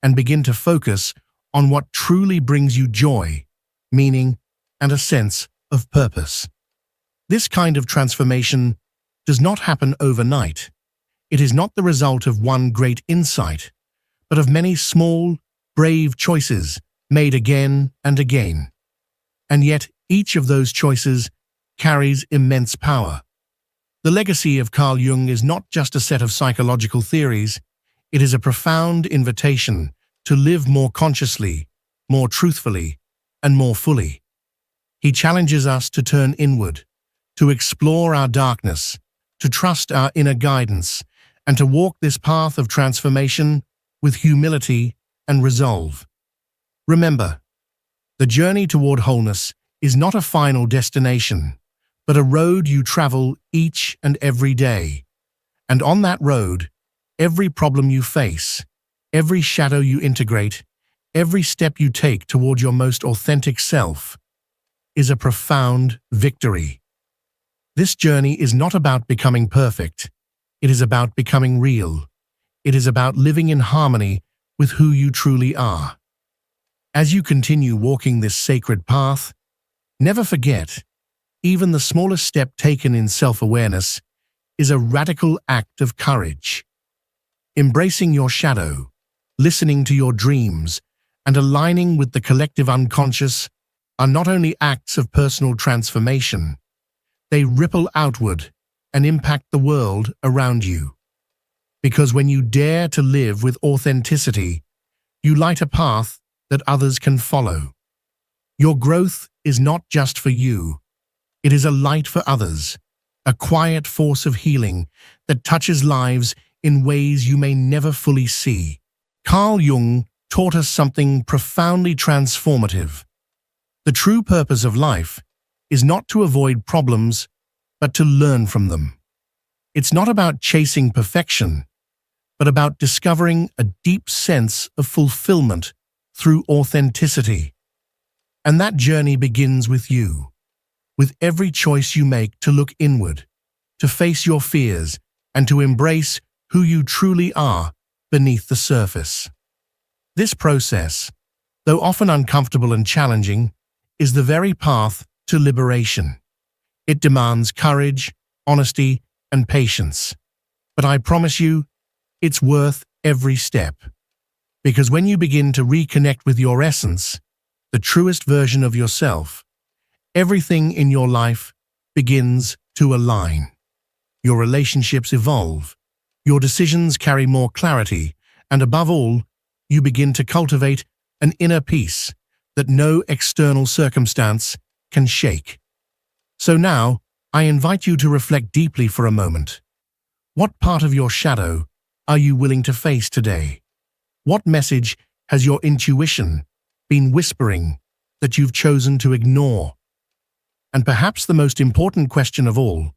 and begin to focus on what truly brings you joy, meaning, and a sense of purpose. This kind of transformation does not happen overnight. It is not the result of one great insight, but of many small, brave choices made again and again. And yet, each of those choices carries immense power. The legacy of Carl Jung is not just a set of psychological theories, it is a profound invitation to live more consciously, more truthfully, and more fully. He challenges us to turn inward, to explore our darkness, to trust our inner guidance, and to walk this path of transformation with humility and resolve. Remember, the journey toward wholeness is not a final destination, but a road you travel each and every day. And on that road, every problem you face, every shadow you integrate, every step you take toward your most authentic self is a profound victory. This journey is not about becoming perfect. It is about becoming real. It is about living in harmony with who you truly are. As you continue walking this sacred path, never forget, even the smallest step taken in self-awareness is a radical act of courage. Embracing your shadow, listening to your dreams, and aligning with the collective unconscious are not only acts of personal transformation, they ripple outward and impact the world around you. Because when you dare to live with authenticity, you light a path that others can follow. Your growth is not just for you. It is a light for others, a quiet force of healing that touches lives in ways you may never fully see. Carl Jung taught us something profoundly transformative. The true purpose of life is not to avoid problems, but to learn from them. It's not about chasing perfection, but about discovering a deep sense of fulfillment through authenticity. And that journey begins with you, with every choice you make to look inward, to face your fears, and to embrace who you truly are beneath the surface. This process, though often uncomfortable and challenging, is the very path to liberation. It demands courage, honesty, and patience. But I promise you, it's worth every step. Because when you begin to reconnect with your essence, the truest version of yourself, everything in your life begins to align. Your relationships evolve, your decisions carry more clarity, and above all, you begin to cultivate an inner peace that no external circumstance can shake. So now, I invite you to reflect deeply for a moment. What part of your shadow are you willing to face today? What message has your intuition been whispering that you've chosen to ignore? And perhaps the most important question of all,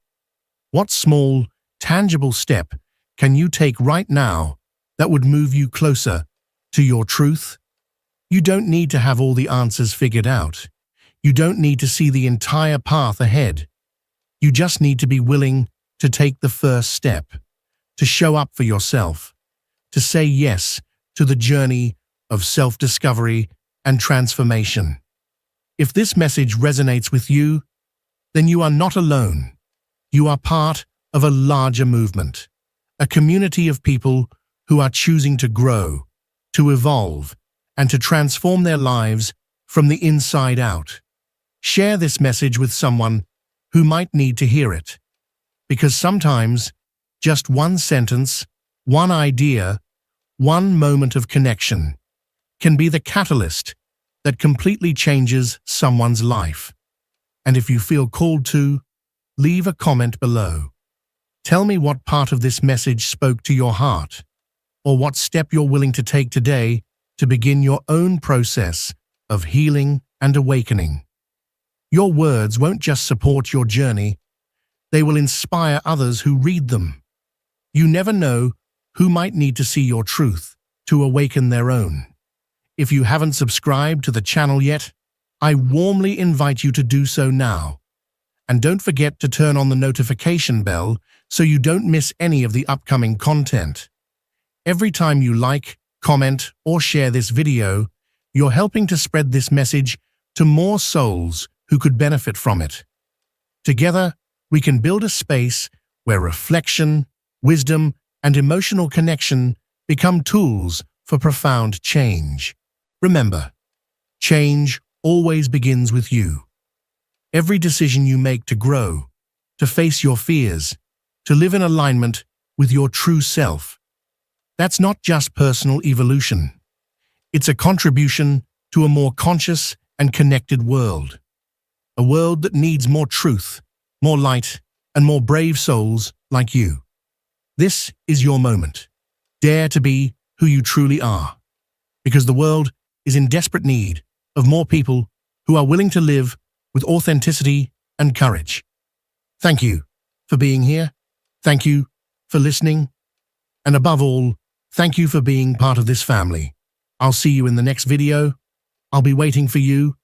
what small, tangible step can you take right now that would move you closer to your truth? You don't need to have all the answers figured out. You don't need to see the entire path ahead. You just need to be willing to take the first step, to show up for yourself, to say yes to the journey of self-discovery and transformation. If this message resonates with you, then you are not alone. You are part of a larger movement, a community of people who are choosing to grow, to evolve, and to transform their lives from the inside out. Share this message with someone who might need to hear it. Because sometimes, just one sentence, one idea, one moment of connection can be the catalyst that completely changes someone's life. And if you feel called to, leave a comment below. Tell me what part of this message spoke to your heart, or what step you're willing to take today to begin your own process of healing and awakening. Your words won't just support your journey, they will inspire others who read them. You never know who might need to see your truth to awaken their own. If you haven't subscribed to the channel yet, I warmly invite you to do so now. And don't forget to turn on the notification bell so you don't miss any of the upcoming content. Every time you like, comment, or share this video, you're helping to spread this message to more souls who could benefit from it. Together, we can build a space where reflection, wisdom, and emotional connection become tools for profound change. Remember, change always begins with you. Every decision you make to grow, to face your fears, to live in alignment with your true self, that's not just personal evolution. It's a contribution to a more conscious and connected world. A world that needs more truth, more light, and more brave souls like you. This is your moment. Dare to be who you truly are, because the world is in desperate need of more people who are willing to live with authenticity and courage. Thank you for being here. Thank you for listening. And above all, thank you for being part of this family. I'll see you in the next video. I'll be waiting for you.